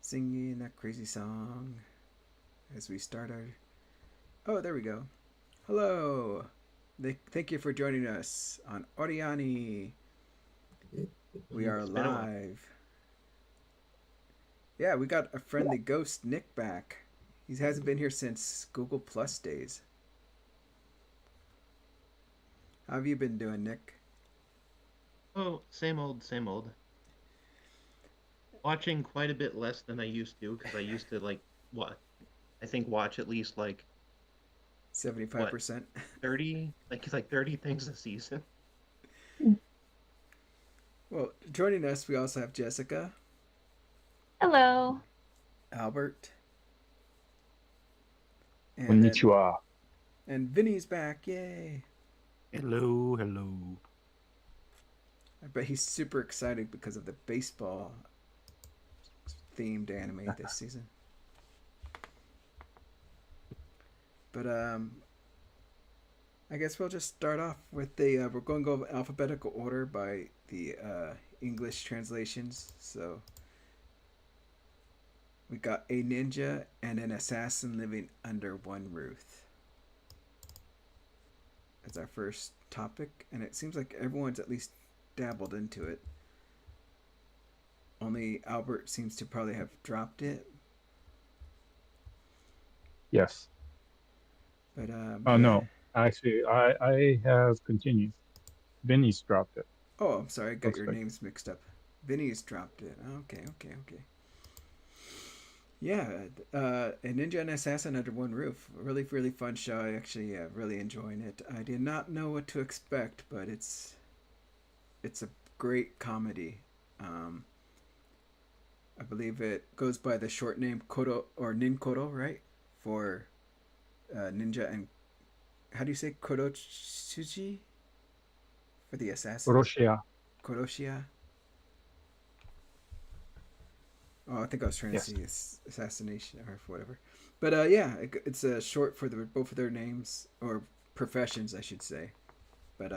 Singing that crazy song as we start our. Oh, there we go. Hello. Thank you for joining us on OreAni. We are It's been a while. live. Yeah, we got a friendly ghost, Nick, back. He hasn't been here since Google Plus days. How have you been doing, Nick? Oh, same old, same old. Watching quite a bit less than I used to because I used to what? I think watch at least what 75%. 30 like 30 things a season. Well, joining us, we also have Jessica, Hello. Albert, and then Konnichiwa. and Vinny's back. Yay! Hello, hello. I bet he's super excited because of the baseball themed anime this season. But I guess we'll just start off with the. We're going to go alphabetical order by the English translations. So we got a ninja and an assassin living under one roof. That's our first topic, and it seems like everyone's at least dabbled into it. Only Albert seems to probably have dropped it. Yes. But Oh yeah. no. Actually, I have continued. Vinny's dropped it. Oh, I'm sorry, I got Looks your like. names mixed up. Vinny's dropped it. Okay, okay, okay. Yeah, a ninja and assassin under one roof. Really, really fun show. I actually really enjoying it. I did not know what to expect, but it's a great comedy. Um, I believe it goes by the short name Kodo or Ninkoro, right? For ninja and how do you say Kodotsuji for the assassin? Russia. Kodoshia. Oh, I think I was trying to Yes. see assassination or whatever. But yeah, it's a short for both of their names or professions, I should say. But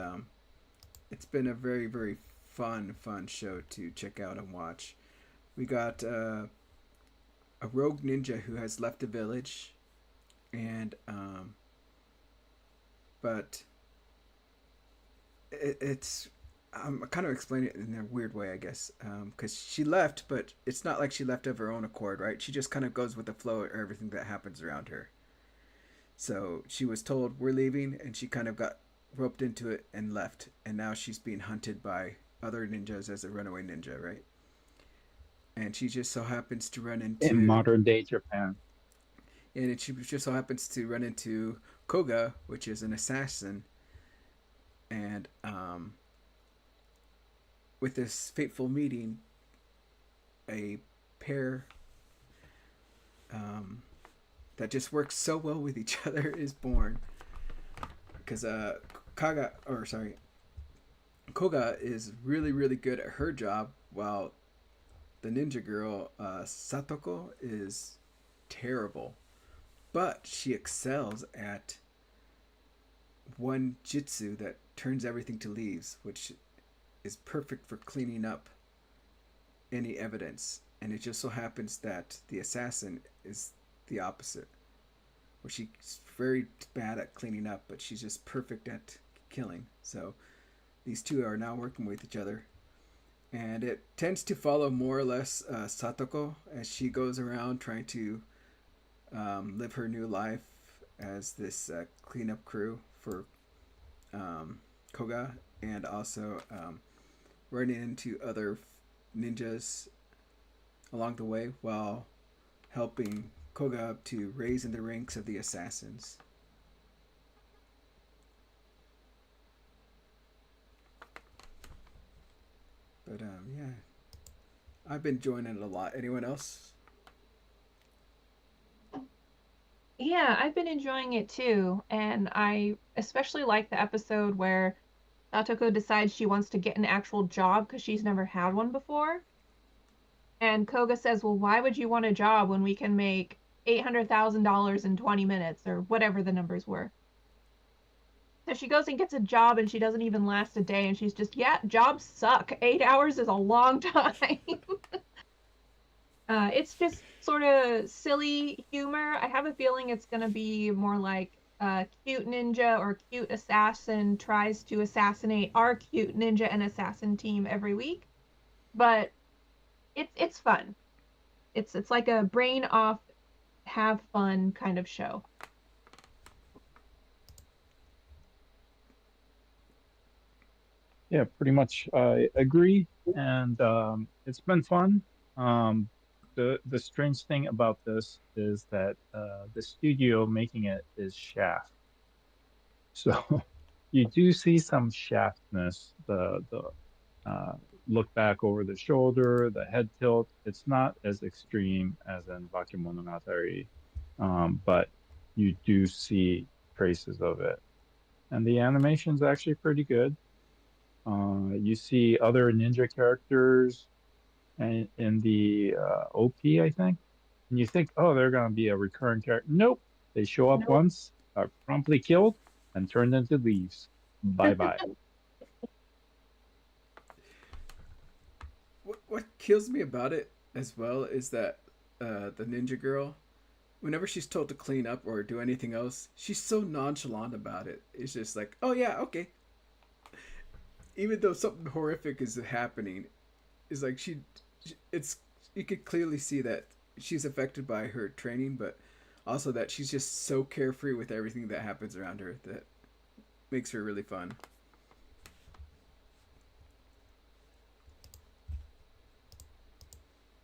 it's been a very very fun show to check out and watch. We got a rogue ninja who has left the village, and but it's I'm kind of explaining it in a weird way, I guess, because she left, but it's not like she left of her own accord, right? She just kind of goes with the flow of everything that happens around her. So she was told we're leaving, and she kind of got roped into it and left, and now she's being hunted by other ninjas as a runaway ninja, right? And she just so happens to run In into, modern day Japan. and she just so happens to run into Koga, which is an assassin, and with this fateful meeting, a pair um, that just works so well with each other is born. Because Koga is really really good at her job, while the ninja girl Satoko is terrible. But she excels at one jutsu that turns everything to leaves, which is perfect for cleaning up any evidence. And it just so happens that the assassin is the opposite, where she's very bad at cleaning up, but she's just perfect at killing. So these two are now working with each other. And it tends to follow more or less Satoko as she goes around trying to live her new life as this cleanup crew for Koga, and also running into other ninjas along the way while helping Koga to raise in the ranks of the assassins. But yeah, I've been enjoying it a lot. Anyone else? Yeah, I've been enjoying it too, and I especially like the episode where Satoko decides she wants to get an actual job because she's never had one before. And Koga says, "Well, why would you want a job when we can make $800,000 in 20 minutes or whatever the numbers were?" So she goes and gets a job and she doesn't even last a day and she's just, yeah, jobs suck. 8 hours is a long time. It's just sort of silly humor. I have a feeling it's going to be more like a cute ninja or cute assassin tries to assassinate our cute ninja and assassin team every week. But it's fun. It's like a brain off, have fun kind of show. Yeah, pretty much. I agree, and it's been fun. The strange thing about this is that the studio making it is Shaft, so you do see some Shaftness. The look back over the shoulder, the head tilt. It's not as extreme as in Bakemonogatari, but you do see traces of it, and the animation's actually pretty good. You see other ninja characters in the OP, I think, and you think, oh, they're going to be a recurring character. Nope, they show up Nope. once, are promptly killed, and turned into leaves. Bye bye. What kills me about it as well is that the ninja girl, whenever she's told to clean up or do anything else, she's so nonchalant about it. It's just like, oh yeah, okay. Even though something horrific is happening, it's like it's you could clearly see that she's affected by her training, but also that she's just so carefree with everything that happens around her that makes her really fun.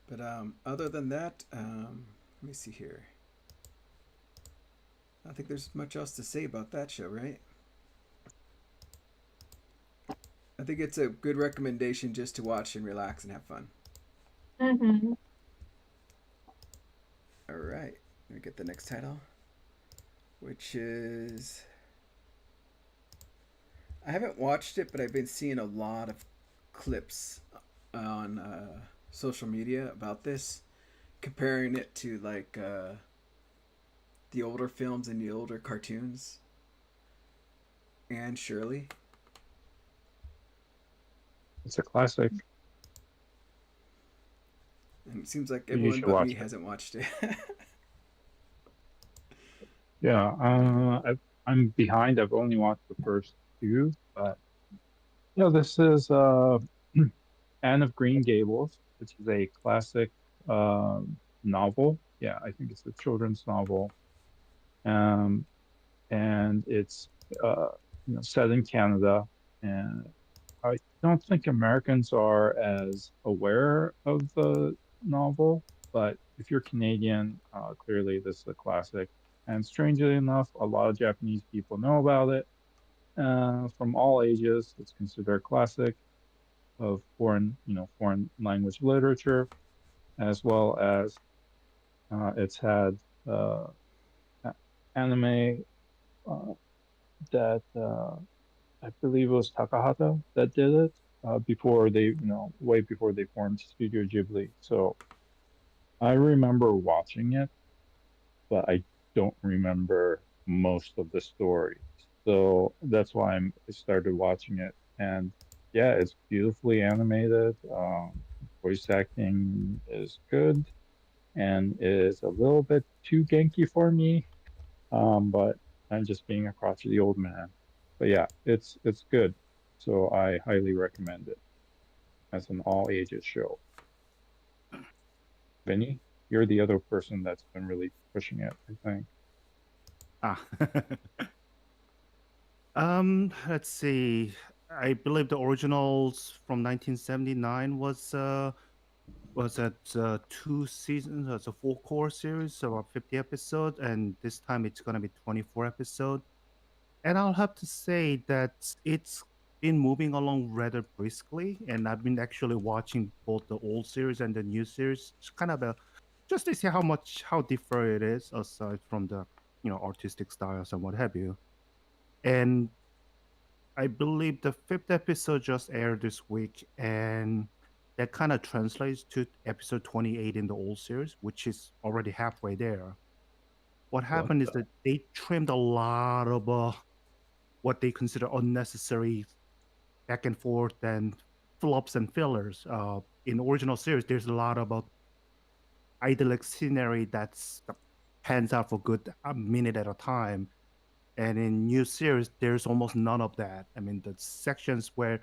But other than that, let me see here. I don't think there's much else to say about that show, right? I think it's a good recommendation just to watch and relax and have fun. Mm-hmm. All right, let me get the next title, which is I haven't watched it, but I've been seeing a lot of clips on social media about this, comparing it to like the older films and the older cartoons. And Shirley. It's a classic. And it seems like You everyone should but watch me it. hasn't watched it. Yeah, I'm behind. I've only watched the first two, but yeah, this is Anne of Green Gables, which is a classic novel. Yeah, I think it's a children's novel. Um, and it's set in Canada, and I don't think Americans are as aware of the novel, but if you're Canadian, clearly this is a classic. And strangely enough, a lot of Japanese people know about it. From all ages, it's considered a classic of foreign language literature, as well as it's had uh, anime uh, that I believe it was Takahata that did it before way before they formed Studio Ghibli. So I remember watching it, but I don't remember most of the story. So that's why I started watching it. And yeah, it's beautifully animated. Voice acting is good and is a little bit too Genki for me. But I'm just being a crotchety old man. But yeah, it's good. So I highly recommend it as an all ages show. Vinny, you're the other person that's been really pushing it, I think. Ah. Let's see. I believe the originals from 1979 was at 2 seasons. It's a 4 core series, so about 50 episodes, and this time it's gonna be 24 episodes. And I'll have to say that it's been moving along rather briskly, and I've been actually watching both the old series and the new series, kind of just to see how different it is, aside from the artistic styles and what have you. And I believe the fifth episode just aired this week, and that kind of translates to episode 28 in the old series, which is already halfway there. What What happened is the? that they trimmed a lot of what they consider unnecessary back and forth and flops and fillers. In original series, there's a lot about idyllic scenery that's pans out for good a minute at a time. And in new series, there's almost none of that. I mean, the sections where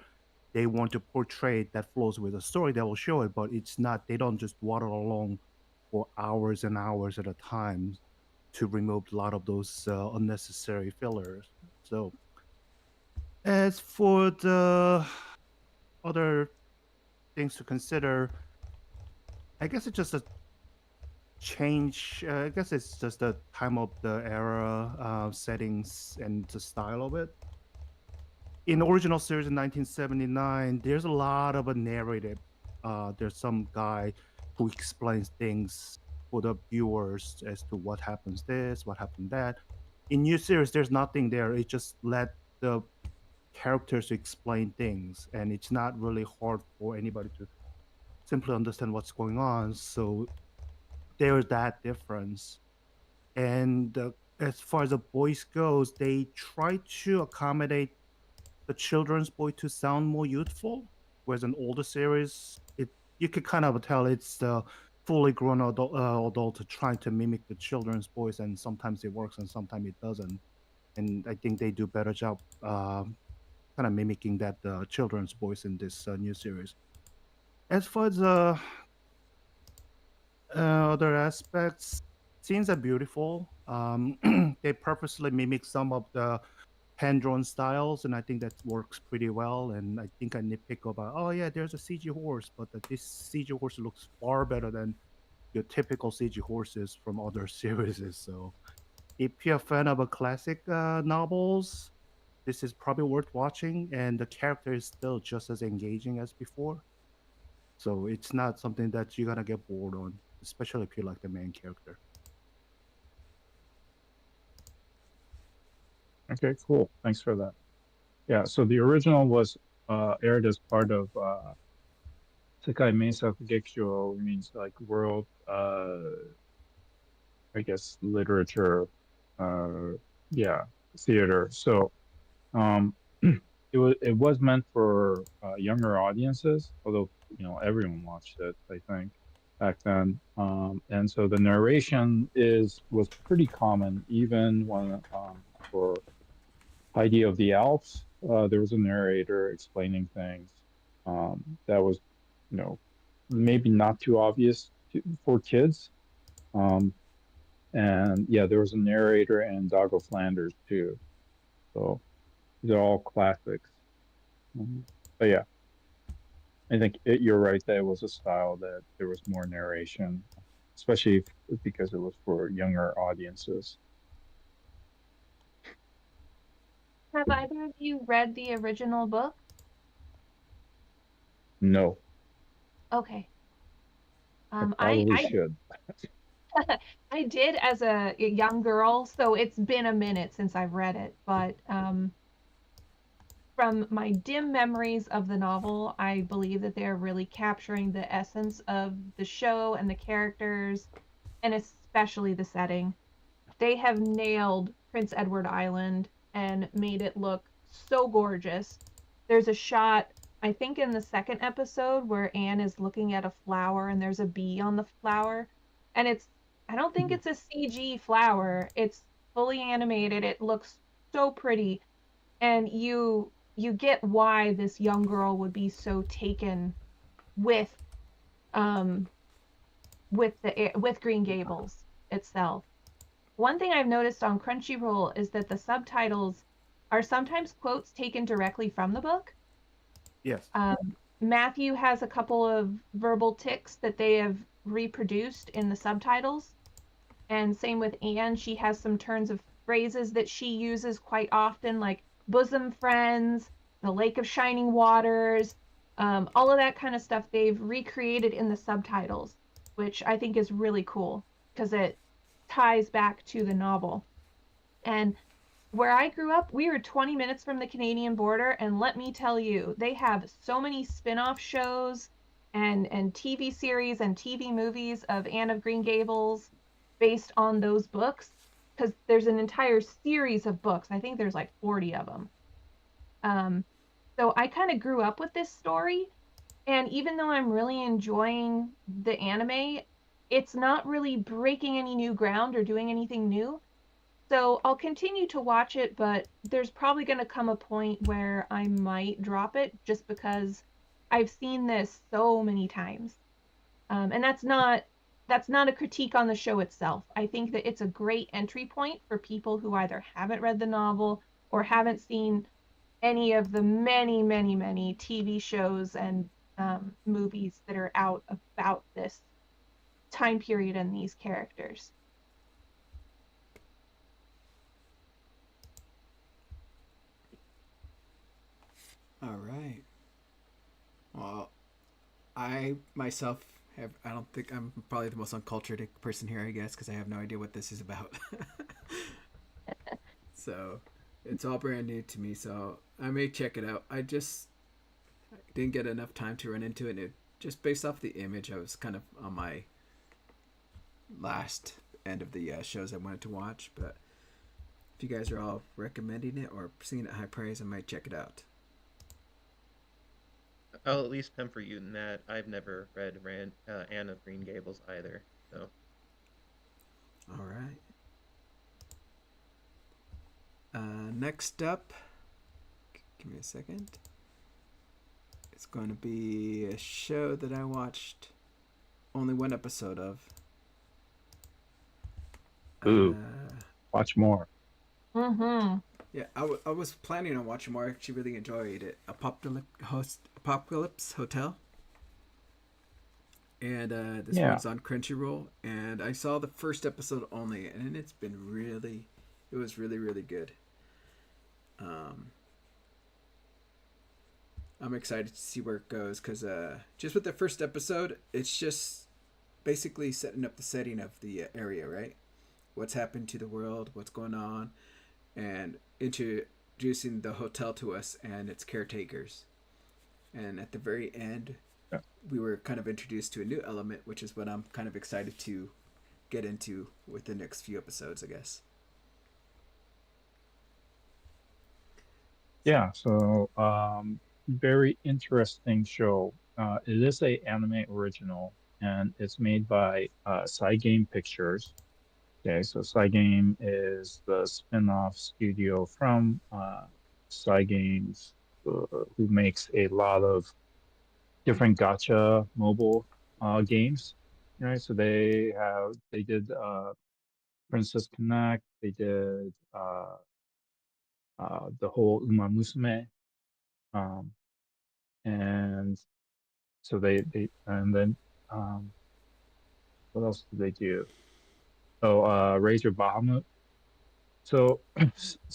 they want to portray that flows with the story, they will show it, but it's not. They don't just waddle along for hours and hours at a time to remove a lot of those unnecessary fillers. So, as for the other things to consider, I guess it's just a change. I guess it's just the time of the era, settings, and the style of it. In the original series in 1979, there's a lot of a narrative. There's some guy who explains things for the viewers as to what happens this, what happened that. In new series, there's nothing there. It just let the characters explain things, and it's not really hard for anybody to simply understand what's going on. So there's that difference. And as far as the voice goes, they try to accommodate the children's voice to sound more youthful, whereas in older series, it you could kind of tell it's the fully grown adult trying to mimic the children's voice, and sometimes it works and sometimes it doesn't. And I think they do better job kind of mimicking that children's voice in this new series. As far as other aspects, scenes are beautiful. They purposely mimic some of the hand-drawn styles, and I think that works pretty well. And I think I nitpick about, oh yeah, there's a CG horse, but this CG horse looks far better than your typical CG horses from other series. So if you're a fan of a classic novels, this is probably worth watching, and the character is still just as engaging as before. So it's not something that you're gonna get bored on, especially if you like the main character. Okay, cool. Thanks for that. Yeah, so the original was aired as part of Sekai Meisaku Gekyo, means like world, I guess, literature, yeah, theater. So it was meant for younger audiences, although everyone watched it, I think, back then. And so the narration was pretty common, even when for Heidi of the Alps, there was a narrator explaining things that was, maybe not too obvious for kids. And yeah, there was a narrator in Dog of Flanders too. So these are all classics. But yeah, I think you're right that it was a style that there was more narration, especially because it was for younger audiences. Have either of you read the original book? No, Okay. I probably I should. I did as a young girl, so it's been a minute since I've read it, but from my dim memories of the novel, I believe that they're really capturing the essence of the show and the characters, and especially the setting. They have nailed Prince Edward Island and made it look so gorgeous. There's a shot, I think, in the second episode where Anne is looking at a flower and there's a bee on the flower. And I don't think it's a CG flower. It's fully animated. It looks so pretty. And you get why this young girl would be so taken with with Green Gables itself. One thing I've noticed on Crunchyroll is that the subtitles are sometimes quotes taken directly from the book. Yes. Matthew has a couple of verbal tics that they have reproduced in the subtitles. And same with Anne. She has some turns of phrases that she uses quite often, like bosom friends, the lake of shining waters, all of that kind of stuff they've recreated in the subtitles, which I think is really cool because it ties back to the novel. And where I grew up, we were 20 minutes from the Canadian border, and let me tell you, they have so many spin-off shows and TV series and TV movies of Anne of Green Gables based on those books. because there's an entire series of books. I think there's like 40 of them. So I kind of grew up with this story, and even though I'm really enjoying the anime, it's not really breaking any new ground or doing anything new. So I'll continue to watch it, but there's probably going to come a point where I might drop it just because I've seen this so many times. And that's not a critique on the show itself. I think that it's a great entry point for people who either haven't read the novel or haven't seen any of the many, many, many TV shows and movies that are out about this time period and these characters. All right. Well, I myself have. I don't think I'm probably the most uncultured person here. I guess because I have no idea what this is about. So it's all brand new to me. So I may check it out. I just didn't get enough time to run into it. And it just based off the image, I was kind of on my last end of the shows I wanted to watch. But if you guys are all recommending it or seeing it high praise, I might check it out. I'll at least temper you in that I've never read Anne of Green Gables either. So All right. Next up, give me a second. It's going to be a show that I watched only one episode of. Ooh. Watch more. Mm-hmm. Yeah, I was planning on watching more. I actually really enjoyed it. Apocalypse Hotel. And this one's on Crunchyroll. And I saw the first episode only, and it was really, really good. I'm excited to see where it goes because just with the first episode, it's just basically setting up the setting of the area, right? What's happened to the world, what's going on, and introducing the hotel to us and its caretakers. And at the very end, we were kind of introduced to a new element, which is what I'm kind of excited to get into with the next few episodes, I guess. Yeah, so very interesting show. It is a anime original, and it's made by Game Pictures. Okay, so Game is the spin-off studio from Games, who makes a lot of different gacha mobile games. Right, so they did Princess Connect, they did the whole Uma Musume, and so they and then what else did they do? Oh, Razor Bahamut. So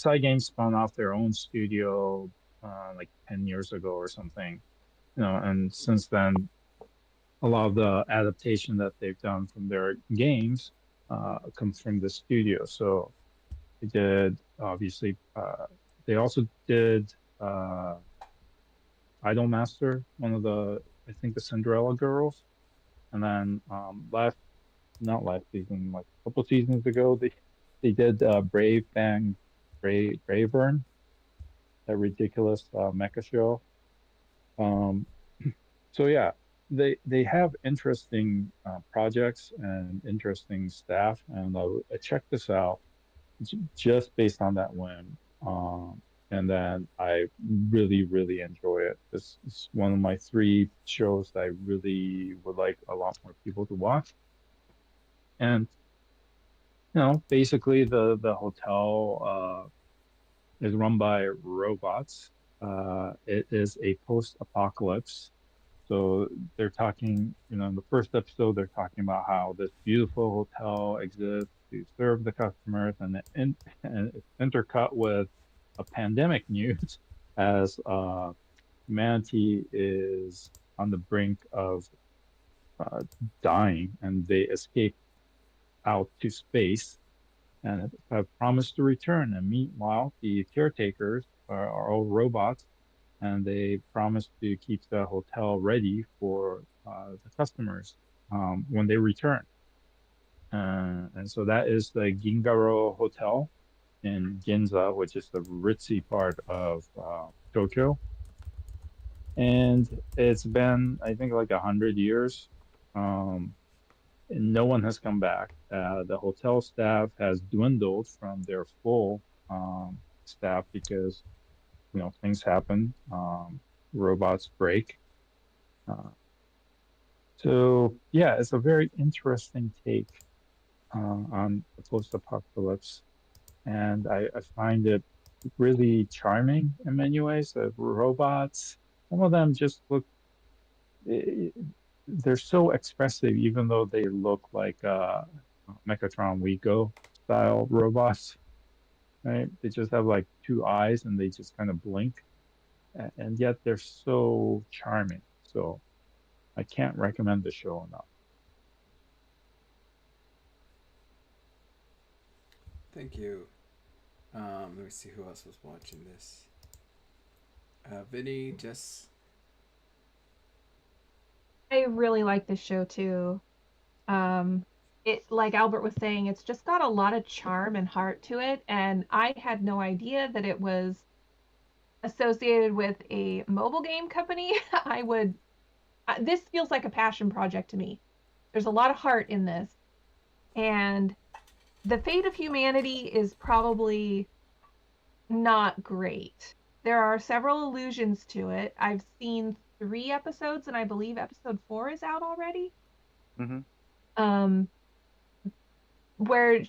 Games spun off their own studio like 10 years ago or something, and since then a lot of the adaptation that they've done from their games comes from the studio. So they did obviously they also did Idolmaster, one of I think the Cinderella girls, and then not last season, like a couple seasons ago, they did Bravern, that ridiculous mecha show. So yeah, they have interesting projects and interesting staff, and I checked this out just based on that whim. And then I really, really enjoy it. This is one of my 3 shows that I really would like a lot more people to watch. And basically the hotel is run by robots. It is a post-apocalypse. So they're talking, in the first episode, they're talking about how this beautiful hotel exists to serve the customers, and it's intercut with a pandemic news as humanity is on the brink of dying, and they escape out to space and have promised to return. And meanwhile, the caretakers are all robots, and they promise to keep the hotel ready for the customers when they return. And so that is the Gingaro Hotel in Ginza, which is the ritzy part of Tokyo. And it's been, I think, like 100 years. And no one has come back. The hotel staff has dwindled from their full staff because things happen. Robots break. Uh, so yeah, it's a very interesting take on the post-apocalypse, and I find it really charming in many ways. The robots, some of them just look, eh, they're so expressive, even though they look like Mechatron Wego style robots, right? They just have like two eyes and they just kind of blink, and yet they're so charming. So I can't recommend the show enough. Thank you. Let me see who else was watching this. Vinny, Jess. I really like this show too. It, like Albert was saying, it's just got a lot of charm and heart to it, and I had no idea that it was associated with a mobile game company. This feels like a passion project to me. There's a lot of heart in this, and the fate of humanity is probably not great. There are several allusions to it. I've seen 3 episodes, and I believe episode 4 is out already. Mm-hmm. Where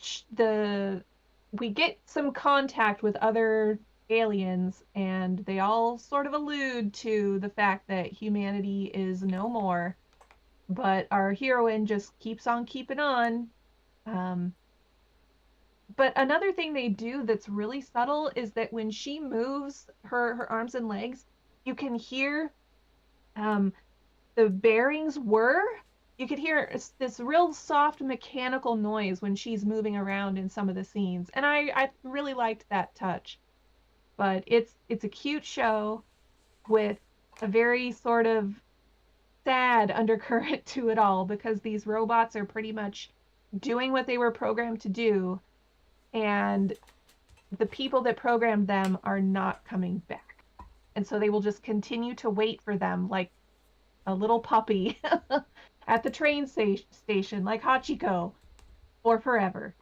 we get some contact with other aliens, and they all sort of allude to the fact that humanity is no more, but our heroine just keeps on keeping on. But another thing they do that's really subtle is that when she moves her arms and legs, you can hear the bearings whir. You could hear this real soft mechanical noise when she's moving around in some of the scenes, and I really liked that touch. But it's a cute show with a very sort of sad undercurrent to it all, because these robots are pretty much doing what they were programmed to do, and the people that programmed them are not coming back. And so they will just continue to wait for them like a little puppy at the train station, like Hachiko, or forever.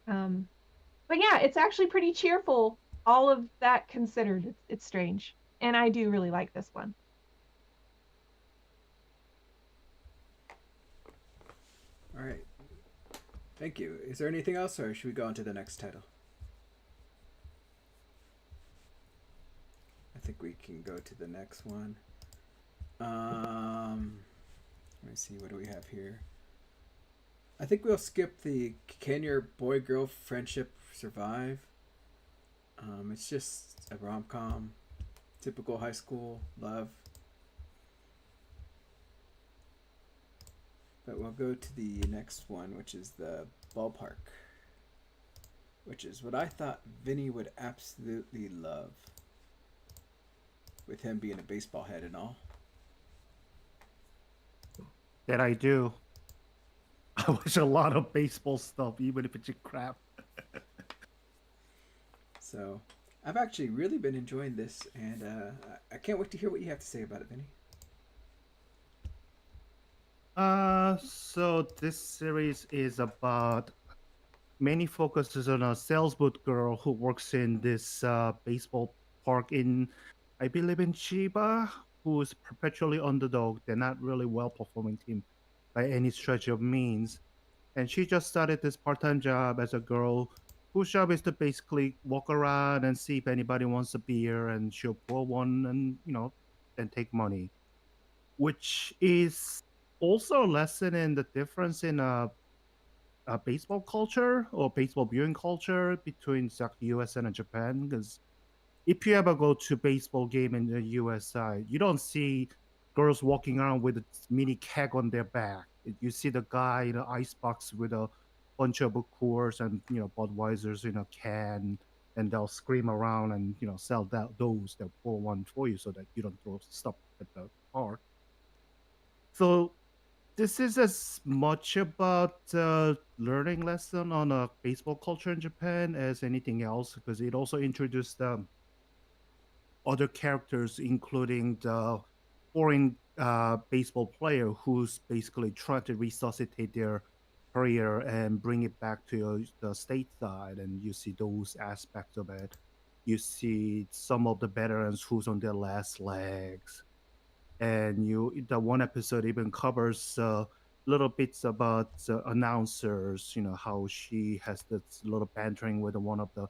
But yeah, it's actually pretty cheerful, all of that considered. It's strange. And I do really like this one. All right. Thank you. Is there anything else, or should we go on to the next title? I think we can go to the next one. Let me see. What do we have here? I think we'll skip the "Can Your Boy Girl Friendship Survive?" It's just a rom-com, typical high school love. But we'll go to the next one, which is the Ballpark, which is what I thought Vinny would absolutely love, with him being a baseball head and all. That I do. I watch a lot of baseball stuff, even if it's crap. So I've actually really been enjoying this, and I can't wait to hear what you have to say about it, Vinny. So this series is about, mainly focuses on a salesboat girl who works in this baseball park in, I believe, in Chiba, who is perpetually underdog. They're not really well-performing team by any stretch of means. And she just started this part-time job as a girl whose job is to basically walk around and see if anybody wants a beer, and she'll pour one and, and take money, which is also a lesson in the difference in baseball culture or baseball viewing culture between the US and Japan. Because if you ever go to baseball game in the US side, you don't see girls walking around with a mini keg on their back. You see the guy in an ice box with a bunch of Coors and Budweisers in a can, and they'll scream around and sell those. They'll pour one for you so that you don't throw stuff at the park. So this is as much about learning lesson on baseball culture in Japan as anything else, because it also introduced other characters, including the foreign baseball player who's basically trying to resuscitate their career and bring it back to the stateside. And you see those aspects of it. You see some of the veterans who's on their last legs, and the one episode even covers little bits about announcers. You know how she has this little bantering with one of the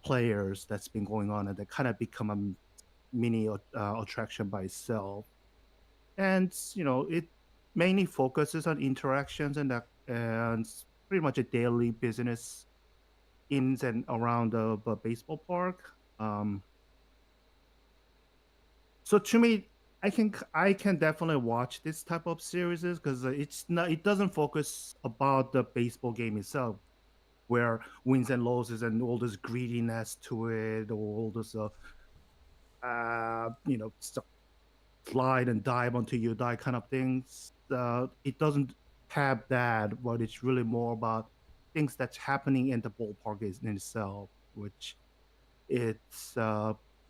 players that's been going on, and they kind of become a mini attraction by itself. And it mainly focuses on interactions and pretty much a daily business in and around the baseball park. So to me, I can definitely watch this type of series because it doesn't focus about the baseball game itself, where wins and losses and all this greediness to it, or all this slide and dive until you die kind of things. It doesn't have that, but it's really more about things that's happening in the ballpark in itself, which it's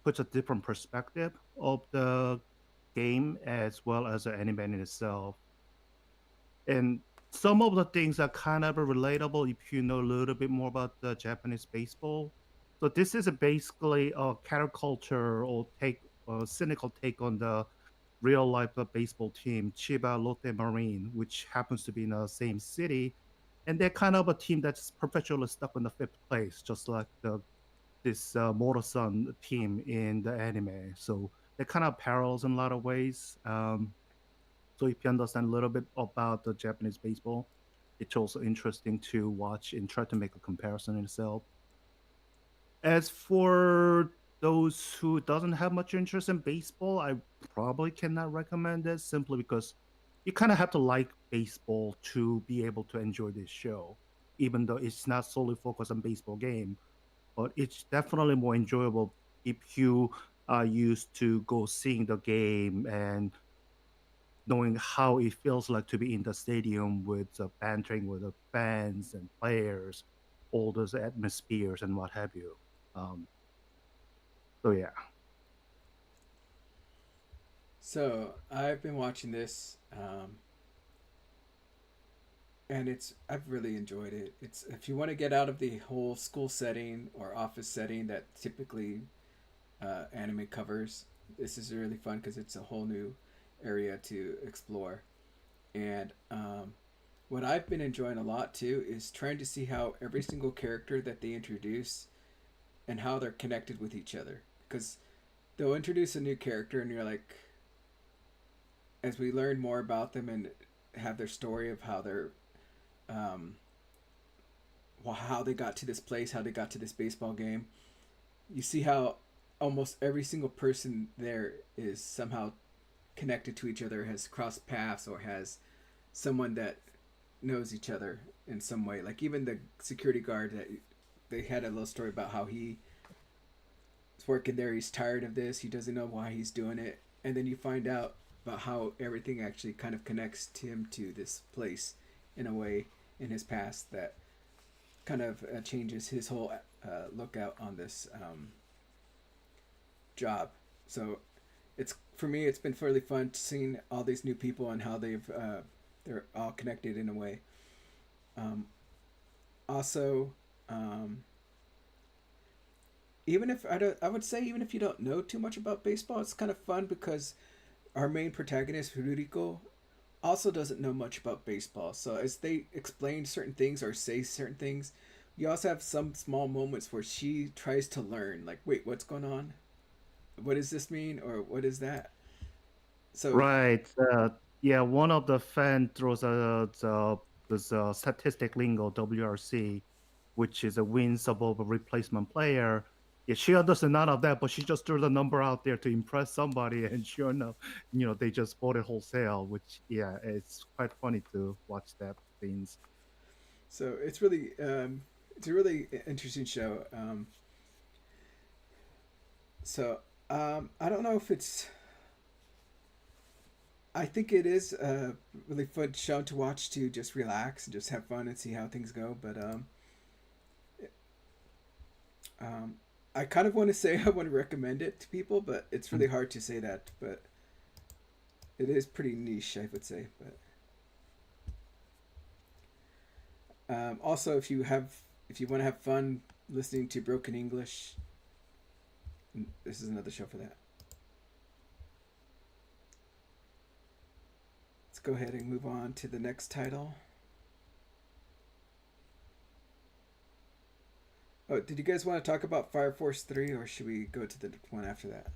puts a different perspective of the game as well as the anime in itself. And some of the things are kind of relatable if you know a little bit more about the Japanese baseball. So this is basically a caricature or a cynical take on the real life baseball team, Chiba Lotte Marine, which happens to be in the same city. And they're kind of a team that's perpetually stuck in the fifth place, just like this Moro-san team in the anime. So they're kind of parallels in a lot of ways. So if you understand a little bit about the Japanese baseball, it's also interesting to watch and try to make a comparison in itself. As for those who doesn't have much interest in baseball, I probably cannot recommend it simply because you kind of have to like baseball to be able to enjoy this show, even though it's not solely focused on baseball game. But it's definitely more enjoyable if you are used to go seeing the game and knowing how it feels like to be in the stadium with bantering with the fans and players, all those atmospheres and what have you. Um, so yeah. So I've been watching this, and I've really enjoyed it. It's if you want to get out of the whole school setting or office setting that typically anime covers, this is really fun because it's a whole new area to explore. And what I've been enjoying a lot too is trying to see how every single character that they introduce and how they're connected with each other. Because they'll introduce a new character, and you're like, as we learn more about them and have their story of how they're um, how they got to this place, how they got to this baseball game, you see how almost every single person there is somehow connected to each other, has crossed paths, or has someone that knows each other in some way. Like even the security guard that they had a little story about how he is working there. He's tired of this. He doesn't know why he's doing it, and then you find out about how everything actually kind of connects him to this place in a way in his past that kind of changes his whole lookout on this job. So it's for me, it's been fairly fun seeing all these new people and how they're all connected in a way. Um, also, um, even if I would say even if you don't know too much about baseball, it's kind of fun because our main protagonist Furiko also doesn't know much about baseball. So as they explain certain things or say certain things, you also have some small moments where she tries to learn. Like, wait, what's going on? What does this mean? Or what is that? So Right. Yeah, one of the fan throws this statistic lingo WRC, which is a wins above a replacement player. Yeah, she understands none of that, but she just threw the number out there to impress somebody, and sure enough, they just bought it wholesale. Which, yeah, it's quite funny to watch that scenes. so it's a really interesting show. So I don't know if it's I think it is a really fun show to watch to just relax and just have fun and see how things go. But um, I kind of want to say I want to recommend it to people, but it's really hard to say that. But it is pretty niche, I would say. But also, if you want to have fun listening to broken English, this is another show for that. Let's go ahead and move on to the next title. Oh, did you guys want to talk about Fire Force 3 or should we go to the one after that?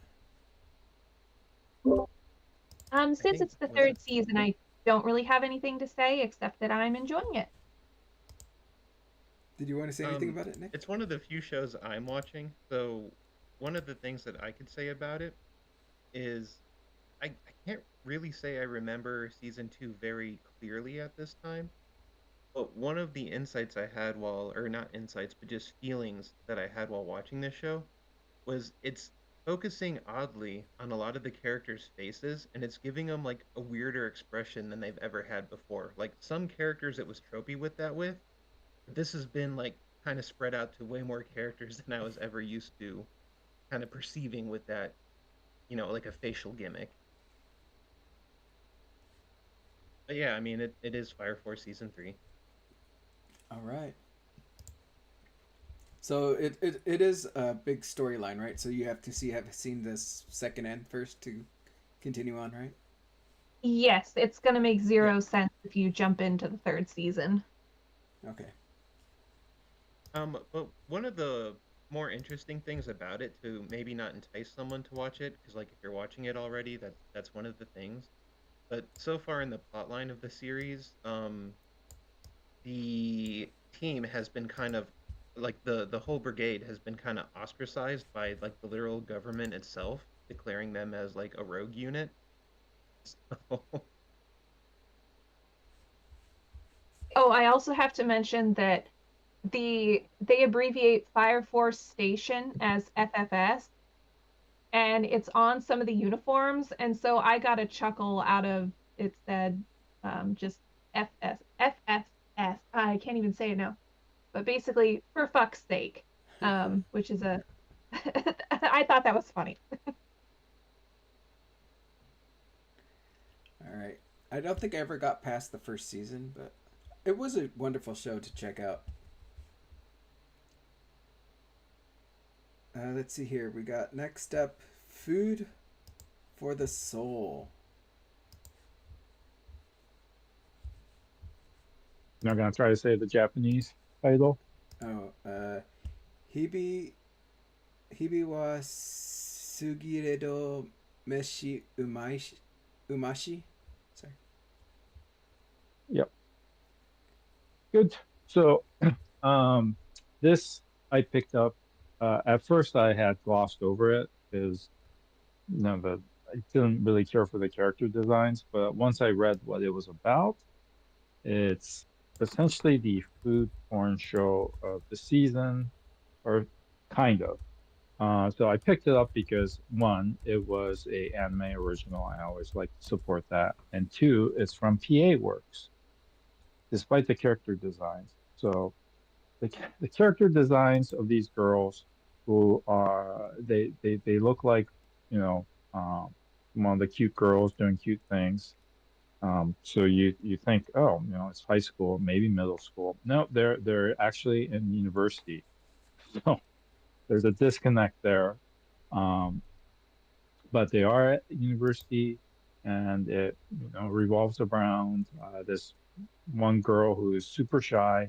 Since think it's the was third it season, I don't really have anything to say except that I'm enjoying it. Did you want to say anything about it, Nick? it's one of the few shows I'm watching. So one of the things that I could say about it is I can't really say I remember season two very clearly at this time. But one of the insights I had while, or not insights, but just feelings that I had while watching this show was it's focusing oddly on a lot of the characters' faces and it's giving them like a weirder expression than they've ever had before. Like some characters it was tropey with that with, but this has been like kind of spread out to way more characters than I was ever used to kind of perceiving with that, like a facial gimmick. But yeah, I mean it is Fire Force season three. All right. So it is a big storyline, right? So you have to have seen this second end first to continue on, right? Yes, it's going to make Yeah. zero sense if you jump into the third season. Okay. But one of the more interesting things about it to maybe not entice someone to watch it, because like if you're watching it already, that's one of the things. But so far in the plotline of the series, the team has been kind of like the whole brigade has been kind of ostracized by like the literal government itself, declaring them as like a rogue unit. So, Oh, I also have to mention that they abbreviate Fire Force Station as FFS, and it's on some of the uniforms, and so I got a chuckle out of it said just FFS. I can't even say it now, but basically for fuck's sake, which is a I thought that was funny. All right. I don't think I ever got past the first season, but it was a wonderful show to check out. Let's see here. We got next up Food for the Soul. I'm not gonna try to say the Japanese title. Oh, Hibi Hibi wa Sugiredo Meshi Umashi. Sorry. Yep. Good. So, this I picked up. At first, I had glossed over it because I didn't really care for the character designs. But once I read what it was about, it's essentially the food porn show of the season, or kind of. So I picked it up because one, it was a anime original. I always like to support that, and two, it's from PA Works, despite the character designs. So the character designs of these girls who are they look like you know one of the cute girls doing cute things. So you think, oh, it's high school, maybe middle school. No, they're actually in university. So there's a disconnect there. Um, but they are at university, and it revolves around this one girl who is super shy.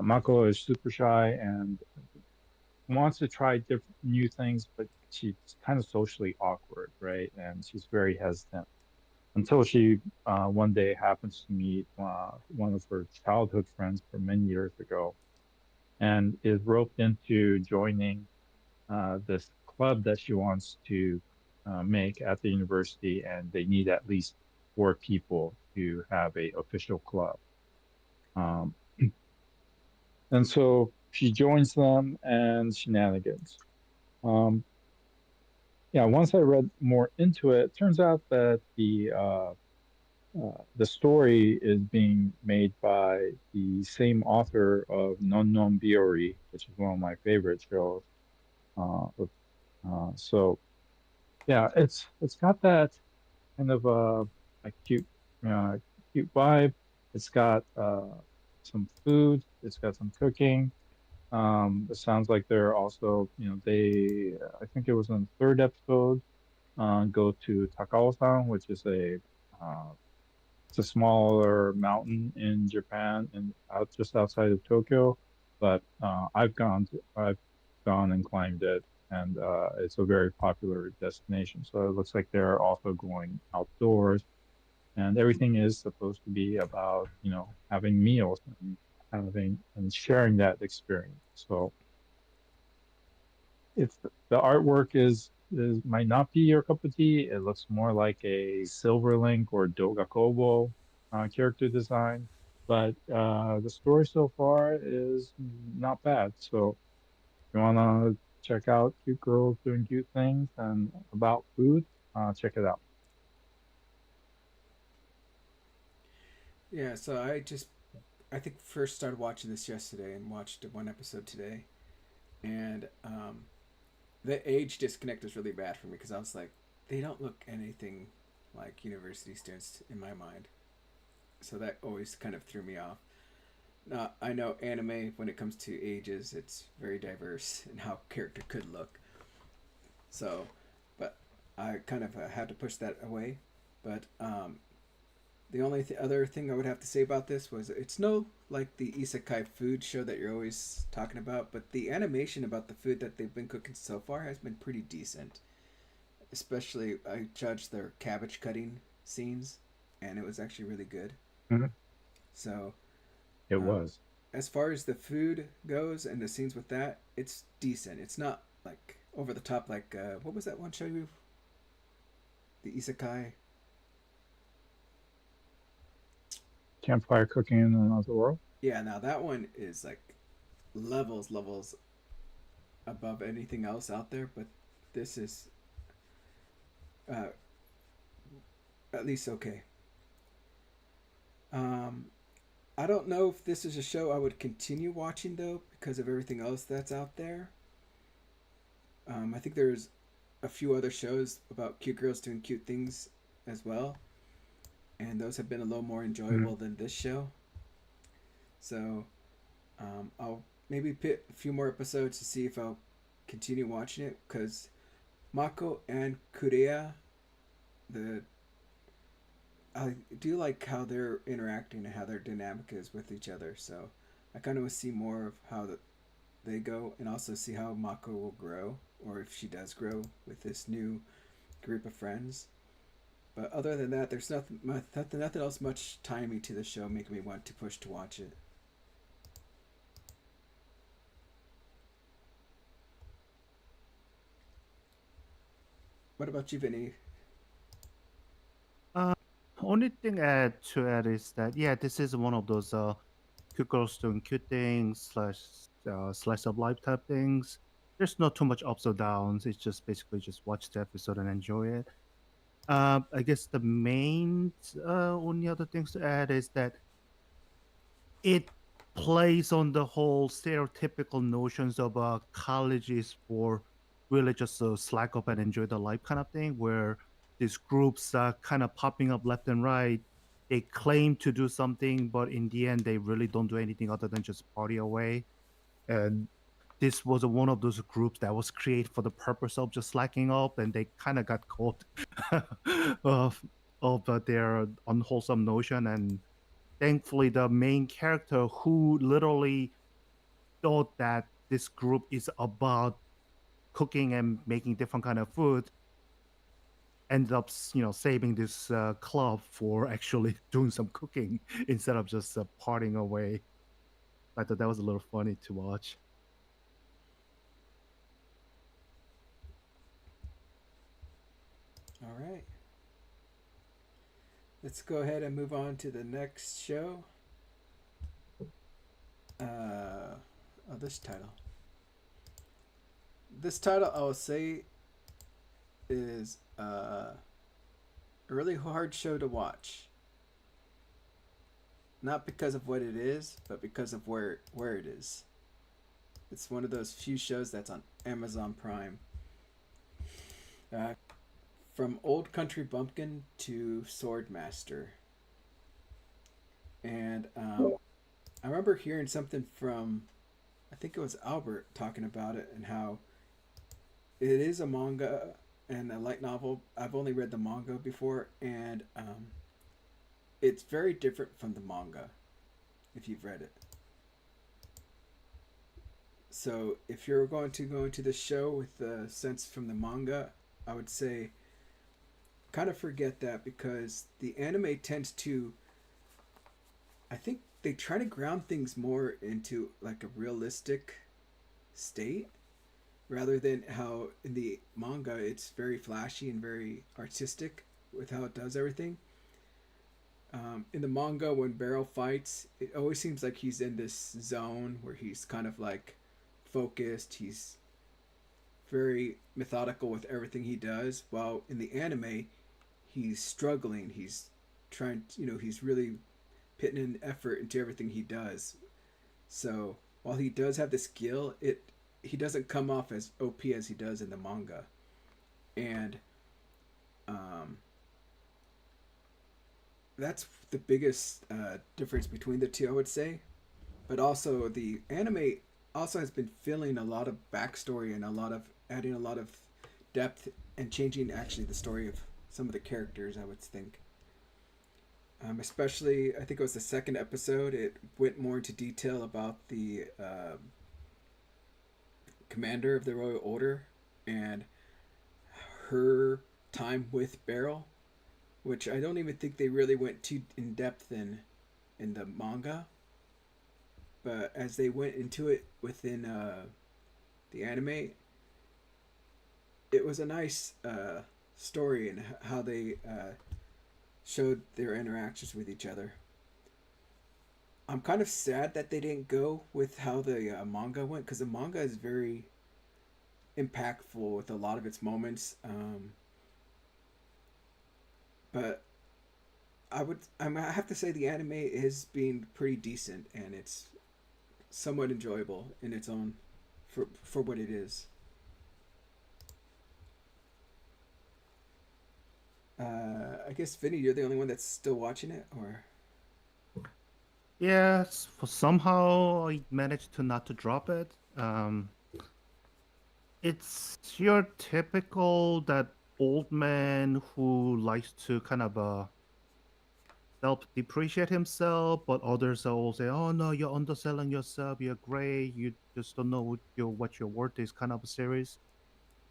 Mako is super shy and wants to try different new things, but she's kind of socially awkward, right? And she's very hesitant until she one day happens to meet one of her childhood friends from many years ago and is roped into joining this club that she wants to make at the university, and they need at least 4 people to have a official club. Um, and so she joins them and shenanigans. Um, yeah, once I read more into it, it turns out that the story is being made by the same author of Non Non Biori, which is one of my favorite shows. So yeah, it's got that kind of a cute uh, cute vibe. It's got some food. It's got some cooking. It sounds like they're also, they I think it was in the third episode. Go to Takao-san, which is uh, it's a smaller mountain in Japan and out just outside of Tokyo. But I've gone and climbed it, and it's a very popular destination. So it looks like they're also going outdoors, and everything is supposed to be about having meals and having and sharing that experience. So if the artwork is might not be your cup of tea, it looks more like a Silverlink or Doga Kobo character design. But the story so far is not bad. So if you wanna check out cute girls doing cute things and about food, check it out. Yeah, so I think first started watching this yesterday and watched one episode today, and the age disconnect is really bad for me because I was like, they don't look anything like university students in my mind, so that always kind of threw me off. Now I know anime when it comes to ages, it's very diverse in how character could look. So, but I kind of had to push that away. But the only other thing I would have to say about this was it's no like the isekai food show that you're always talking about, but the animation about the food that they've been cooking so far has been pretty decent. Especially, I judged their cabbage cutting scenes, and it was actually really good. Mhm. So, It um, was. as far as the food goes and the scenes with that, it's decent. It's not like over the top. Like what was that one show you? The isekai. Campfire cooking in another world. Yeah, now that one is like levels above anything else out there, but this is uh, at least okay. Um, I don't know if this is a show I would continue watching though because of everything else that's out there. I think there's a few other shows about cute girls doing cute things as well, and those have been a little more Mhm. enjoyable than this show. So I'll maybe pit a few more episodes to see if I'll continue watching it because Mako and Kurea, the I do like how they're interacting and how their dynamic is with each other. So I kind of want to see more of how they go and also see how Mako will grow or if she does grow with this new group of friends. But other than that, there's nothing else much timey to the show making me want to push to watch it. What about you, Vinny? Uh, Only thing to add is that yeah, this is one of those cute girls doing cute things slash slice of life type things. There's not too much ups or downs. It's just basically just watch the episode and enjoy it. I guess the main only other things to add is that it plays on the whole stereotypical notions of college is for really just slack up and enjoy the life kind of thing, where these groups are kind of popping up left and right. They claim to do something, but in the end, they really don't do anything other than just party away. And this was one of those groups that was created for the purpose of just slacking up, and they kind of got caught of their unwholesome notion. And thankfully the main character who literally thought that this group is about cooking and making different kind of food ended up saving this club for actually doing some cooking instead of just partying away. I thought that was a little funny to watch. All right. Let's go ahead and move on to the next show. This title. This title, I will say, is a really hard show to watch. Not because of what it is, but because of where it is. It's one of those few shows that's on Amazon Prime. Uh, from Old Country Bumpkin to Swordmaster. And I remember hearing something from, I think it was Albert talking about it and how it is a manga and a light novel. I've only read the manga before, and it's very different from the manga if you've read it. So if you're going to go into the show with the sense from the manga, I would say kind of forget that because the anime tends to, I think they try to ground things more into like a realistic state rather than how in the manga it's very flashy and very artistic with how it does everything. In the manga, when Barrel fights, it always seems like he's in this zone where he's kind of like focused. He's very methodical with everything he does. While in the anime, he's struggling. He's trying, he's really putting in effort into everything he does. So while he does have the skill, he doesn't come off as OP as he does in the manga, and um, that's the biggest difference between the two, I would say. But also, the anime also has been filling a lot of backstory and adding a lot of depth and changing actually the story of some of the characters, I would think. Especially, I think it was the second episode. It went more into detail about the commander of the Royal Order and her time with Beryl, which I don't even think they really went too in depth in the manga. But as they went into it within the anime, it was a nice story and how they showed their interactions with each other. I'm kind of sad that they didn't go with how the manga went because the manga is very impactful with a lot of its moments. But I have to say the anime is being pretty decent and it's somewhat enjoyable in its own for what it is. I guess Vinny, you're the only one that's still watching it, or Yes, for somehow I managed to not to drop it. It's your typical that old man who likes to kind of self-depreciate himself, but others are all say, "Oh no, you're underselling yourself. You're great. You just don't know what your worth is." Kind of a series.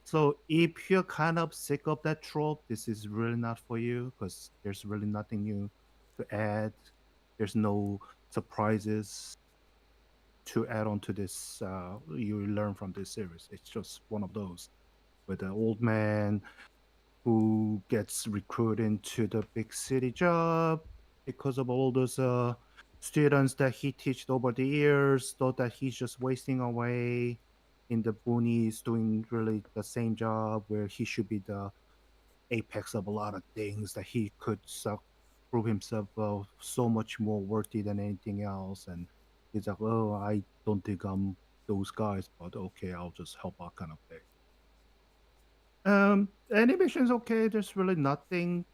So if you're kind of sick of that trope, this is really not for you because there's really nothing new to add. There's no surprises to add on to this. You learn from this series. It's just one of those with an old man who gets recruited into the big city job because of all those students that he taught over the years, thought that he's just wasting away in the boonies doing really the same job where he should be the apex of a lot of things that he could prove himself so much more worthy than anything else. And he's like, oh, I don't think I'm those guys, but okay, I'll just help out kind of thing. Animation's okay. There's really nothing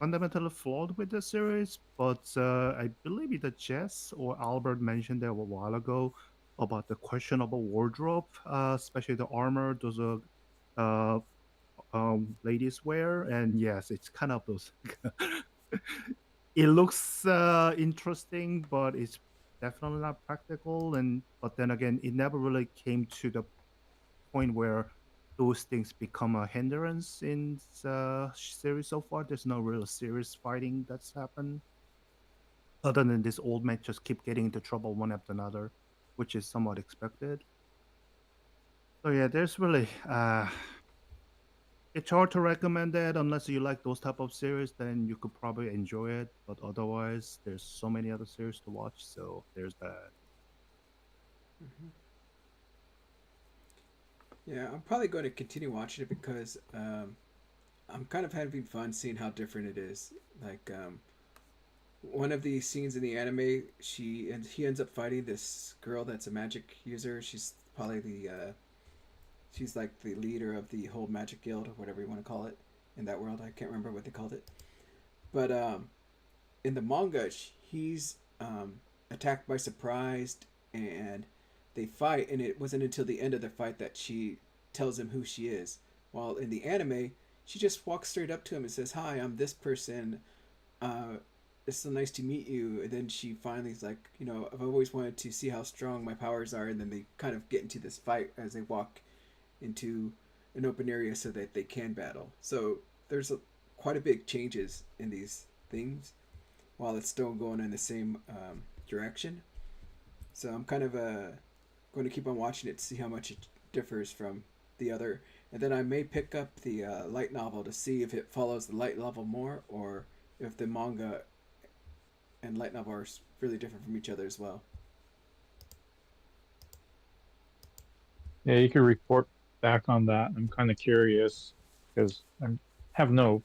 fundamentally flawed with the series, but I believe either Jess or Albert mentioned there a while ago about the questionable wardrobe, especially the armor those uh, ladies wear, and yes, it's kind of those. It looks interesting, but it's definitely not practical. And but then again, it never really came to the point where those things become a hindrance in the series so far. There's no real serious fighting that's happened, other than this old man just keep getting into trouble one after another, which is somewhat expected. So yeah, there's really it's hard to recommend that unless you like those type of series. Then you could probably enjoy it, but otherwise, there's so many other series to watch. So there's that. mm-hmm. Yeah, I'm probably going to continue watching it because I'm kind of having fun seeing how different it is. Like one of the scenes in the anime, he ends up fighting this girl that's a magic user. She's probably she's like the leader of the whole magic guild or whatever you want to call it in that world. I can't remember what they called it. But in the manga, he's attacked by surprise, and they fight, and it wasn't until the end of the fight that she tells him who she is. While in the anime, she just walks straight up to him and says, "Hi, I'm this person. Uh, it's so nice to meet you." And then she finally is like, I've always wanted to see how strong my powers are. And then they kind of get into this fight as they walk into an open area so that they can battle. So there's quite a big changes in these things while it's still going in the same direction. So I'm kind of going to keep on watching it to see how much it differs from the other. And then I may pick up the light novel to see if it follows the light novel more, or if the manga and light novel are really different from each other as well. Yeah, you can report back on that. I'm kind of curious because I have no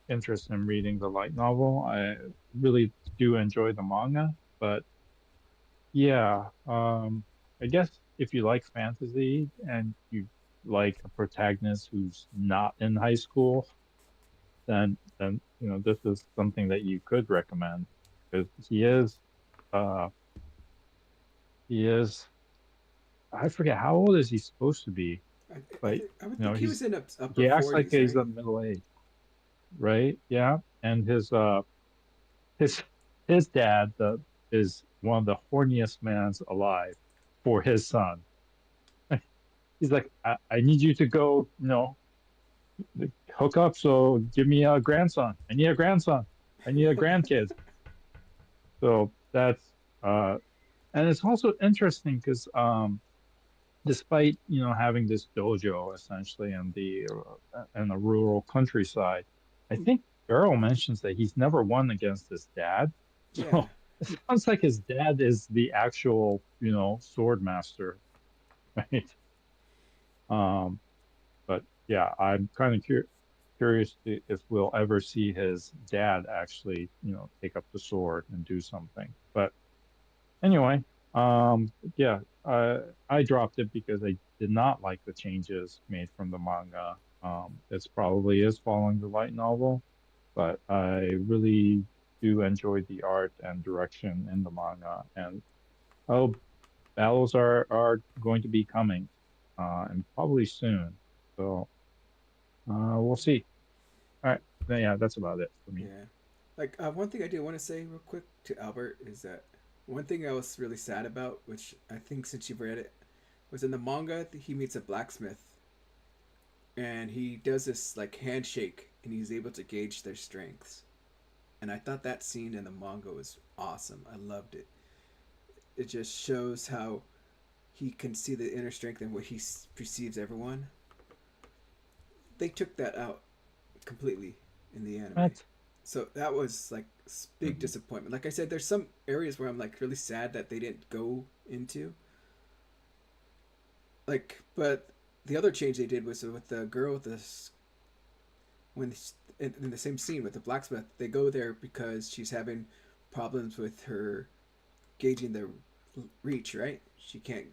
interest in reading the light novel. I really do enjoy the manga, but yeah, I guess if you like fantasy and you like a protagonist who's not in high school, then this is something that you could recommend because uh he is I forget how old is he supposed to be, but I would think he was in upper he acts like 40s, he's right? a middle age, right? Yeah, and his his dad is one of the horniest mans alive for his son. He's like, I need you to go, hook up. So give me a grandson. I need a grandson. I need a grandkid. So that's uh, and it's also interesting because despite having this dojo essentially in the rural countryside, I think Earl mentions that he's never won against his dad. Yeah. So it sounds like his dad is the actual sword master, right? Um, but yeah, I'm kind of curious if we'll ever see his dad actually take up the sword and do something. But anyway, yeah, I dropped it because I did not like the changes made from the manga. It's probably is following the light novel, but I really do enjoy the art and direction in the manga. And oh, battles are going to be coming, and probably soon. So we'll see. All right, yeah, that's about it for me. Yeah. Like one thing I do want to say real quick to Albert is that one thing I was really sad about, which I think since you've read it, was in the manga he meets a blacksmith and he does this like handshake and he's able to gauge their strengths. And I thought that scene in the manga was awesome. I loved it. It just shows how he can see the inner strength and what he perceives everyone. They took that out completely in the anime. What? So that was like big disappointment. Like I said, there's some areas where I'm like really sad that they didn't go into. Like, but the other change they did was with the girl with this when in the same scene with the blacksmith, they go there because she's having problems with her gauging the reach. Right, she can't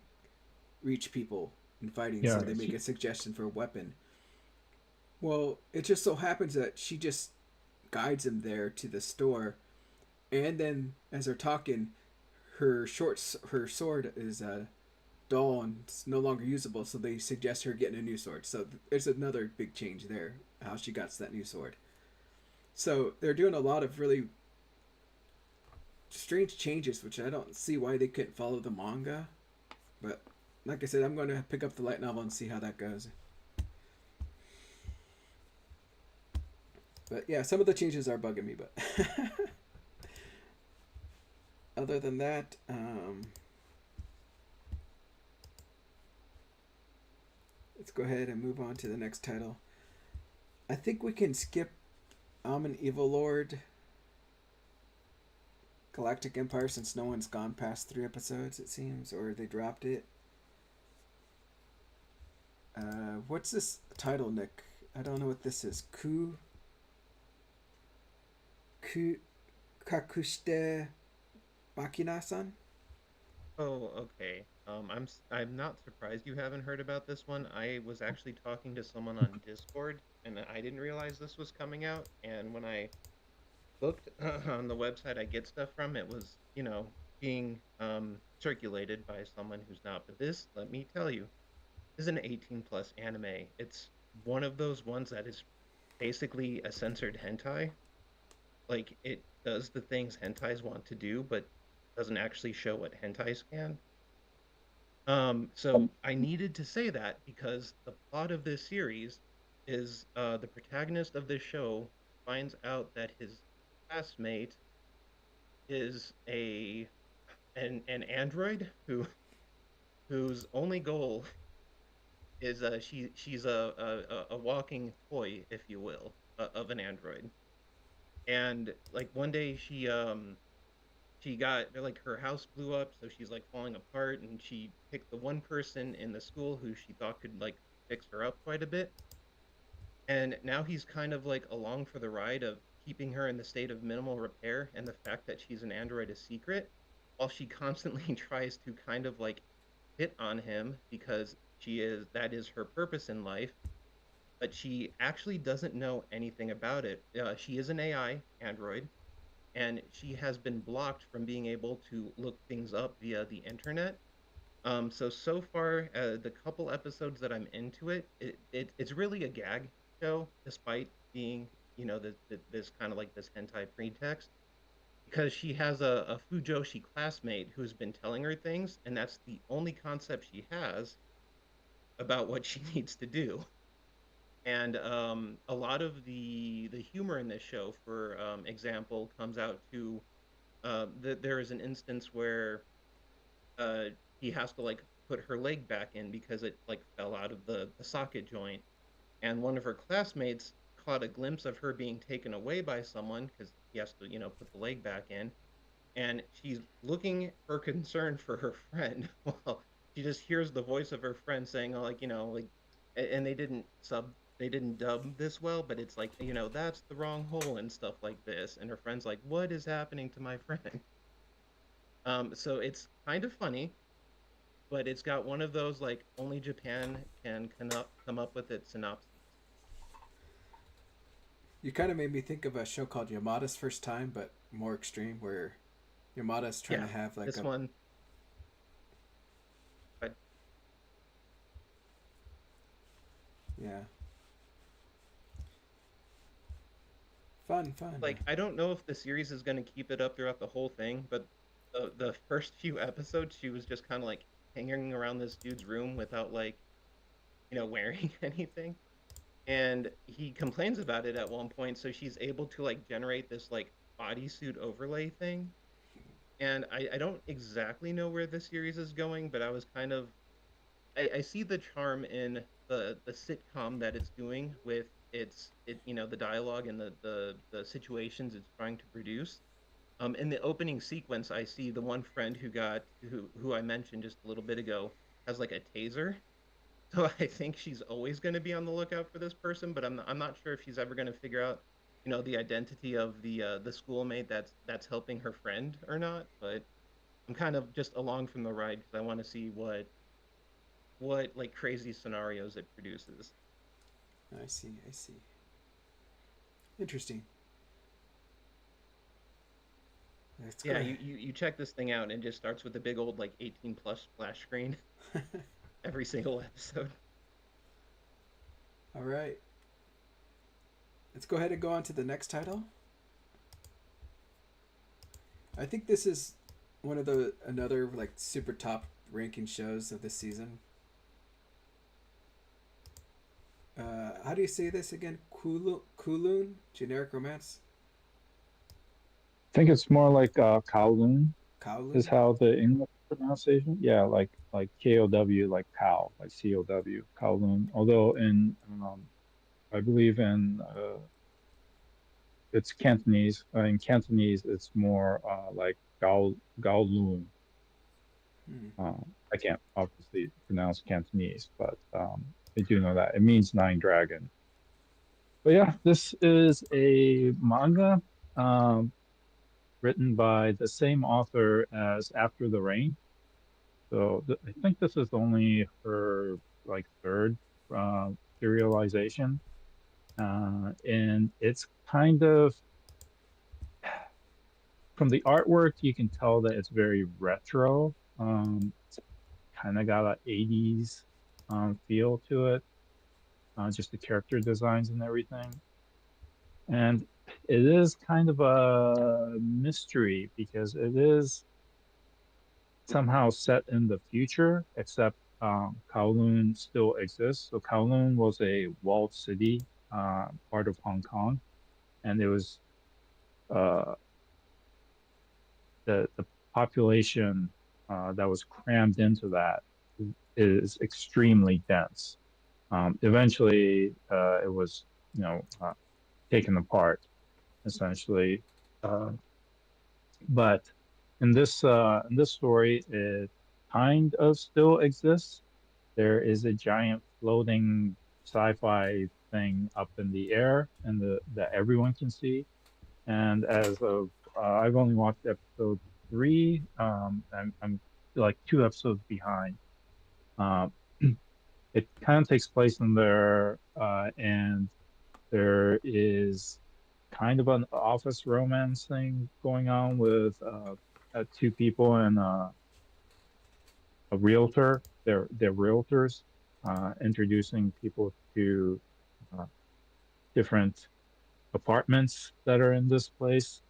reach people in fighting, so Yeah, they make a suggestion for a weapon. Well, it just so happens that she just guides him there to the store, and then as they're talking, her sword is dull and it's no longer usable. So they suggest her getting a new sword. So there's another big change there, how she got that new sword. So they're doing a lot of really strange changes, which I don't see why they couldn't follow the manga. But like I said, I'm going to pick up the light novel and see how that goes. But yeah, some of the changes are bugging me, but other than that, let's go ahead and move on to the next title. I think we can skip I'm an Evil Lord Galactic Empire since no one's gone past 3 episodes, it seems, or they dropped it. What's this title, Nick? I don't know what this is. Ku kakushite makina-san. Oh, okay. I'm not surprised you haven't heard about this one. I was actually talking to someone on Discord, and I didn't realize this was coming out. And when I looked on the website I get stuff from, it was, being circulated by someone who's not. But this, let me tell you, is an 18 plus anime. It's one of those ones that is basically a censored hentai. Like, it does the things hentais want to do, but doesn't actually show what hentais can. So I needed to say that because the plot of this series is the protagonist of this show finds out that his classmate is an android whose only goal is she's a walking toy, if you will, of an android. And like one day she got like her house blew up, so she's like falling apart, and she picked the one person in the school who she thought could like fix her up quite a bit. And now he's kind of like along for the ride of keeping her in the state of minimal repair, and the fact that she's an android is secret, while she constantly tries to kind of like hit on him because that is her purpose in life, but she actually doesn't know anything about it. She is an AI android, and she has been blocked from being able to look things up via the internet. So far, the couple episodes that I'm into it's really a gag show, despite being, this kind of like this hentai pretext, because she has a Fujoshi classmate who's been telling her things, and that's the only concept she has about what she needs to do. And a lot of the humor in this show, for example, comes out to that there is an instance where uh, he has to like put her leg back in because it like fell out of the socket joint, and one of her classmates caught a glimpse of her being taken away by someone because he has to put the leg back in, and she's looking her concern for her friend. Well, she just hears the voice of her friend saying, oh, like, like, and they didn't dub this well, but it's like, that's the wrong hole and stuff like this. And her friend's like, what is happening to my friend? So it's kind of funny, but it's got one of those like only Japan can come up with its synopses. You kind of made me think of a show called Yamada's First Time, but more extreme, where Yamada's trying Yeah, to have like this a one, but yeah, fun. like I don't know if the series is going to keep it up throughout the whole thing, but the first few episodes, she was just kind of like hanging around this dude's room without like wearing anything, and he complains about it at one point. So she's able to like generate this like bodysuit overlay thing, and I don't exactly know where the series is going, but I was kind of I see the charm in the sitcom that it's doing with the dialogue and the situations it's trying to produce. In the opening sequence, I see the one friend who I mentioned just a little bit ago has like a taser. So I think she's always going to be on the lookout for this person, but I'm not sure if she's ever going to figure out, the identity of the schoolmate that's helping her friend or not. But I'm kind of just along from the ride because I want to see what like crazy scenarios it produces. I see. Interesting. Let's go Yeah, ahead. you check this thing out and it just starts with a big old like 18 plus splash screen every single episode. All right. Let's go ahead and go on to the next title. I think this is one of the another like super top ranking shows of this season. How do you say this again? Kulun? Generic romance? I think it's more like Kowloon is Kowloon? how the English pronunciation. Yeah, like KOW, like cow, like COW, Kowloon. Although I believe in it's Cantonese. In Cantonese, it's more like Gao Loon. Hmm. I can't obviously pronounce Cantonese, but I do know that it means nine dragon. But yeah, this is a manga um, written by the same author as After the Rain. So I think this is only her like third uh, serialization, and it's kind of from the artwork you can tell that it's very retro. It's kind of got an 80s feel to it, just the character designs and everything. And it is kind of a mystery because it is somehow set in the future, except Kowloon still exists. So Kowloon was a walled city, part of Hong Kong, and it was uh, the population that was crammed into that is extremely dense. Eventually, it was taken apart essentially. Uh, but in this story, it kind of still exists. There is a giant floating sci-fi thing up in the air and that everyone can see. And as of I've only watched episode 3. I'm like 2 episodes behind. Um, it kind of takes place in there, and there is kind of an office romance thing going on with two people and a realtor. They're realtors, introducing people to uh, different apartments that are in this place.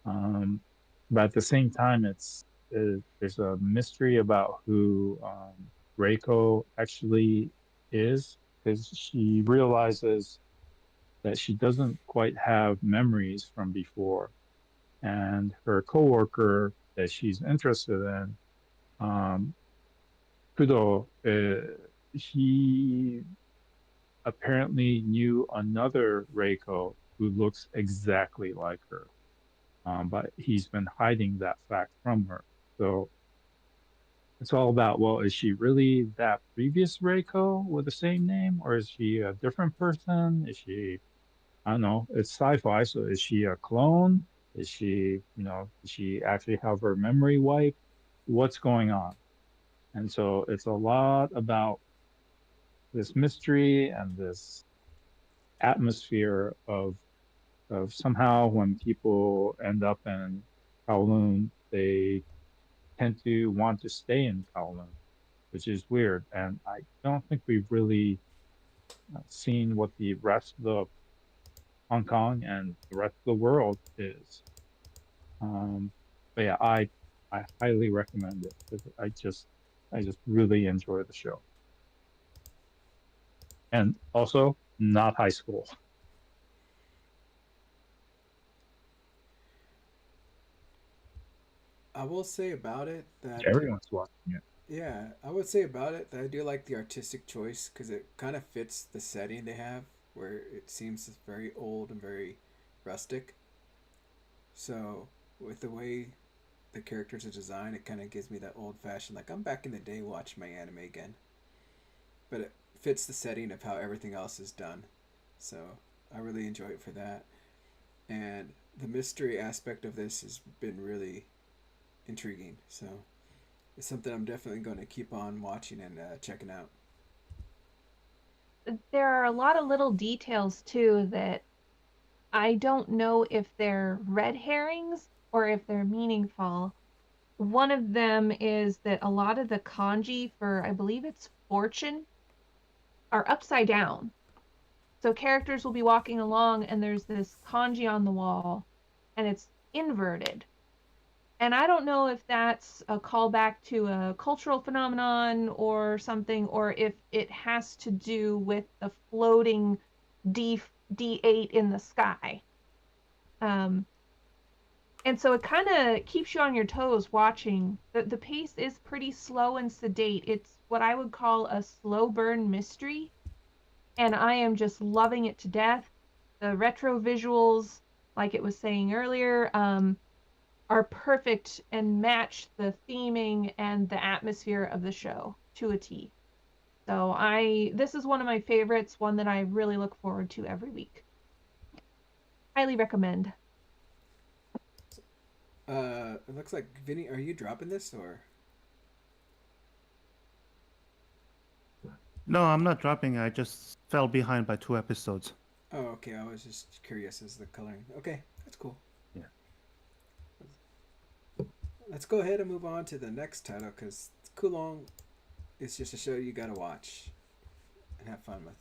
But at the same time, there's a mystery about who Reiko actually is, because she realizes that she doesn't quite have memories from before, and her coworker that she's interested in, um, Kudo, he apparently knew another Reiko who looks exactly like her, but he's been hiding that fact from her. So it's all about, well, is she really that previous Reiko with the same name, or is she a different person? Is she, I don't know, it's sci-fi, so is she a clone? Is she, does she actually have her memory wiped? What's going on? And so it's a lot about this mystery and this atmosphere of somehow when people end up in Kowloon, they tend to want to stay in Kowloon, which is weird. And I don't think we've really seen what the rest of the Hong Kong and the rest of the world is. Um, but yeah, I highly recommend it because I just really enjoy the show. And also not high school. I will say about it that Everyone's watching it. yeah, I would say about it that I do like the artistic choice because it kind of fits the setting they have, where it seems very old and very rustic. So with the way the characters are designed, it kind of gives me that old fashioned, like I'm back in the day watching my anime again. But it fits the setting of how everything else is done. So I really enjoy it for that. And the mystery aspect of this has been really intriguing. So it's something I'm definitely going to keep on watching and checking out. There are a lot of little details too that I don't know if they're red herrings or if they're meaningful. One of them is that a lot of the kanji for, I believe it's fortune, are upside down. So characters will be walking along and there's this kanji on the wall and it's inverted. And I don't know if that's a callback to a cultural phenomenon or something, or if it has to do with the floating D8 in the sky. Um, and so it kind of keeps you on your toes watching. The pace is pretty slow and sedate. It's what I would call a slow burn mystery, and I am just loving it to death. The retro visuals, like it was saying earlier, are perfect and match the theming and the atmosphere of the show to a T. So this is one of my favorites, one that I really look forward to every week. Highly recommend. It looks like Vinny. Are you dropping this or? No, I'm not dropping. I just fell behind by 2 episodes. Oh, okay. I was just curious as the coloring. Okay, that's cool. Yeah. Let's go ahead and move on to the next title because Kulong is just a show you gotta watch and have fun with.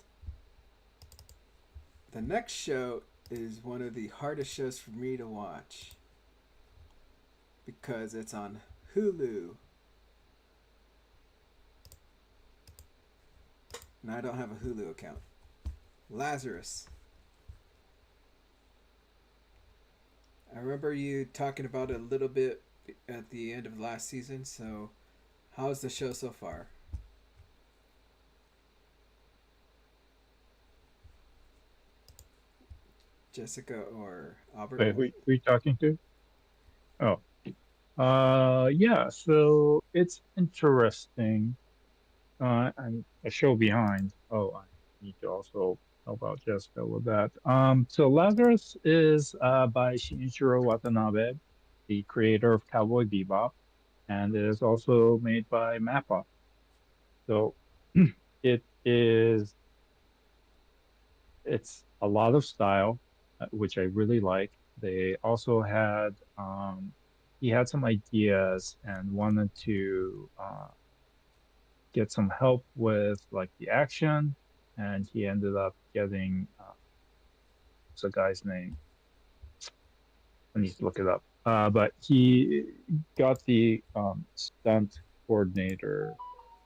The next show is one of the hardest shows for me to watch because it's on Hulu. And I don't have a Hulu account. Lazarus. I remember you talking about it a little bit at the end of last season, so how's the show so far? Jessica or Albert? Wait, who are you talking to? Oh, yeah. So it's interesting. I'm a show behind. Oh, I need to also help out Jessica with that. So Lazarus is by Shinichiro Watanabe, the creator of Cowboy Bebop, and it is also made by Mappa. So it is it's a lot of style, which I really like. They also had he had some ideas and wanted to get some help with like the action, and he ended up getting what's the guy's name? I need to look it up. But he got the stunt coordinator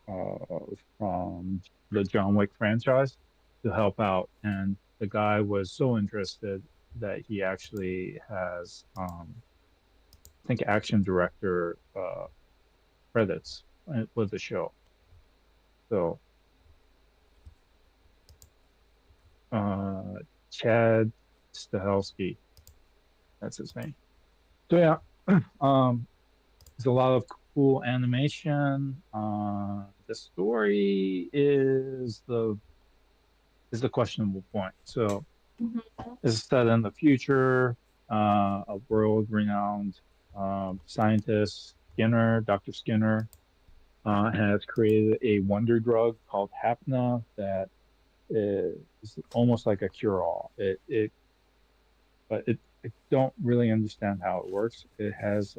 from the John Wick franchise to help out, and the guy was so interested that he actually has, I think, action director credits with the show. So, Chad Stahelski, that's his name. So yeah, there's a lot of cool animation. The story is the questionable point. So it's set in the future. A world-renowned scientist, Dr. Skinner, has created a wonder drug called Hapna that is almost like a cure-all. But I don't really understand how it works. It has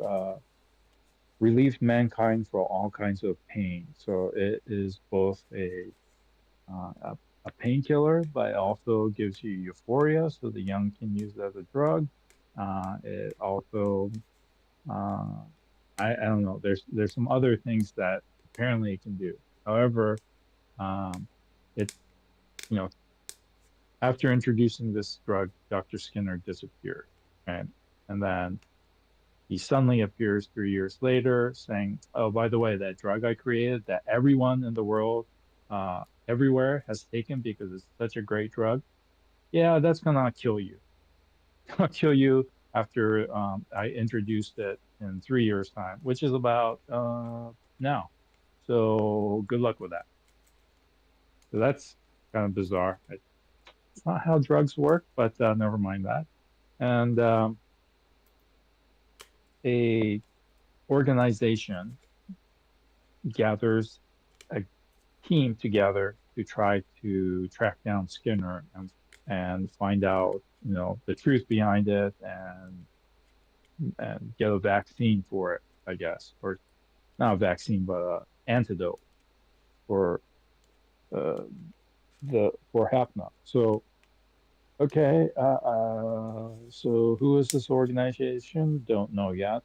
relieves mankind from all kinds of pain. So it is both a painkiller, but it also gives you euphoria, so the young can use it as a drug. It also, I don't know. There's some other things that apparently it can do. However, it you know after introducing this drug, Dr. Skinner disappeared, right? And then he suddenly appears 3 years later saying, oh, by the way, that drug I created that everyone in the world, everywhere has taken because it's such a great drug. Yeah, that's going to kill you. I'll kill you after I introduced it in 3 years' time, which is about now. So good luck with that. So that's kind of bizarre. It's not how drugs work, but never mind that. And a organization gathers a team together to try to track down Skinner and find out, the truth behind it and get a vaccine for it, I guess, or not a vaccine, but an antidote for for Hapna. So okay, so who is this organization? Don't know yet.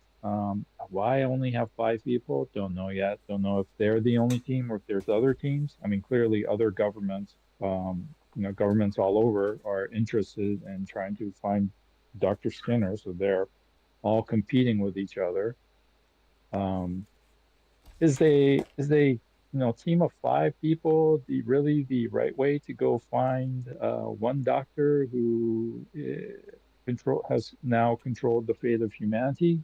Why only have 5 people? Don't know yet. Don't know if they're the only team or if there's other teams. I mean, clearly other governments, governments all over are interested in trying to find Dr. Skinner, so they're all competing with each other. Is a team of 5 people really the right way to go find one doctor who has now controlled the fate of humanity?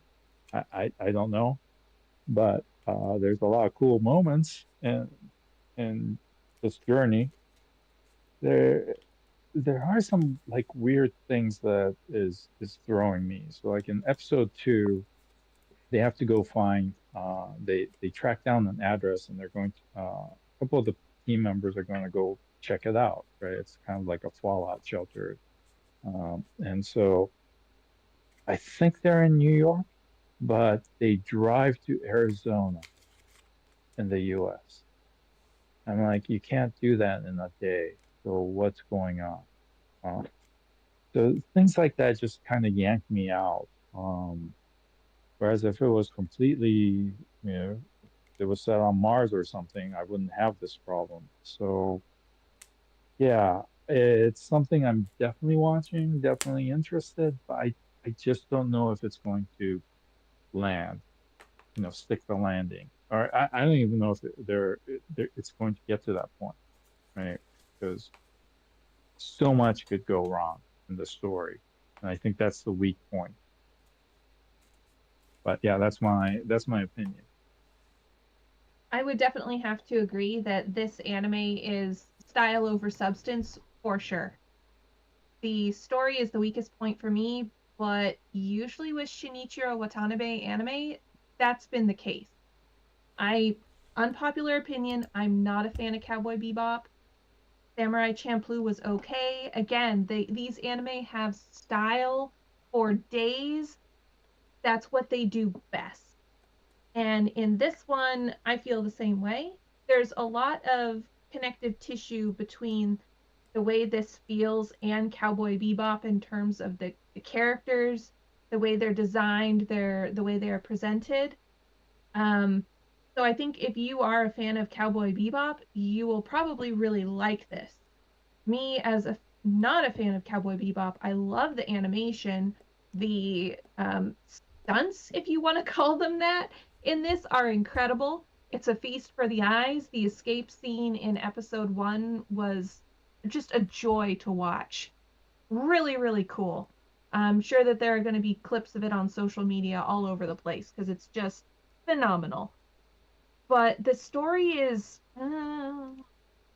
I don't know, but there's a lot of cool moments in this journey. There there are some like weird things that is throwing me. So like in episode 2, they have to go find they track down an address, and they're going to a couple of the team members are going to go check it out, right? It's kind of like a fallout shelter. And so I think they're in New York, but they drive to Arizona in the US. I'm like, you can't do that in a day. So what's going on? Uh, so things like that just kind of yank me out. Whereas if it was completely, it was set on Mars or something, I wouldn't have this problem. So yeah, it's something I'm definitely watching, definitely interested, but I just don't know if it's going to land, stick the landing. Or I don't even know if it's going to get to that point, right? Because so much could go wrong in the story. And I think that's the weak point. But yeah, that's my opinion. I would definitely have to agree that this anime is style over substance for sure. The story is the weakest point for me, but usually with Shinichiro Watanabe anime, that's been the case. Unpopular opinion, I'm not a fan of Cowboy Bebop. Samurai Champloo was okay. Again, these anime have style for days. That's what they do best. And in this one, I feel the same way. There's a lot of connective tissue between the way this feels and Cowboy Bebop in terms of the characters, the way they're designed, the way they are presented. So I think if you are a fan of Cowboy Bebop, you will probably really like this. Me, as a not a fan of Cowboy Bebop, I love the animation, the stunts, if you want to call them that, in this are incredible. It's a feast for the eyes. The escape scene in episode 1 was just a joy to watch. Really, really cool. I'm sure that there are going to be clips of it on social media all over the place because it's just phenomenal. But the story is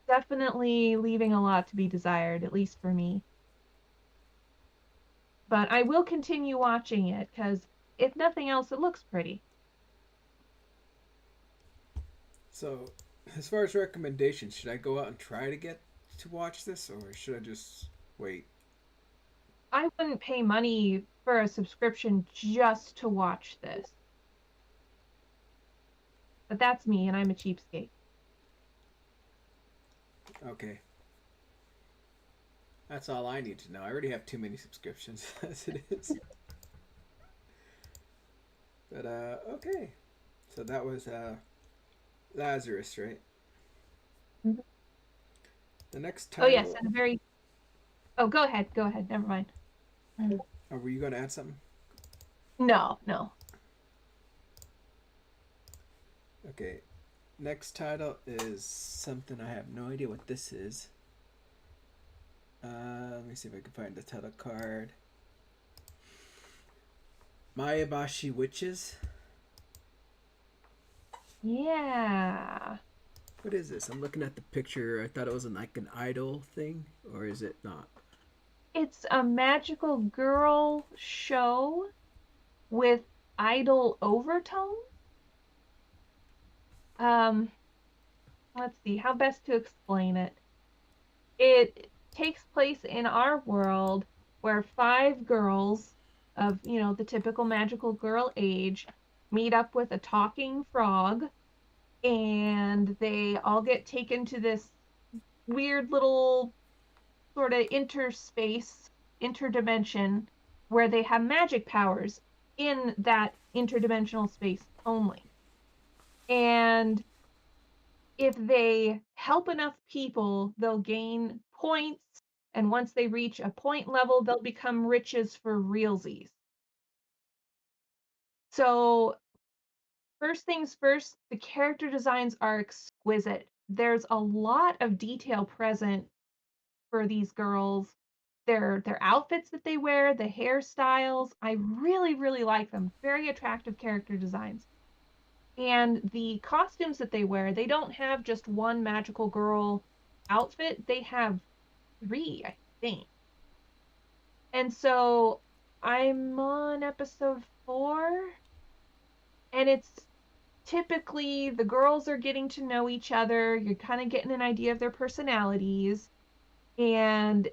definitely leaving a lot to be desired, at least for me. But I will continue watching it because, if nothing else, it looks pretty. So, as far as recommendations, should I go out and try to get to watch this, or should I just wait? I wouldn't pay money for a subscription just to watch this. But that's me, and I'm a cheapskate. Okay. That's all I need to know. I already have too many subscriptions as it is. But okay. So that was Lazarus, right? Mhm. The next Oh title. yes, and a very. Oh, go ahead. Go ahead. Never mind. Oh, were you going to add something? No, no. Okay. Next title is something I have no idea what this is. Let me see if I can find the title card. Mayabashi Witches. Yeah. What is this? I'm looking at the picture. I thought it was like an idol thing, or is it not? It's a magical girl show with idol overtones. Let's see how best to explain it. It takes place in our world where 5 girls of, the typical magical girl age meet up with a talking frog, and they all get taken to this weird little sort of interdimension, where they have magic powers in that interdimensional space only. And if they help enough people, they'll gain points. And once they reach a point level, they'll become riches for realsies. So, first things first, the character designs are exquisite. There's a lot of detail present for these girls. Their outfits that they wear, the hairstyles, I really, really like them. Very attractive character designs. And the costumes that they wear, they don't have just one magical girl outfit. They have 3, I think. And so I'm on episode 4, and it's typically the girls are getting to know each other. You're kind of getting an idea of their personalities, and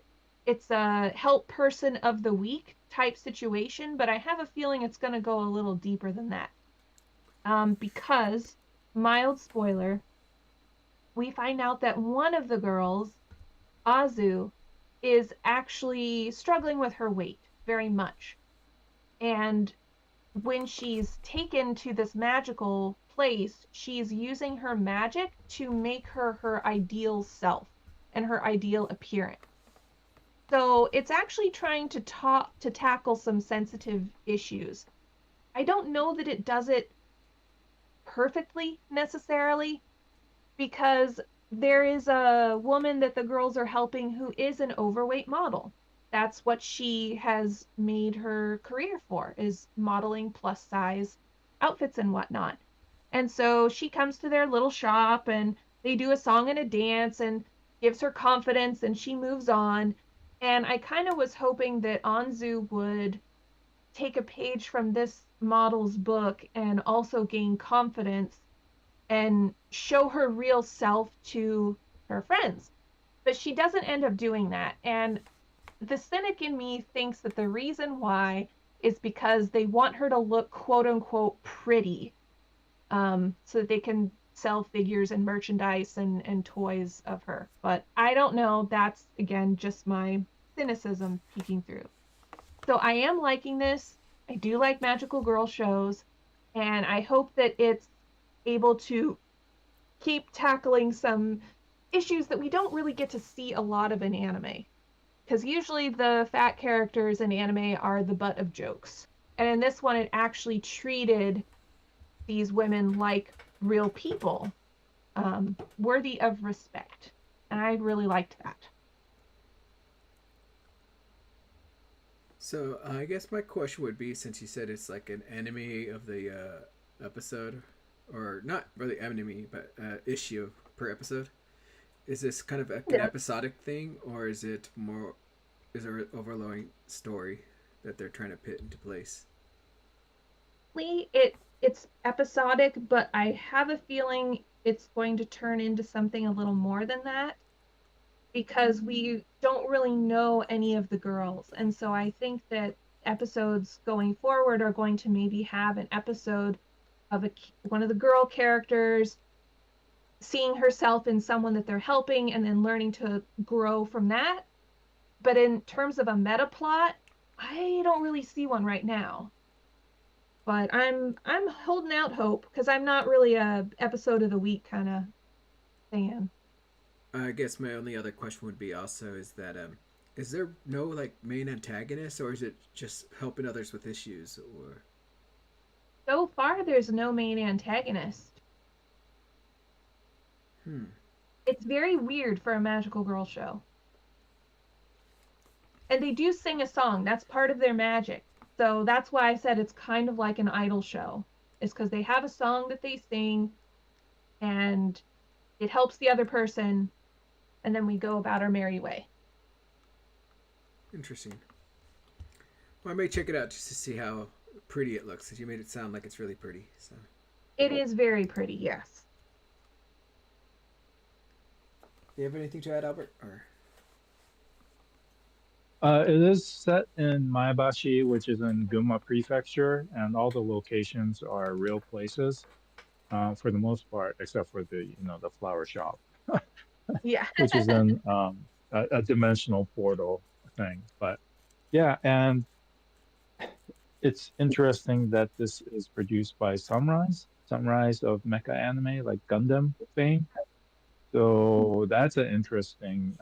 it's a help person of the week type situation, but I have a feeling it's going to go a little deeper than that. Because, mild spoiler, we find out that one of the girls, Azu, is actually struggling with her weight very much. And when she's taken to this magical place, she's using her magic to make her her ideal self and her ideal appearance. So it's actually trying to tackle some sensitive issues. I don't know that it does it perfectly necessarily, because there is a woman that the girls are helping who is an overweight model. That's what she has made her career for, is modeling plus size outfits and whatnot. And so she comes to their little shop, and they do a song and a dance and gives her confidence, and she moves on. And I kind of was hoping that Anzu would take a page from this model's book and also gain confidence and show her real self to her friends. But she doesn't end up doing that. And the cynic in me thinks that the reason why is because they want her to look quote unquote pretty, so that they can sell figures and merchandise and toys of her. But I don't know. That's, again, just my cynicism peeking through. So I am liking this. I do like magical girl shows, and I hope that it's able to keep tackling some issues that we don't really get to see a lot of in anime. Because usually the fat characters in anime are the butt of jokes. And in this one, it actually treated these women like real people, worthy of respect. And I really liked that. So I guess my question would be, since you said it's like an enemy of the episode, or not really enemy, but issue per episode, is this kind of like an episodic thing, or is it more? Is there an overlong story that they're trying to put into place? It's episodic, but I have a feeling it's going to turn into something a little more than that, because we don't really know any of the girls. And so I think that episodes going forward are going to maybe have an episode of one of the girl characters seeing herself in someone that they're helping and then learning to grow from that. But in terms of a meta plot, I don't really see one right now. But I'm holding out hope, because I'm not really a episode of the week kind of fan. I guess my only other question would be also is that is there no like main antagonist, or is it just helping others with issues? Or So far, there's no main antagonist. It's very weird for a magical girl show. And they do sing a song. That's part of their magic. So that's why I said it's kind of like an idol show. It's because they have a song that they sing, and it helps the other person, and then we go about our merry way. Interesting. Well, I may check it out just to see how pretty it looks, because you made it sound like it's really pretty. So It is very pretty, yes. do you have anything to add, Albert? Or It is set in Maebashi, which is in Gunma Prefecture, and all the locations are real places, for the most part, except for the flower shop, Yeah. which is in a dimensional portal thing. But yeah, and it's interesting that this is produced by Sunrise of mecha anime like Gundam fame. So that's an interesting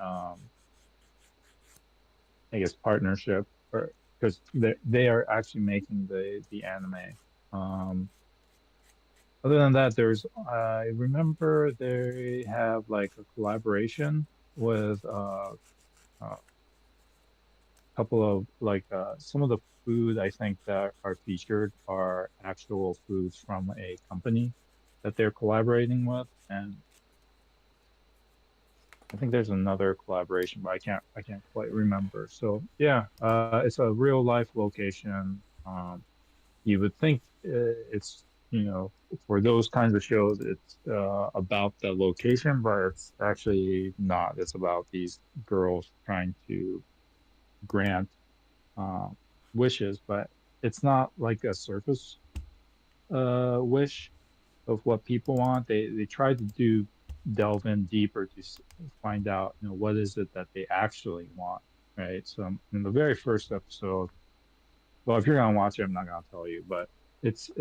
I guess partnership, or because they are actually making the anime. Other than that, I remember they have like a collaboration with a couple of like some of the food I think that are featured are actual foods from a company that they're collaborating with, and I think there's another collaboration, but I can't quite remember. So yeah, it's a real life location. You would think it's, you know, for those kinds of shows, it's about the location, but it's actually not. It's about these girls trying to grant uh, wishes, but it's not like a surface wish of what people want. They try to delve in deeper to find out, you know, what is it that they actually want, right? So in the very first episode, well, if you're gonna watch it, I'm not gonna tell you, but it's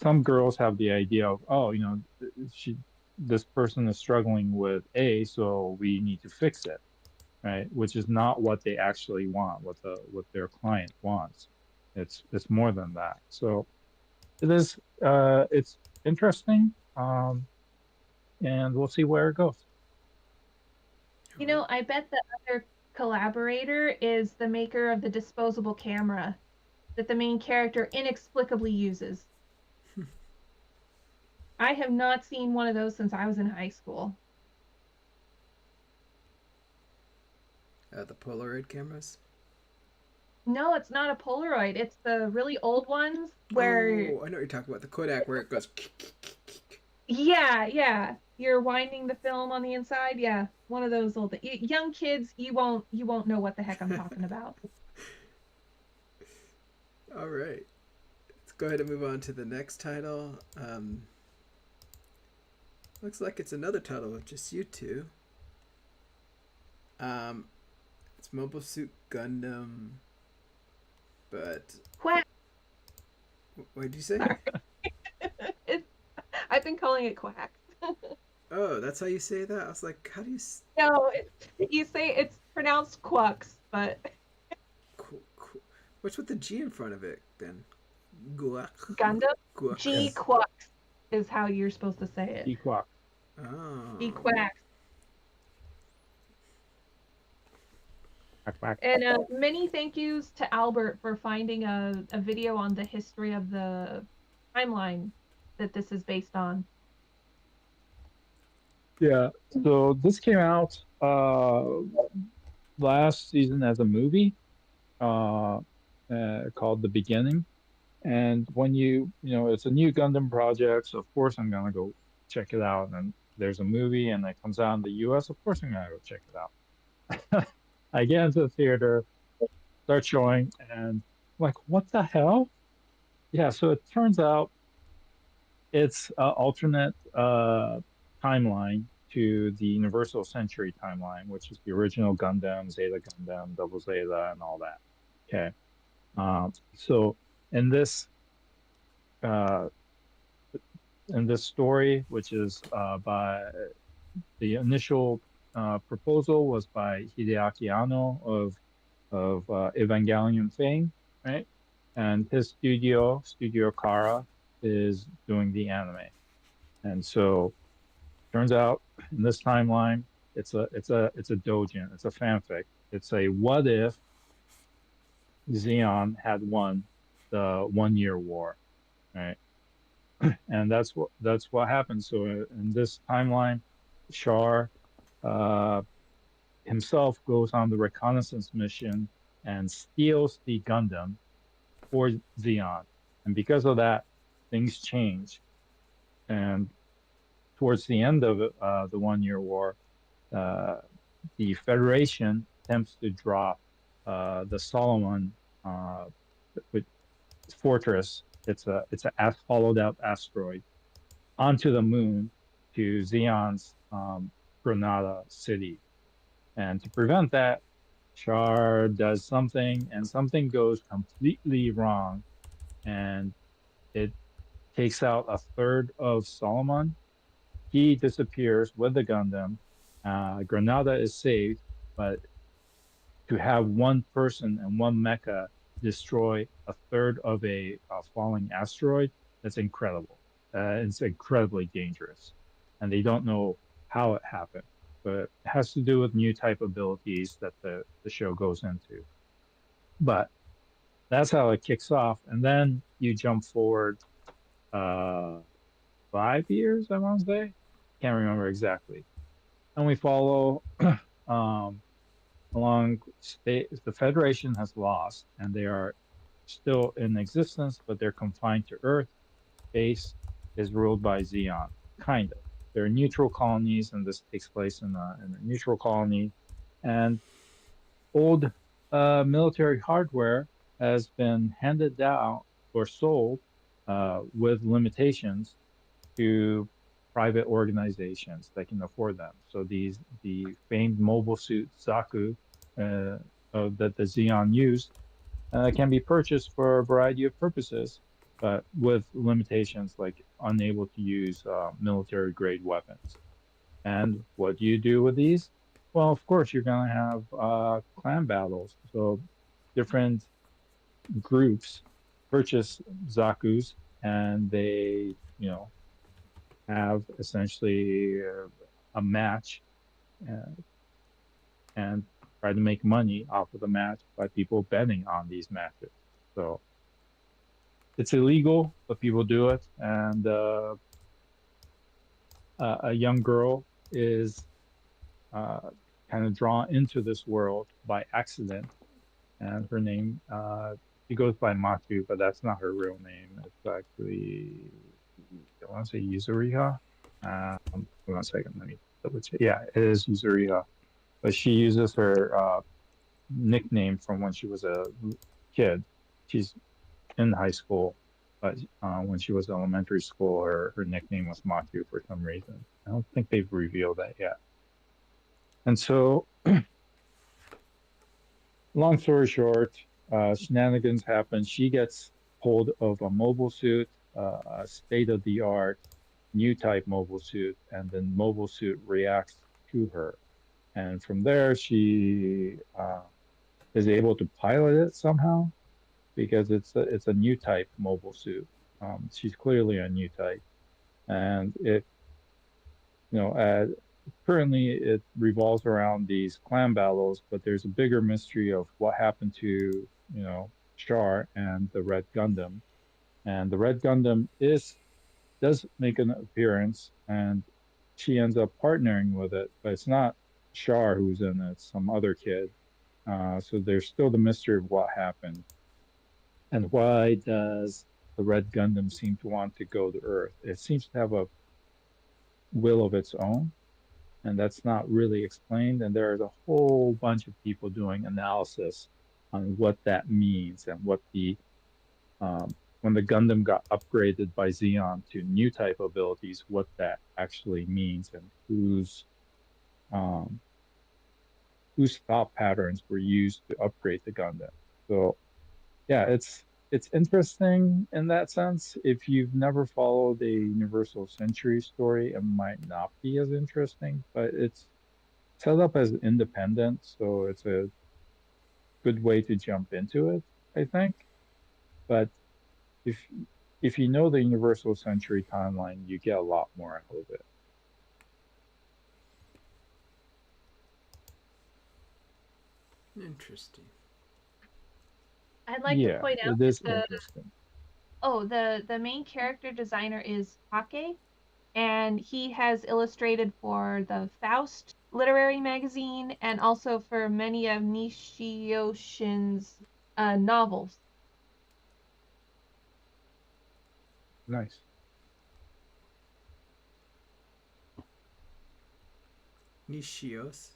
some girls have the idea of, oh, you know, this person is struggling with A, so we need to fix it, right? Which is not what they actually want, what their client wants. It's more than that. So it is it's interesting. And we'll see where it goes. You know, I bet the other collaborator is the maker of the disposable camera that the main character inexplicably uses. I have not seen one of those since I was in high school. The Polaroid cameras. No, it's not a Polaroid. It's the really old ones where. Oh, I know what you're talking about. The Kodak where it goes. Yeah. You're winding the film on the inside. Yeah, one of those old young kids. You won't know what the heck I'm talking about. All right. Let's go ahead and move on to the next title. Looks like it's another title with just you two. It's Mobile Suit Gundam, but Quack. what did you say? I've been calling it Quack. Oh, that's how you say that? I was like, how do you... No, you say it's pronounced Quux, but... What's with the G in front of it, then? Guac. Gundam? Guac. G Quux is how you're supposed to say it. Equac. Oh. G Quack. Quack, quack. And many thank yous to Albert for finding a video on the history of the timeline that this is based on. Yeah, so this came out last season as a movie called The Beginning. And when you know, it's a new Gundam project, so of course I'm gonna go check it out. And there's a movie and it comes out in the US, of course I'm gonna go check it out. I get into the theater, start showing, and I'm like, what the hell? Yeah, so it turns out it's an alternate timeline to the Universal Century timeline, which is the original Gundam, Zeta Gundam, Double Zeta, and all that. Okay. So in this story, which is by the initial proposal was by Hideaki Anno of Evangelion fame, right? And his Studio Kara, is doing the anime. And so turns out in this timeline, it's a doujin, it's a fanfic. It's a what if Zeon had won the 1 Year War, right? And that's what happened. So in this timeline, Char himself goes on the reconnaissance mission and steals the Gundam for Zeon. And because of that, things change. And towards the end of the 1 Year War, the Federation attempts to drop the Solomon fortress. It's a hollowed out asteroid onto the moon to Zeon's Granada city. And to prevent that, Char does something, and something goes completely wrong, and it takes out a third of Solomon. He disappears with the Gundam. Granada is saved, but to have one person and one mecha destroy a third of a falling asteroid, that's incredible. It's incredibly dangerous. And they don't know how it happened, but it has to do with new type abilities that the show goes into. But that's how it kicks off. And then you jump forward 5 years, I want to say. Can't remember exactly. and we follow along the Federation has lost, and they are still in existence, but they're confined to Earth. Space is ruled by Xeon, kind of. They're neutral colonies, and this takes place in a neutral colony. And old military hardware has been handed down or sold with limitations to private organizations that can afford them. So the famed mobile suit Zaku that the Xeon used can be purchased for a variety of purposes, but with limitations like unable to use military grade weapons. And what do you do with these? Well, of course, you're going to have clan battles. So different groups purchase Zaku's, and they, have essentially a match uh, and try to make money off of the match by people betting on these matches. So it's illegal, but people do it. And a young girl is kind of drawn into this world by accident. And her name, she goes by Matu, but that's not her real name. It's actually, I want to say Yuzuriha. Hold on a second, let me double check. Yeah, it is Yuzuriha. But she uses her nickname from when she was a kid. She's in high school, but when she was elementary school, her nickname was Matu for some reason. I don't think they've revealed that yet. And so, long story short, shenanigans happen. She gets hold of a mobile suit, a state-of-the-art new type mobile suit, and then mobile suit reacts to her. And from there, she is able to pilot it somehow because it's a new type mobile suit. She's clearly a new type, and currently it revolves around these clan battles, but there's a bigger mystery of what happened to Char and the Red Gundam, and the Red Gundam does make an appearance, and she ends up partnering with it, but it's not Char who's in it; it's some other kid. So there's still the mystery of what happened. And why does the Red Gundam seem to want to go to Earth? It seems to have a will of its own, and that's not really explained. And there's a whole bunch of people doing analysis on what that means and what when the Gundam got upgraded by Xeon to new type abilities, what that actually means and whose thought patterns were used to upgrade the Gundam. So yeah, it's interesting in that sense. If you've never followed a Universal Century story, it might not be as interesting, but it's set up as independent, so it's a good way to jump into it, I think. But if you know the Universal Century timeline, you get a lot more out of it. Interesting. I'd like to point out it is that interesting. the main character designer is Take, and he has illustrated for the Faust literary magazine and also for many of Nishiyoshin's novels. Nice. Nishios.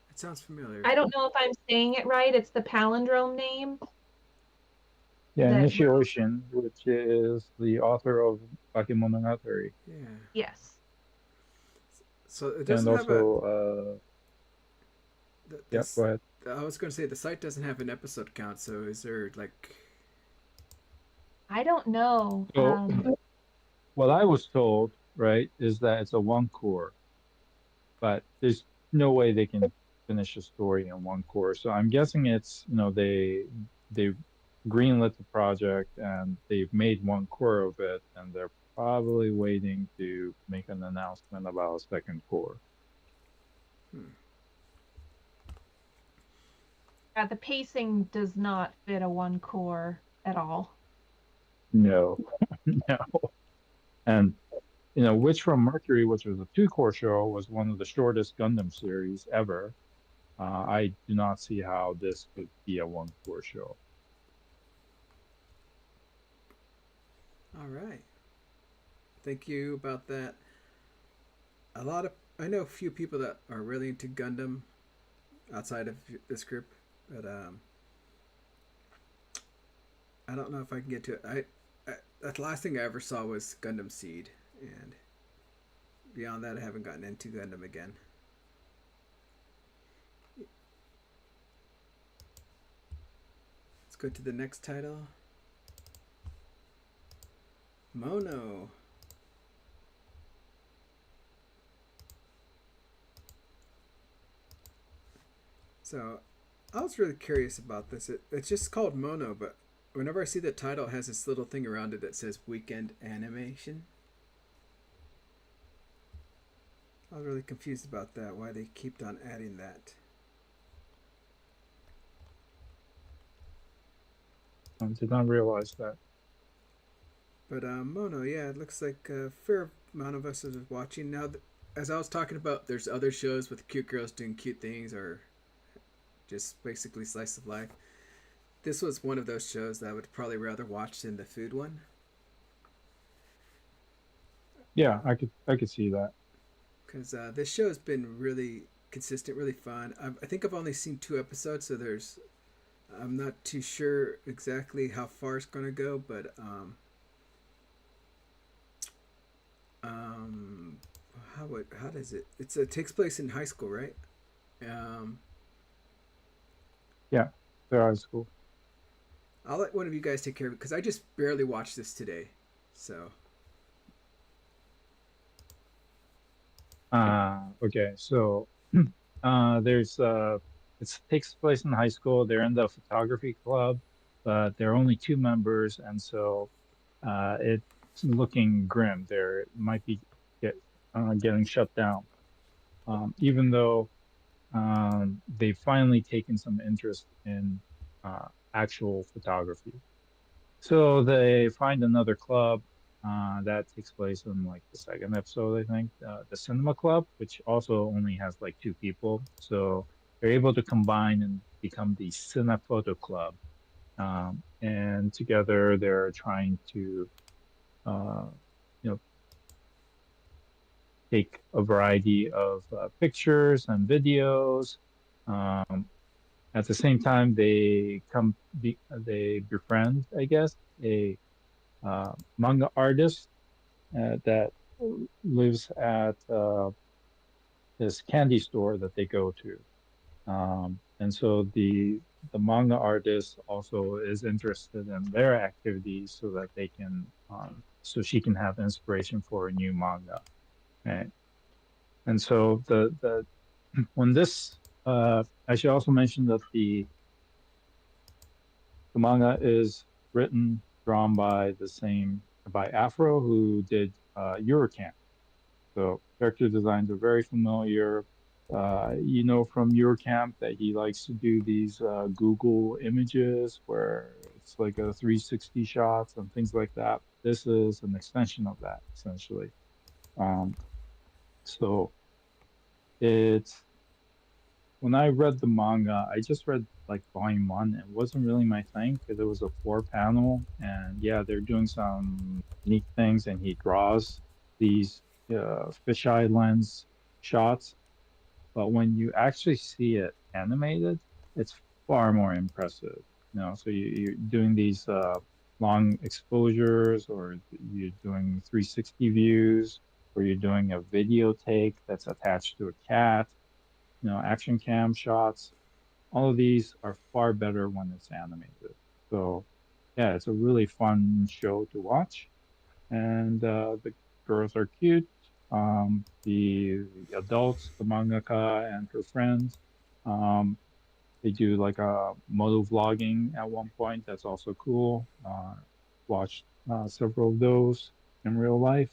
It sounds familiar. I don't know if I'm saying it right. It's the palindrome name. Yeah, That- Nishiyoshin, which is the author of Bakemonogatari. Yeah. Yes. So it And doesn't have a. also, yeah, go ahead. I was going to say the site doesn't have an episode count. So is there like? I don't know. So, what I was told, right, is that it's a one core, but there's no way they can finish a story in one core. So I'm guessing it's they greenlit the project and they've made one core of it, and they're probably waiting to make an announcement about a second core. The pacing does not fit a one core at all. No, no. And Witch from Mercury, which was a 2-core show, was one of the shortest Gundam series ever. I do not see how this could be a 1-core show. All right. Thank you about that. I know a few people that are really into Gundam outside of this group, but I don't know if I can get to it. The last thing I ever saw was Gundam Seed, and beyond that, I haven't gotten into Gundam again. Let's go to the next title. Mono. So, I was really curious about this. It's just called Mono, but whenever I see the title, it has this little thing around it that says Weekend Animation. I was really confused about that, why they kept on adding that. I did not realize that. But Mono, yeah, it looks like a fair amount of us is watching. Now, as I was talking about, there's other shows with cute girls doing cute things or just basically slice of life. This was one of those shows that I would probably rather watch than the food one. Yeah, I could see that. Because this show has been really consistent, really fun. I think I've only seen 2 episodes, so I'm not too sure exactly how far it's going to go, but how does it? It takes place in high school, right? Yeah, they're high school. I'll let one of you guys take care of it because I just barely watched this today, so. Okay, so there's it takes place in high school. They're in the photography club, but there are only 2 members, and so it's looking grim. There might be getting shut down, even though they've finally taken some interest in actual photography. So they find another club that takes place in like the 2nd episode, I think, the Cinema Club, which also only has like 2 people. So they're able to combine and become the Cinephoto Club. And together they're trying to, you know, take a variety of pictures and videos. At the same time, they befriend, I guess, a manga artist that lives at this candy store that they go to. And so the manga artist also is interested in their activities so that they can so she can have inspiration for a new manga. Right. And so the when this I should also mention that the manga is written, drawn by Afro, who did Eurocamp. So character designs are very familiar. From Eurocamp that he likes to do these Google images where it's like a 360 shots and things like that. This is an extension of that, essentially. So it's when I read the manga, I just read like volume 1. It wasn't really my thing because it was a 4-panel, and yeah, they're doing some neat things, and he draws these fisheye lens shots. But when you actually see it animated, it's far more impressive. So you're doing these long exposures, or you're doing 360 views, or you're doing a video take that's attached to a cat. Action cam shots. All of these are far better when it's animated. So yeah, it's a really fun show to watch, and the girls are cute. The adults, the mangaka and her friends, they do like a moto vlogging at one point. That's also cool. Watched several of those in real life.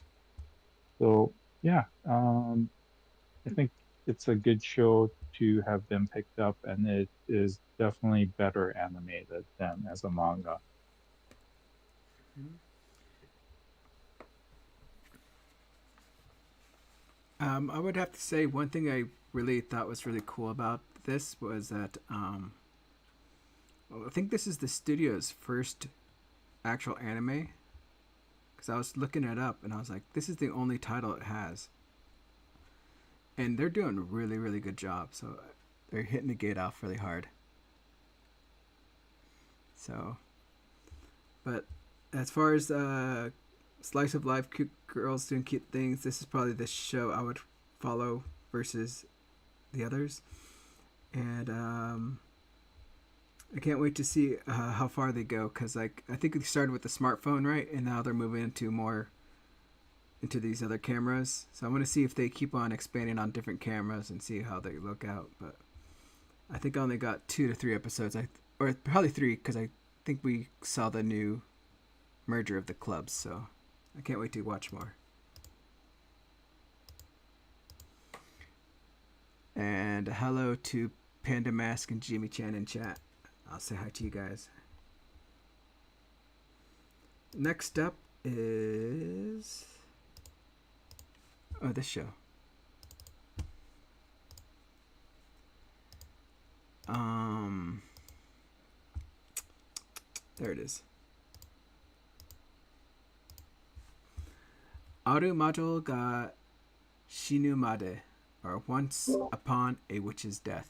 So yeah, I think it's a good show to have been picked up, and it is definitely better animated than as a manga. I would have to say one thing I really thought was really cool about this was that well, I think this is the studio's first actual anime. Because I was looking it up and I was like, this is the only title it has. And they're doing a really, really good job. So they're hitting the gate off really hard. So, but as far as slice of life, cute girls doing cute things, this is probably the show I would follow versus the others. And I can't wait to see how far they go, because like I think they started with the smartphone, right, and now they're moving into these other cameras. So I want to see if they keep on expanding on different cameras and see how they look out. But I think I only got 2 to 3 episodes, or probably 3, because I think we saw the new merger of the clubs. So I can't wait to watch more. And hello to Panda Mask and Jimmy Chan in chat. I'll say hi to you guys. Next up is this show. There it is. Aru Majo ga Shinu Made, or Once Upon a Witch's Death.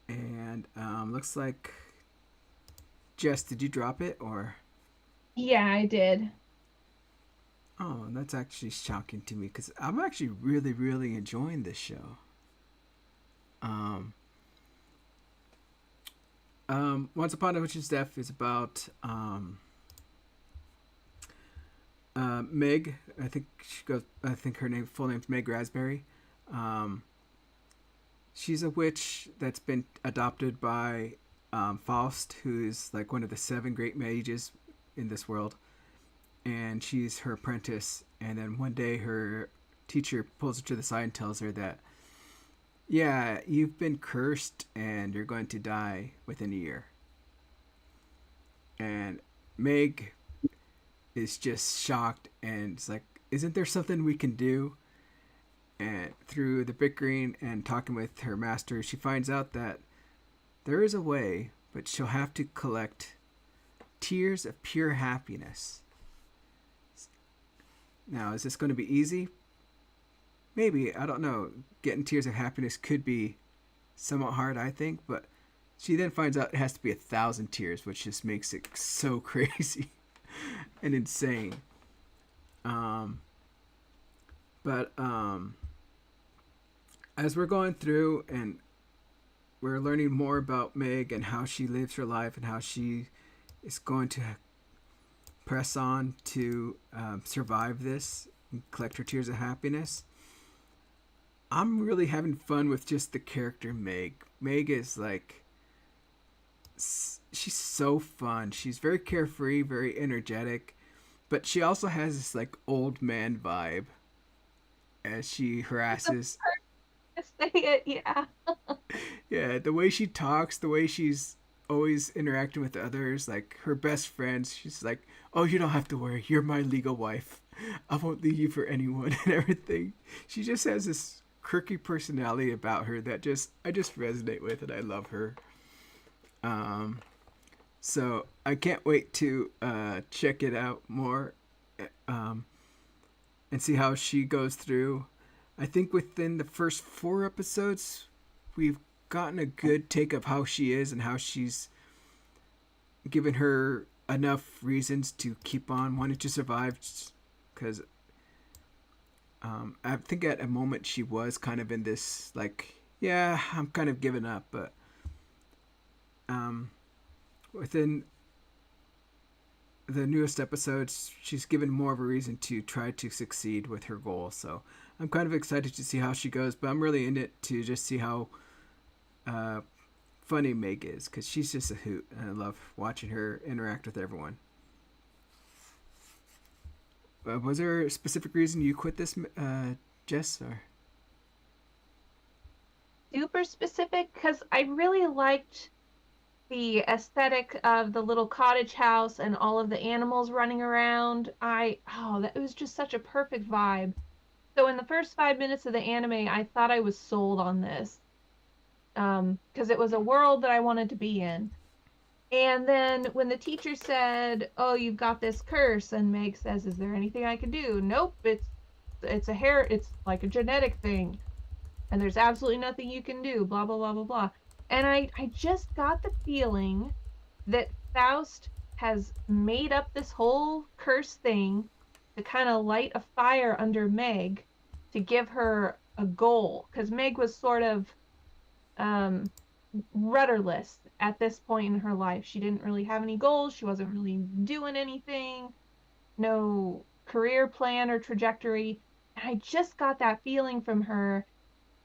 And looks like, Jess, did you drop it or? Yeah, I did. Oh, that's actually shocking to me because I'm actually really, really enjoying this show. Once Upon a Witch's Death is about Meg. I think she goes. I think her full name's Meg Raspberry. She's a witch that's been adopted by Faust, who is like one of the 7 great mages in this world, and she's her apprentice. And then one day her teacher pulls her to the side and tells her that, yeah, you've been cursed and you're going to die within a year. And Meg is just shocked and it's like, isn't there something we can do? And through the bickering and talking with her master, she finds out that there is a way, but she'll have to collect tears of pure happiness. Now, is this going to be easy? Maybe, I don't know. Getting tears of happiness could be somewhat hard, I think, but she then finds out it has to be 1,000 tears, which just makes it so crazy and insane. As we're going through and we're learning more about Meg and how she lives her life and how she is going to press on to survive this and collect her tears of happiness, I'm really having fun with just the character Meg. Meg is like, she's so fun. She's very carefree, very energetic, but she also has this like old man vibe as she harasses. Say it, yeah. Yeah, the way she talks, the way she's always interacting with others, like her best friends, she's like, oh, you don't have to worry, you're my legal wife, I won't leave you for anyone, and everything. She just has this quirky personality about her that I just resonate with, and I love her. So I can't wait to check it out more and see how she goes through. I think within the first 4 episodes, we've gotten a good take of how she is and how she's given her enough reasons to keep on wanting to survive. Because I think at a moment she was kind of in this, like, yeah, I'm kind of giving up. But within the newest episodes, she's given more of a reason to try to succeed with her goal. So I'm kind of excited to see how she goes, but I'm really in it to just see how funny Meg is, because she's just a hoot, and I love watching her interact with everyone. Was there a specific reason you quit this, Jess? Or? Super specific, because I really liked the aesthetic of the little cottage house and all of the animals running around. That was just such a perfect vibe. So in the first 5 minutes of the anime, I thought I was sold on this. Because it was a world that I wanted to be in. And then when the teacher said, "Oh, you've got this curse," and Meg says, "Is there anything I can do?" Nope, it's like a genetic thing, and there's absolutely nothing you can do. Blah blah blah blah blah. And I just got the feeling that Faust has made up this whole curse thing to kind of light a fire under Meg to give her a goal, because Meg was sort of um, rudderless at this point in her life. She didn't really have any goals. She wasn't really doing anything. No career plan or trajectory. And I just got that feeling from her.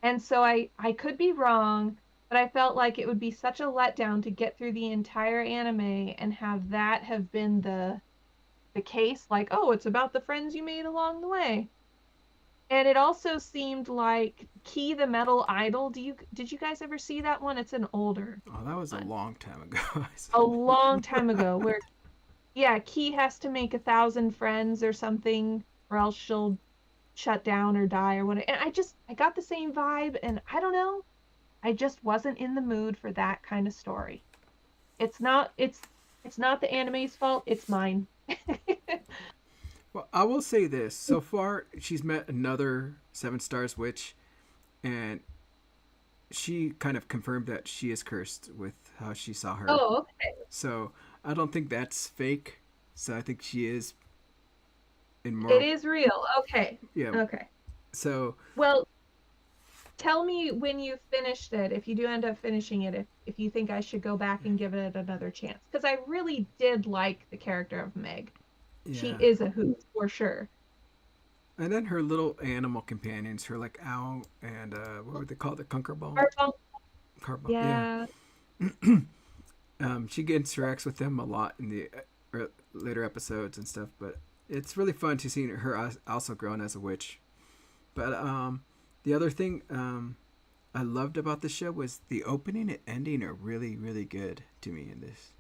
And so I could be wrong, but I felt like it would be such a letdown to get through the entire anime and have that have been the case. Like, oh, it's about the friends you made along the way. And it also seemed like Key the Metal Idol. Did you guys ever see that one? It's an older Oh, that was a one. long time ago. A long time ago, where yeah, Key has to make 1,000 friends or something, or else she'll shut down or die or whatever. And I got the same vibe, and I don't know. I just wasn't in the mood for that kind of story. It's not the anime's fault, it's mine. Well, I will say this. So far, she's met another 7 stars witch, and she kind of confirmed that she is cursed with how she saw her. Oh, okay. So I don't think that's fake. So I think she is in more. It is real. Okay. Yeah. Okay. So Well, tell me when you finished it, if you do end up finishing it, if you think I should go back and give it another chance. Because I really did like the character of Meg. yeah. She is a hoot, for sure. And then her little animal companions, her like owl and what were they called? The Kunkerball? Carball. Yeah. She interacts with them a lot in the later episodes and stuff, but it's really fun to see her also growing as a witch. But the other thing I loved about the show was the opening and ending are really, really good to me in this.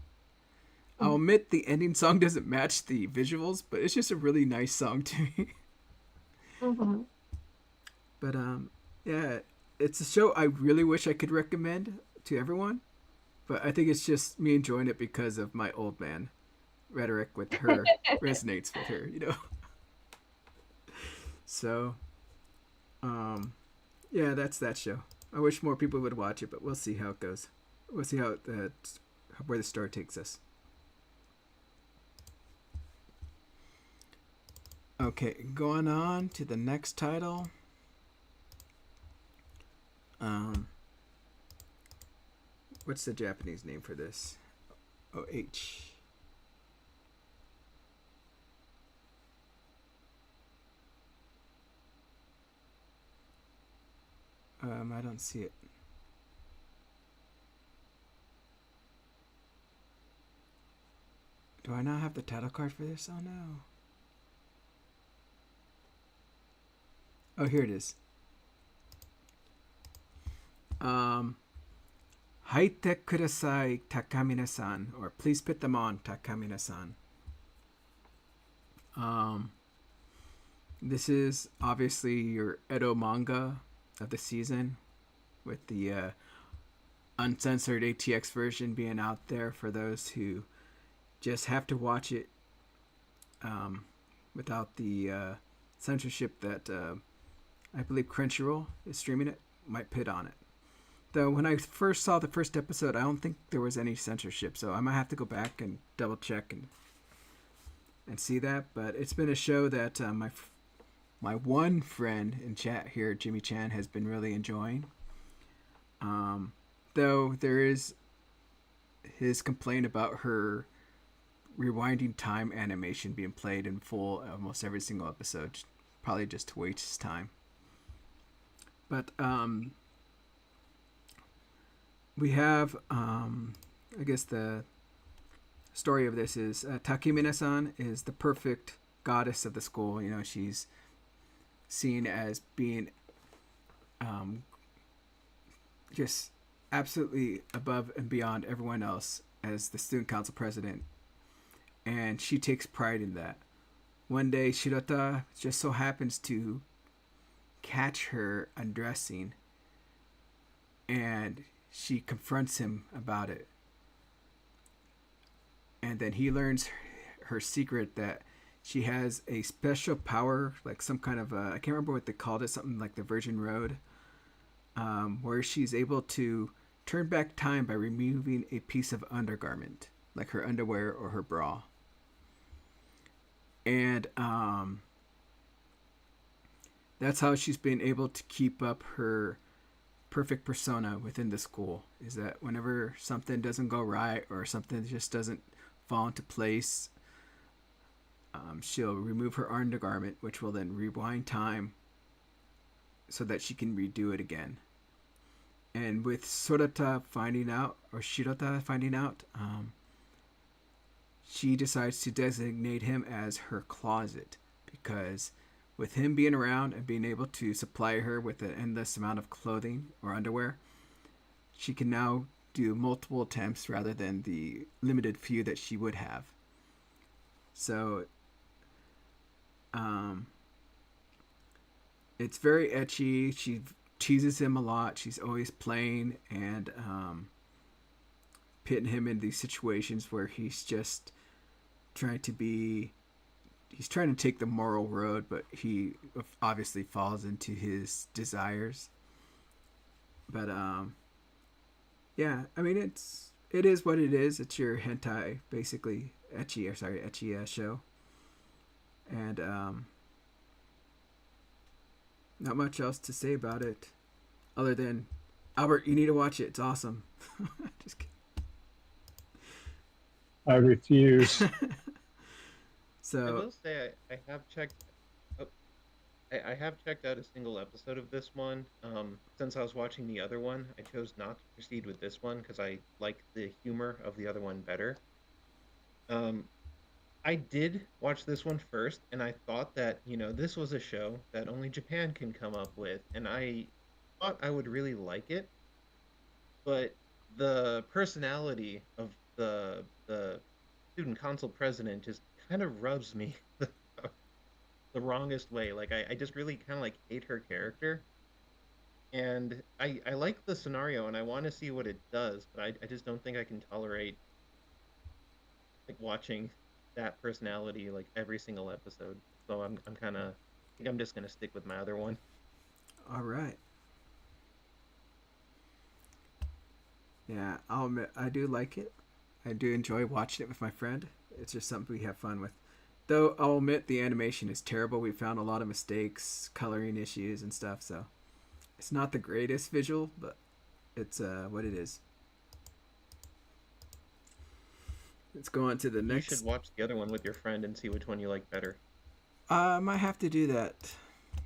I'll admit the ending song doesn't match the visuals, but it's just a really nice song to me. Mm-hmm. But yeah, it's a show I really wish I could recommend to everyone. But I think it's just me enjoying it because of my old man rhetoric with her resonates with her, you know. So, yeah, that's that show. I wish more people would watch it, but we'll see how it goes. We'll see how where the story takes us. Okay, going on to the next title. What's the Japanese name for this? OH. I don't see it. Do I not have the title card for this? Oh no. Oh, here it is. Haite kudasai Takamine-san, or please put them on Takamine-san. This is obviously your Edo manga of the season, with the uncensored ATX version being out there for those who just have to watch it without the censorship that I believe Crunchyroll is streaming it, might put on it. Though when I first saw the first episode, I don't think there was any censorship, so I might have to go back and double check and see that. But it's been a show that my one friend in chat here, Jimmy Chan, has been really enjoying. Though there is his complaint about her rewinding time animation being played in full almost every single episode, probably just to waste his time. But we have, I guess the story of this is Takemine-san is the perfect goddess of the school. You know, she's seen as being just absolutely above and beyond everyone else as the student council president, and she takes pride in that. One day, Shirota just so happens to catch her undressing, and she confronts him about it. And then he learns her secret that she has a special power, like some kind of I can't remember what they called it, something like the Virgin Road, where she's able to turn back time by removing a piece of undergarment, like her underwear or her bra. And that's how she's been able to keep up her perfect persona within the school, is that whenever something doesn't go right or something just doesn't fall into place, she'll remove her undergarment, which will then rewind time so that she can redo it again. And with Shirota finding out, she decides to designate him as her closet, because with him being around and being able to supply her with an endless amount of clothing or underwear, she can now do multiple attempts rather than the limited few that she would have. So it's very ecchi. She teases him a lot. She's always playing and pitting him in these situations where he's just trying to take the moral road, but he obviously falls into his desires. But yeah, I mean, it is what it is. It's your hentai, basically, ecchi show, and not much else to say about it, other than Albert, you need to watch it. It's awesome. Just kidding. I refuse. So I will say I have checked. I have checked out a single episode of this one. Since I was watching the other one, I chose not to proceed with this one because I like the humor of the other one better. I did watch this one first, and I thought that, this was a show that only Japan can come up with, and I thought I would really like it. But the personality of the student council president just kind of rubs me the wrongest way. Like, I just really kind of like hate her character, and I like the scenario and I want to see what it does, but I just don't think I can tolerate like watching that personality like every single episode. So I'm kind of, I think I'm just gonna stick with my other one. all right. Yeah, I'll admit, I do like it. I do enjoy watching it with my friend. It's just something we have fun with. Though I'll admit the animation is terrible. We found a lot of mistakes, coloring issues and stuff, so it's not the greatest visual, but it's what it is. Let's go on to the You next. should watch the other one with your friend and see which one you like better. I might have to do that.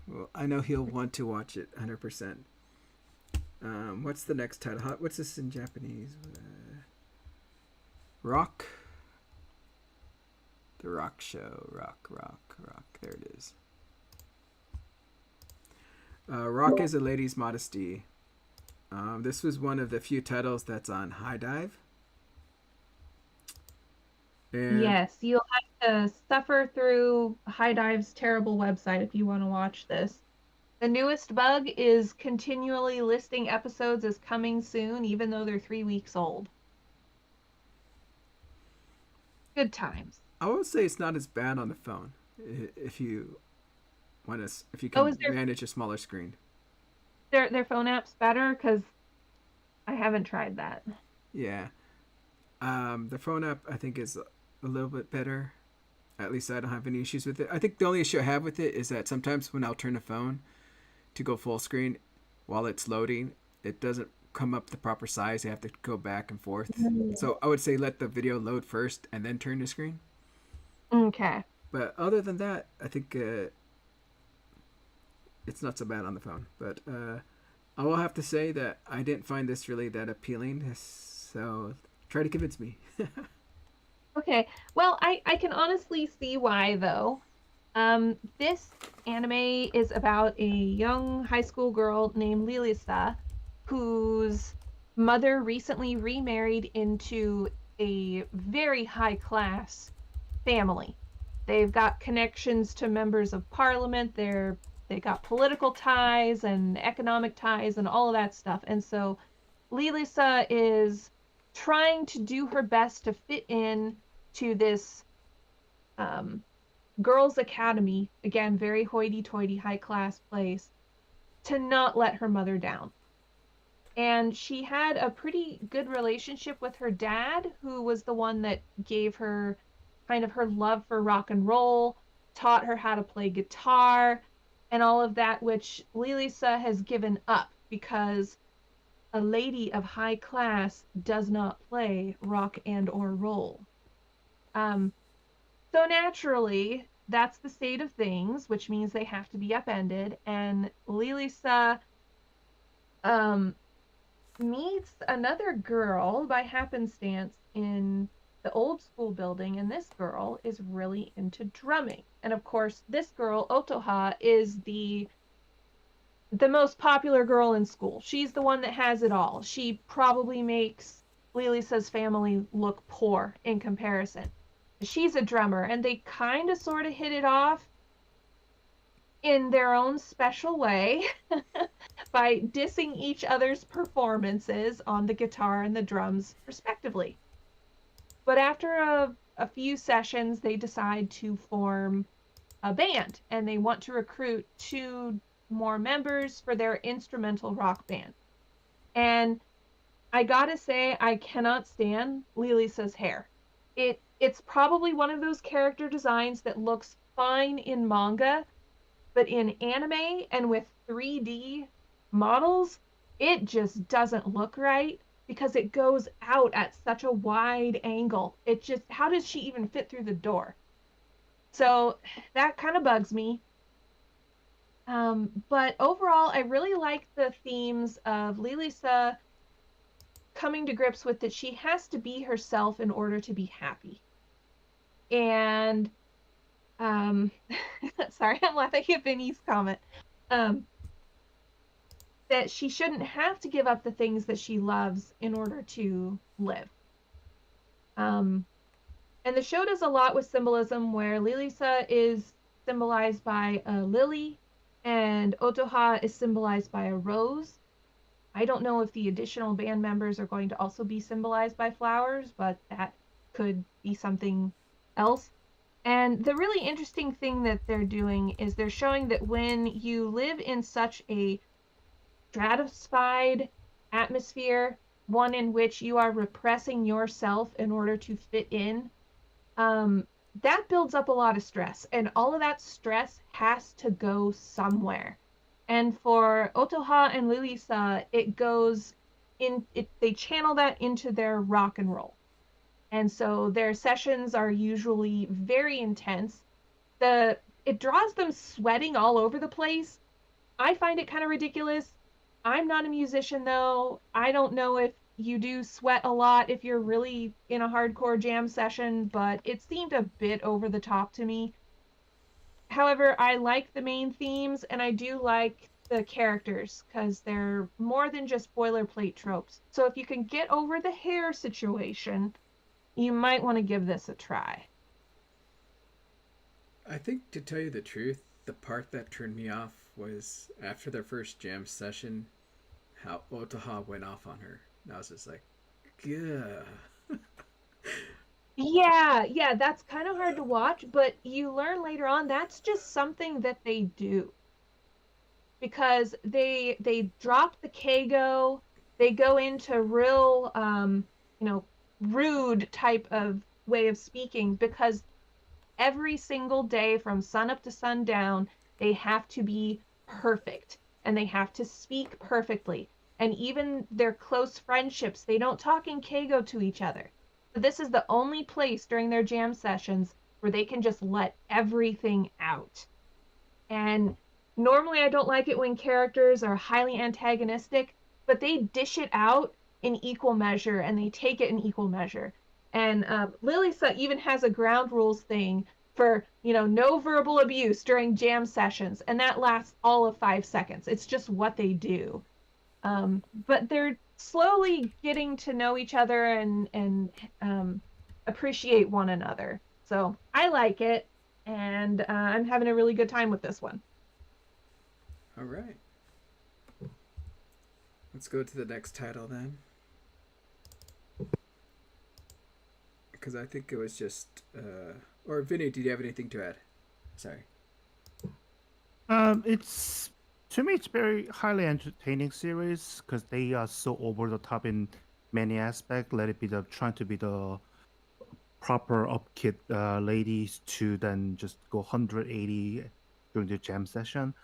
Well, I know he'll want to watch it 100%. What's the next title? What's this in Japanese? Rock. The Rock Show. Rock. There it is. Rock is a Lady's Modesty. This was one of the few titles that's on High Dive. And Yes, you'll have to suffer through High Dive's terrible website if you want to watch this. The newest bug is continually listing episodes as coming soon, even though they're 3 weeks old. Good times. I would say it's not as bad on the phone if you if you can manage a smaller screen. Their phone app's better, because I haven't tried that. Yeah. The phone app, I think, is a little bit better. At least I don't have any issues with it. I think the only issue I have with it is that sometimes when I'll turn the phone to go full screen while it's loading, it doesn't come up the proper size. I have to go back and forth. So I would say let the video load first and then turn the screen. Okay. But other than that, I think it's not so bad on the phone. But I will have to say that I didn't find this really that appealing. So try to convince me. Okay. Well, I can honestly see why, though. This anime is about a young high school girl named Lilisa, whose mother recently remarried into a very high class family. They've got connections to members of parliament. They got political ties and economic ties and all of that stuff. And so Lilisa is trying to do her best to fit in to this girls' academy, again, very hoity-toity, high-class place, to not let her mother down. And she had a pretty good relationship with her dad, who was the one that gave her kind of her love for rock and roll, taught her how to play guitar, and all of that, which Lilisa has given up because a lady of high class does not play rock and or roll. So naturally, that's the state of things, which means they have to be upended. And Lilisa meets another girl by happenstance in the old school building, and this girl is really into drumming. And of course, this girl, Otoha, is the most popular girl in school. She's the one that has it all. She probably makes Lilisa's family look poor in comparison. She's a drummer, and they kind of sort of hit it off in their own special way by dissing each other's performances on the guitar and the drums, respectively. But after a few sessions, they decide to form a band, and they want to recruit 2 more members for their instrumental rock band. And I gotta say, I cannot stand Lilisa's hair. It's probably one of those character designs that looks fine in manga, but in anime and with 3D models, it just doesn't look right because it goes out at such a wide angle. It just, how does she even fit through the door? So that kind of bugs me. But overall, I really like the themes of Lilisa coming to grips with that she has to be herself in order to be happy. And sorry, I'm laughing at Vinny's comment. That she shouldn't have to give up the things that she loves in order to live. And the show does a lot with symbolism where Lilisa is symbolized by a lily and Otoha is symbolized by a rose. I don't know if the additional band members are going to also be symbolized by flowers, but that could be something else. And the really interesting thing that they're doing is they're showing that when you live in such a stratified atmosphere, one in which you are repressing yourself in order to fit in, that builds up a lot of stress, and all of that stress has to go somewhere. And for Otoha and Lilisa, it goes in, they channel that into their rock and roll. And so their sessions are usually very intense. It draws them sweating all over the place. I find it kind of ridiculous. I'm not a musician though. I don't know if you do sweat a lot if you're really in a hardcore jam session, but it seemed a bit over the top to me. However, I like the main themes, and I do like the characters because they're more than just boilerplate tropes. So if you can get over the hair situation, you might want to give this a try. I think, to tell you the truth, the part that turned me off was after their first jam session, how Otoha went off on her. And I was just like, yeah. Yeah, that's kind of hard to watch, but you learn later on that's just something that they do. Because they drop the Keigo, they go into real, rude type of way of speaking, because every single day from sun up to sundown, they have to be perfect and they have to speak perfectly. And even their close friendships, they don't talk in Keigo to each other. But this is the only place during their jam sessions where they can just let everything out. And normally I don't like it when characters are highly antagonistic, but they dish it out in equal measure and they take it in equal measure. And Lilisa even has a ground rules thing for, no verbal abuse during jam sessions, and that lasts all of 5 seconds. It's just what they do. But they're slowly getting to know each other and appreciate one another. So I like it, and I'm having a really good time with this one. All right. Let's go to the next title then. Because I think it was just. Or Vinny, did you have anything to add? Sorry. It's to me, it's very highly entertaining series because they are so over the top in many aspects. Let it be the trying to be the proper upkid ladies to then just go 180 during the jam session.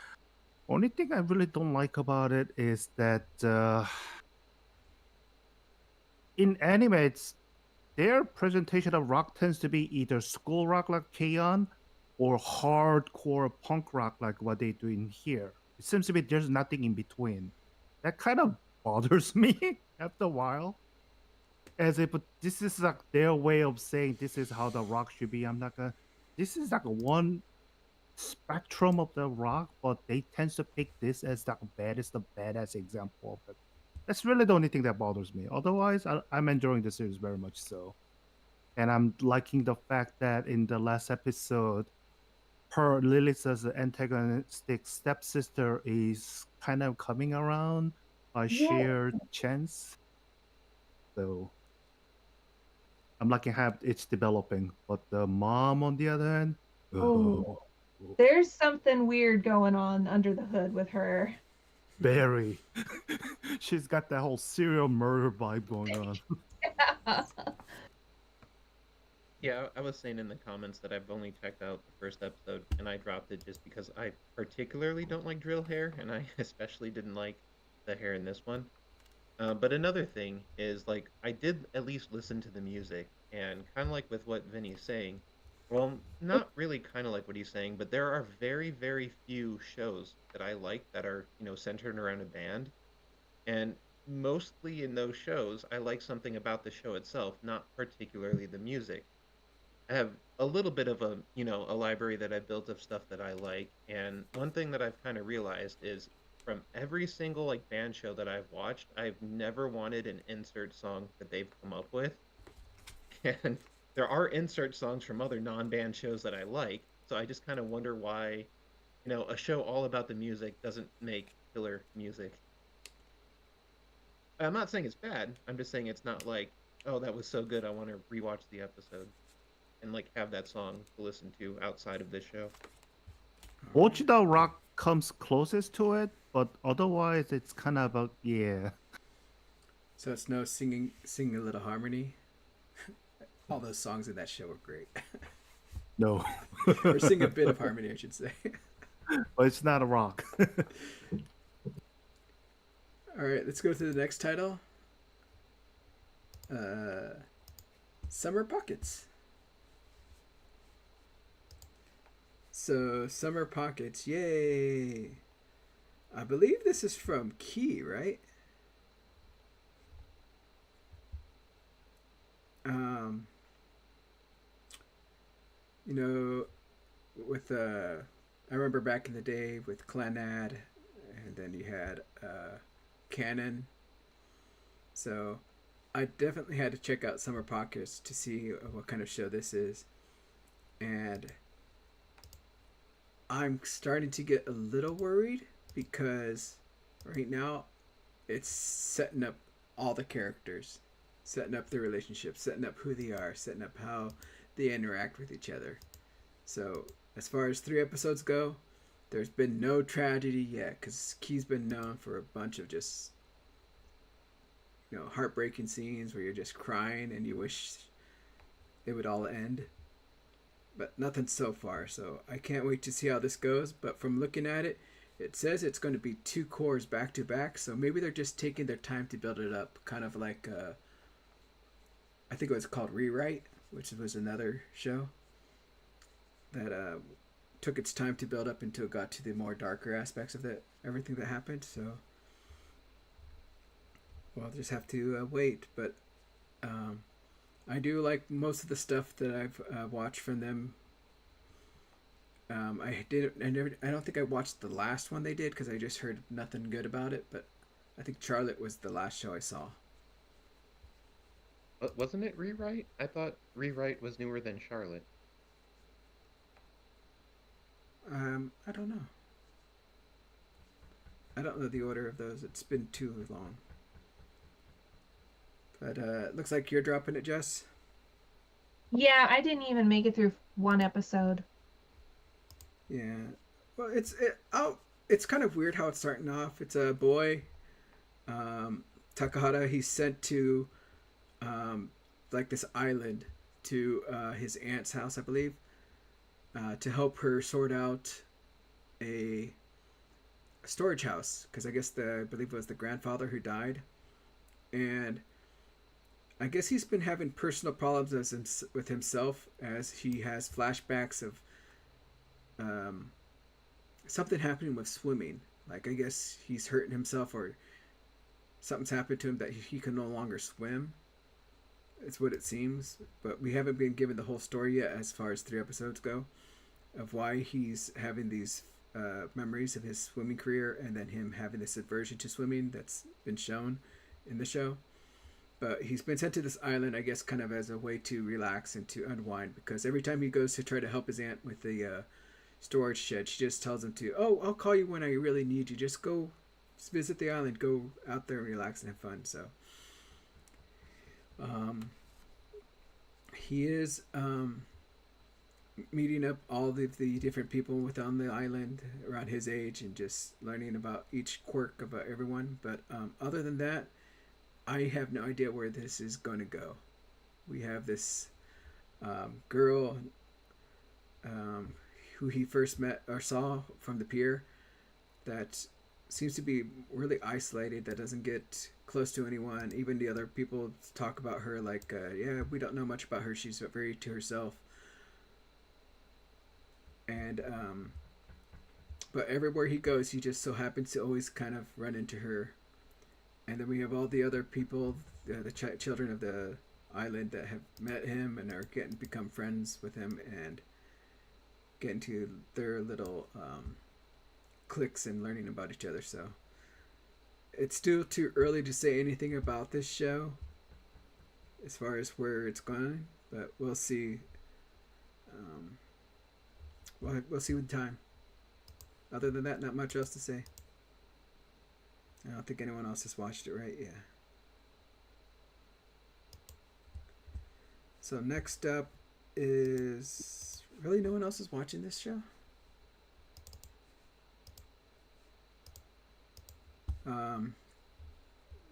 Only thing I really don't like about it is that in anime, it's their presentation of rock tends to be either school rock like K-On! Or hardcore punk rock like what they do in here. It seems to be there's nothing in between. That kind of bothers me after a while. As if this is like their way of saying this is how the rock should be. I'm not gonna. This is like one spectrum of the rock, but they tend to pick this as the baddest, the badass example of it. That's really the only thing that bothers me. Otherwise, I'm enjoying the series very much so. And I'm liking the fact that in the last episode, her Lilith's antagonistic stepsister is kind of coming around by sheer chance. So I'm liking how it's developing. But the mom, on the other hand, Oh, there's something weird going on under the hood with her. very. She's got that whole serial murder vibe going on. Yeah, I was saying in the comments that I've only checked out the first episode and I dropped it just because I particularly don't like drill hair, and I especially didn't like the hair in this one. But another thing is, like, I did at least listen to the music, and kind of like with what Vinny's saying, well, not really kind of like what he's saying, but there are very, very few shows that I like that are, centered around a band. And mostly in those shows, I like something about the show itself, not particularly the music. I have a little bit of a library that I built of stuff that I like. And one thing that I've kind of realized is from every single like band show that I've watched, I've never wanted an insert song that they've come up with. And there are insert songs from other non-band shows that I like. So I just kind of wonder why, a show all about the music doesn't make killer music. I'm not saying it's bad. I'm just saying it's not like, oh, that was so good, I want to rewatch the episode and like have that song to listen to outside of this show. Ochida Rock comes closest to it, but otherwise it's kind of a yeah. So it's no singing a little harmony. All those songs in that show were great. No. Or sing a bit of harmony, I should say. But it's not a rock. All right, let's go to the next title. Summer Pockets. So, Summer Pockets, yay! I believe this is from Key, right? With I remember back in the day with Clanad, and then you had Canon. So, I definitely had to check out Summer Pockets to see what kind of show this is, and I'm starting to get a little worried because right now it's setting up all the characters, setting up the relationships, setting up who they are, setting up how they interact with each other. So as far as 3 episodes go, there's been no tragedy yet because Key's been known for a bunch of just heartbreaking scenes where you're just crying and you wish it would all end. But nothing so far, so I can't wait to see how this goes. But from looking at it, it says it's going to be 2 cores back to back, so maybe they're just taking their time to build it up, kind of like I think it was called Rewrite, which was another show that took its time to build up until it got to the more darker aspects of everything that happened. So we'll just have to wait. But I do like most of the stuff that I've watched from them. I don't think I watched the last one they did because I just heard nothing good about it. But I think Charlotte was the last show I saw. Wasn't it Rewrite? I thought Rewrite was newer than Charlotte. I don't know. I don't know the order of those. It's been too long. But it looks like you're dropping it, Jess. Yeah, I didn't even make it through one episode. Yeah. Well, it's kind of weird how it's starting off. It's a boy, Takahata. He's sent to like this island to his aunt's house, I believe, to help her sort out a storage house, because I guess I believe it was the grandfather who died, and I guess he's been having personal problems with himself, as he has flashbacks of something happening with swimming. Like, I guess he's hurting himself, or something's happened to him that he can no longer swim. It's what it seems, but we haven't been given the whole story yet, as far as 3 episodes go, of why he's having these memories of his swimming career, and then him having this aversion to swimming that's been shown in the show. But he's been sent to this island, I guess, kind of as a way to relax and to unwind, because every time he goes to try to help his aunt with the storage shed, she just tells him to, oh, I'll call you when I really need you. Just go visit the island, go out there and relax and have fun. So he is meeting up all of the different people within the island around his age, and just learning about each quirk of everyone. But other than that, I have no idea where this is going to go. We have this girl who he first met or saw from the pier, that seems to be really isolated, that doesn't get close to anyone. Even the other people talk about her like, yeah, we don't know much about her. She's very to herself. And but everywhere he goes, he just so happens to always kind of run into her. And then we have all the other people, the children of the island, that have met him and are become friends with him, and get into their little cliques and learning about each other. So it's still too early to say anything about this show as far as where it's going, but we'll see. We'll see with time. Other than that, not much else to say. I don't think anyone else has watched it, right? Yeah. So next up is... Really no one else is watching this show? Let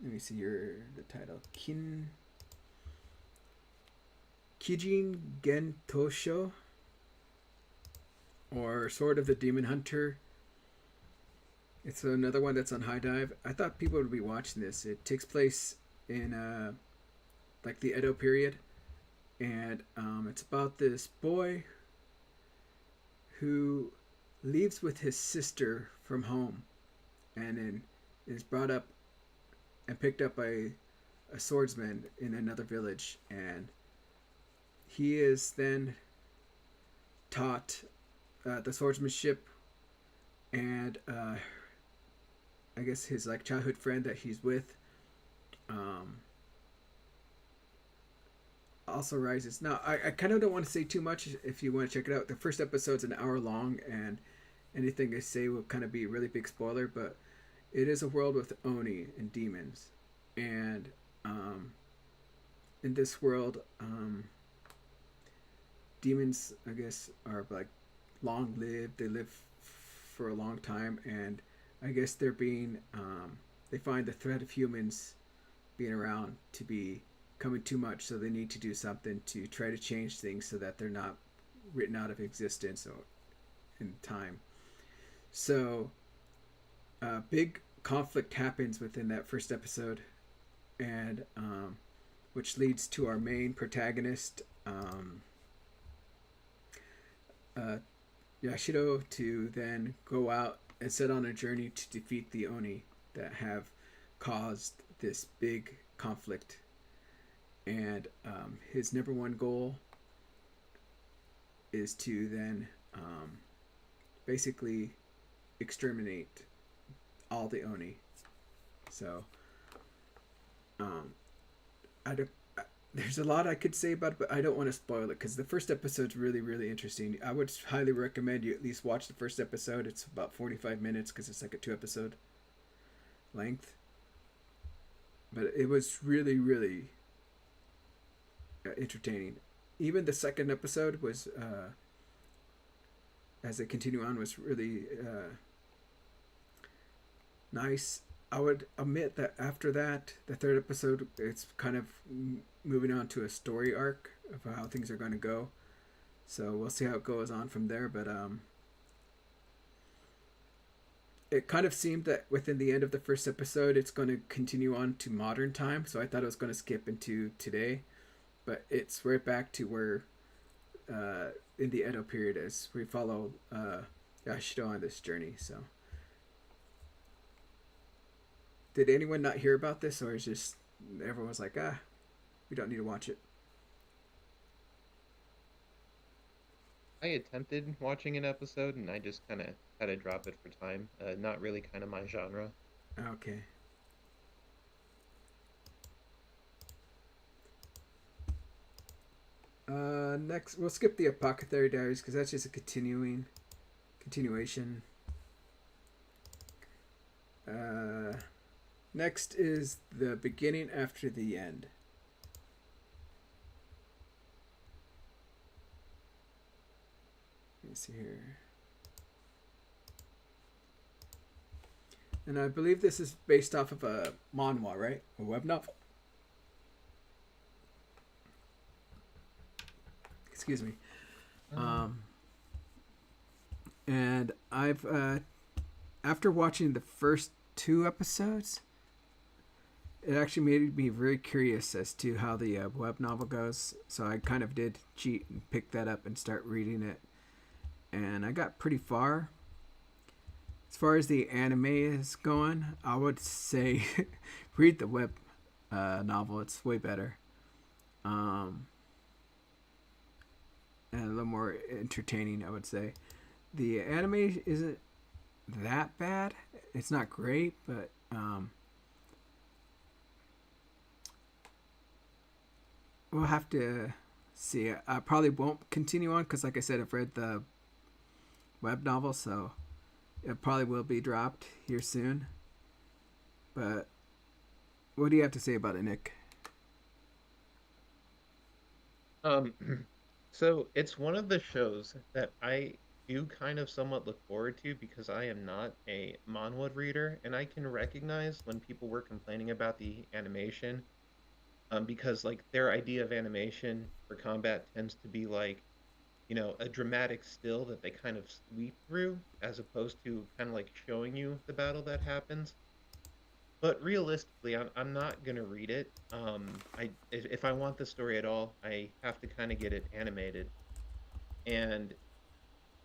me see the title. Kijin Gen Tosho, or Sword of the Demon Hunter. It's another one that's on High Dive. I thought people would be watching this. It takes place in like the Edo period, and it's about this boy who leaves with his sister from home, and then is brought up and picked up by a swordsman in another village, and he is then taught the swordsmanship, and I guess his like childhood friend that he's with also rises. Now, I kind of don't want to say too much. If you want to check it out, the first episode's an hour long, and anything I say will kind of be a really big spoiler, but it is a world with Oni and demons, and in this world, demons, I guess, are like long lived. They live for a long time, and I guess they're being they find the threat of humans being around to be coming too much, so they need to do something to try to change things so that they're not written out of existence or in time. So a big conflict happens within that first episode, and which leads to our main protagonist, Yashiro, to then go out and set on a journey to defeat the Oni that have caused this big conflict. And his number one goal is to then basically exterminate all the Oni. So, um, I don't. There's a lot I could say about it, but I don't want to spoil it because the first episode's really, really interesting. I would highly recommend you at least watch the first episode. It's about 45 minutes because it's like a 2 episode length. But it was really, really entertaining. Even the second episode was, as they continue on, was really nice. I would admit that after that, the third episode, it's kind of moving on to a story arc of how things are going to go. So we'll see how it goes on from there. But it kind of seemed that within the end of the first episode, it's going to continue on to modern time. So I thought it was going to skip into today, but it's right back to where in the Edo period as we follow Yashido on this journey. So. Did anyone not hear about this, or is just everyone was like, we don't need to watch it? I attempted watching an episode and I just kind of had to drop it for time. Not really kind of my genre. Okay. Next, we'll skip the Apothecary Diaries because that's just a continuation. Next is The Beginning After the End. Let me see here. And I believe this is based off of a manhwa, right? A web novel. Excuse me. And I've after watching the first 2 episodes, it actually made me very curious as to how the web novel goes. So I kind of did cheat and pick that up and start reading it. And I got pretty far. As far as the anime is going, I would say read the web novel. It's way better. And a little more entertaining, I would say. The anime isn't that bad. It's not great, but we'll have to see. I probably won't continue on because, like I said, I've read the web novel, so it probably will be dropped here soon. But what do you have to say about it, Nick? So it's one of the shows that I do kind of somewhat look forward to because I am not a manhwa reader, and I can recognize when people were complaining about the animation, because like their idea of animation for combat tends to be like, a dramatic still that they kind of sweep through, as opposed to kind of like showing you the battle that happens. But realistically, I'm not gonna read it. If I want the story at all, I have to kind of get it animated, and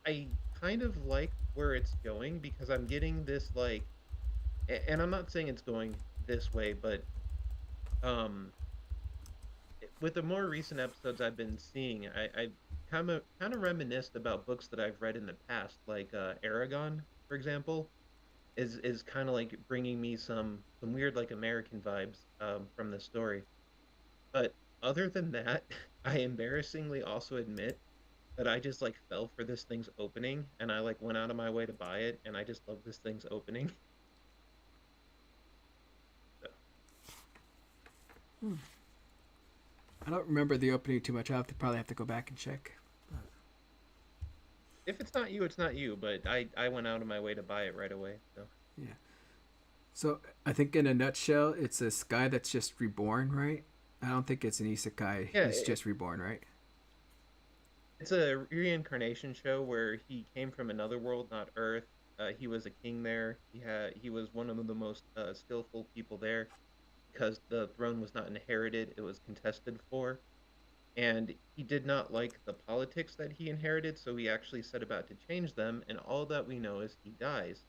I kind of like where it's going because I'm getting this like, and I'm not saying it's going this way, but um, with the more recent episodes I've been seeing, I kind of reminisced about books that I've read in the past, like Aragon, for example, is kind of like bringing me some weird like American vibes from the story. But other than that, I embarrassingly also admit that I just like fell for this thing's opening and I like went out of my way to buy it and I just love this thing's opening. So, I don't remember the opening too much. I'll probably have to go back and check. if it's not you, it's not you, but I went out of my way to buy it right away. So Yeah. So I think in a nutshell, it's this guy that's just reborn, right? I don't think it's an isekai. yeah, He's just reborn, right? it's a reincarnation show where he came from another world, not Earth. He was a king there. He was one of the most skillful people there because the throne was not inherited; it was contested for. And he did not like the politics that he inherited, so he actually set about to change them. And all that we know is he dies.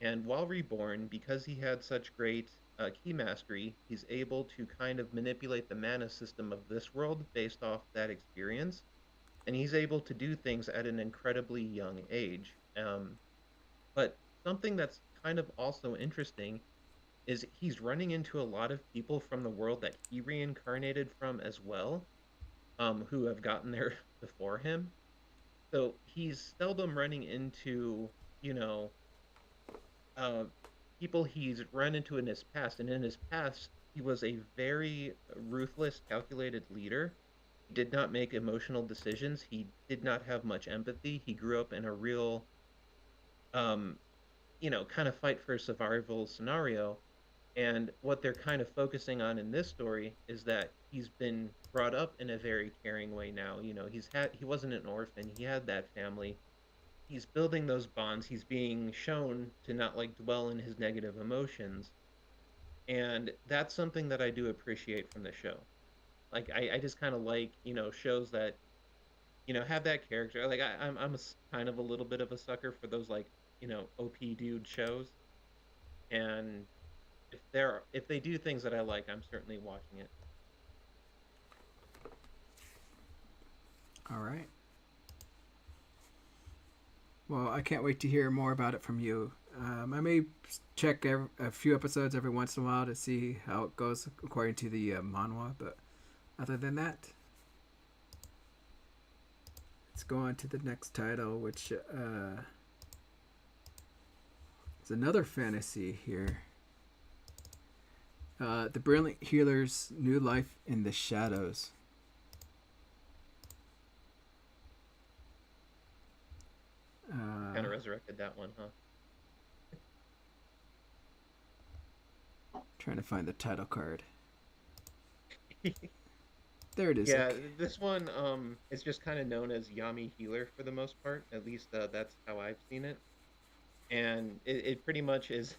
And while reborn, because he had such great key mastery, he's able to kind of manipulate the mana system of this world based off that experience and he's able to do things at an incredibly young age. But something that's kind of also interesting is he's running into a lot of people from the world that he reincarnated from as well, who have gotten there before him. So he's seldom running into, you know, uh, people he's run into in his past. And in his past, he was a very ruthless, calculated leader. He did not make emotional decisions. He did not have much empathy. He grew up in a real, um, kind of fight for survival scenario. And what they're kind of focusing on in this story is that he's been brought up in a very caring way now. He wasn't an orphan. He had that family. He's building those bonds. He's being shown to not like dwell in his negative emotions. And that's something that I do appreciate from the show. Like I just kind of like, shows that, have that character. Like I'm kind of a little bit of a sucker for those like, OP dude shows. And if they do things that I like, I'm certainly watching it. All right. Well, I can't wait to hear more about it from you. I may check a few episodes every once in a while to see how it goes according to the manhwa, but other than that, let's go on to the next title, which is another fantasy here. The Brilliant Healer's New Life in the Shadows. Kind of resurrected that one, huh? Trying to find the title card. There it is. Yeah, Okay. this one is just kind of known as Yami Healer for the most part. At least that's how I've seen it. And it pretty much is,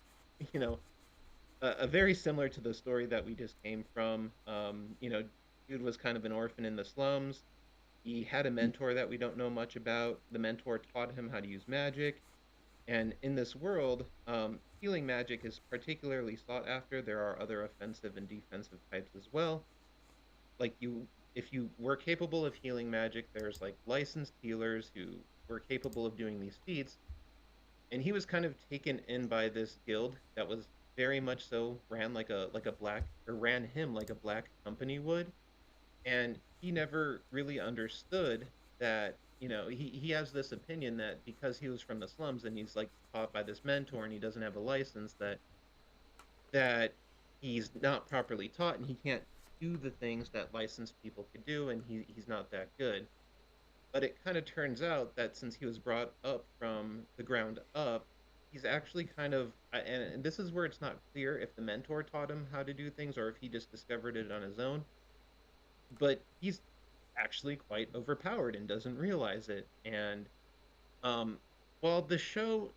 you know, a very similar to the story that we just came from. Dude was kind of an orphan in the slums. He had a mentor that we don't know much about. The mentor taught him how to use magic. And in this world, healing magic is particularly sought after. There are other offensive and defensive types as well. Like if you were capable of healing magic, there's like licensed healers who were capable of doing these feats. And he was kind of taken in by this guild that was very much so ran him like a black company would. And he never really understood that, he has this opinion that because he was from the slums and he's like taught by this mentor and he doesn't have a license, that he's not properly taught and he can't do the things that licensed people could do, and he's not that good. But it kind of turns out that since he was brought up from the ground up, he's actually kind of and this is where it's not clear if the mentor taught him how to do things or if he just discovered it on his own, but he's actually quite overpowered and doesn't realize it. And um while the show,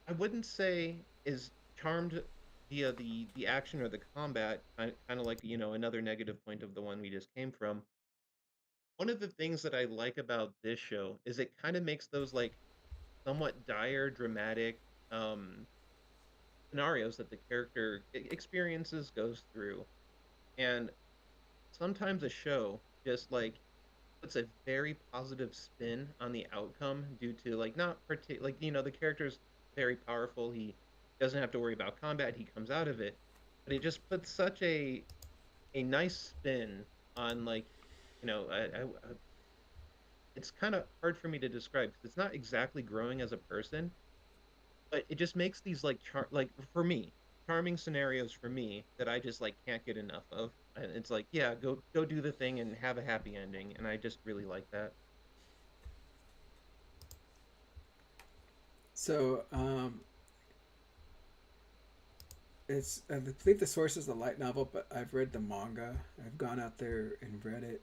I wouldn't say is charmed via the action or the combat, kind of like, another negative point of the one we just came from. One of the things that I like about this show is it kind of makes those like somewhat dire, dramatic um, scenarios that the character experiences, goes through, and sometimes a show just like puts a very positive spin on the outcome due to like not like the character's very powerful. He doesn't have to worry about combat. He comes out of it, but it just puts such a nice spin on like it's kind of hard for me to describe because it's not exactly growing as a person, but it just makes these like like for me charming scenarios for me that I just like can't get enough of. And it's like, yeah, go do the thing and have a happy ending, and I just really like that. So, I believe the source is a light novel, but I've read the manga. I've gone out there and read it.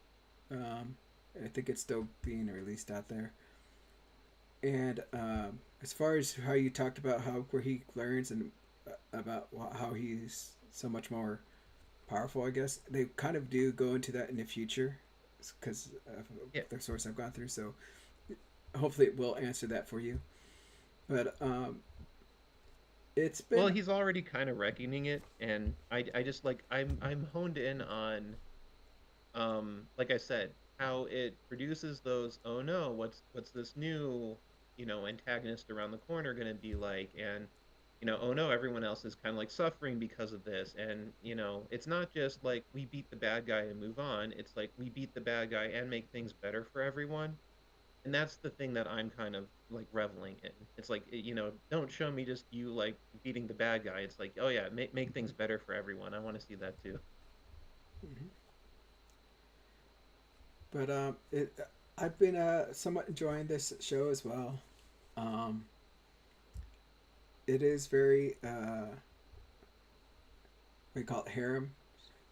Um, I think it's still being released out there. And as far as how you talked about how where he learns and about how he's so much more powerful, I guess they kind of do go into that in the future because of Yeah. the source I've gone through. So hopefully it will answer that for you. But it's Well, been he's already kind of reckoning it, and I just like I'm honed in on like I said, how it produces those, oh no, what's this new, antagonist around the corner going to be like. And oh no, everyone else is kind of like suffering because of this. And, it's not just like we beat the bad guy and move on. It's like we beat the bad guy and make things better for everyone. And that's the thing that I'm kind of like reveling in. It's like, don't show me just you like beating the bad guy. It's like, oh yeah, make things better for everyone. I want to see that too. Mm-hmm. But I've been somewhat enjoying this show as well. Um, it is very we call it harem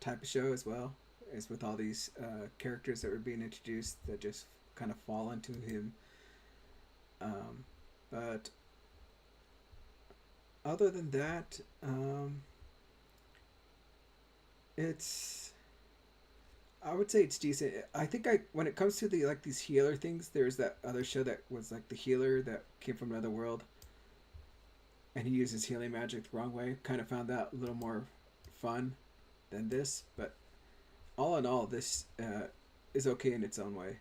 type of show as well. As with all these characters that were being introduced that just kind of fall into him. But other than that, it's I would say it's decent. I think when it comes to the like these healer things, there's that other show that was like the healer that came from another world, and he uses healing magic the wrong way. Kind of found that a little more fun than this, but all in all, this is okay in its own way.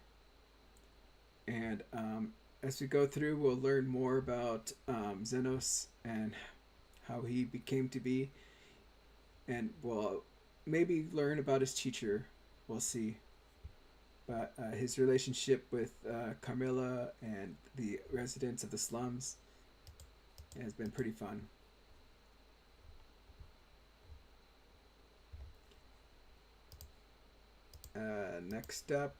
And as we go through, we'll learn more about Xenos and how he became to be, and we'll maybe learn about his teacher. We'll see. But his relationship with Carmilla and the residents of the slums has been pretty fun. Next up,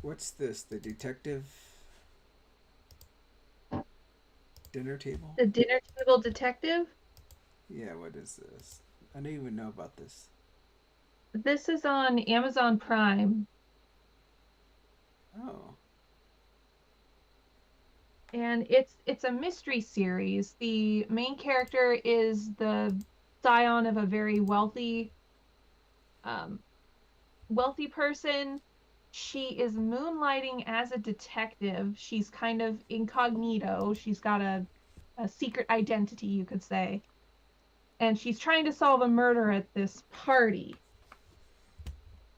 what's this? The detective dinner table? The dinner table detective? Yeah, what is this? I don't even know about this. This is on Amazon Prime. Oh. And it's a mystery series. The main character is the scion of a very wealthy person. She is moonlighting as a detective. She's kind of incognito. She's got a secret identity, you could say. And she's trying to solve a murder at this party.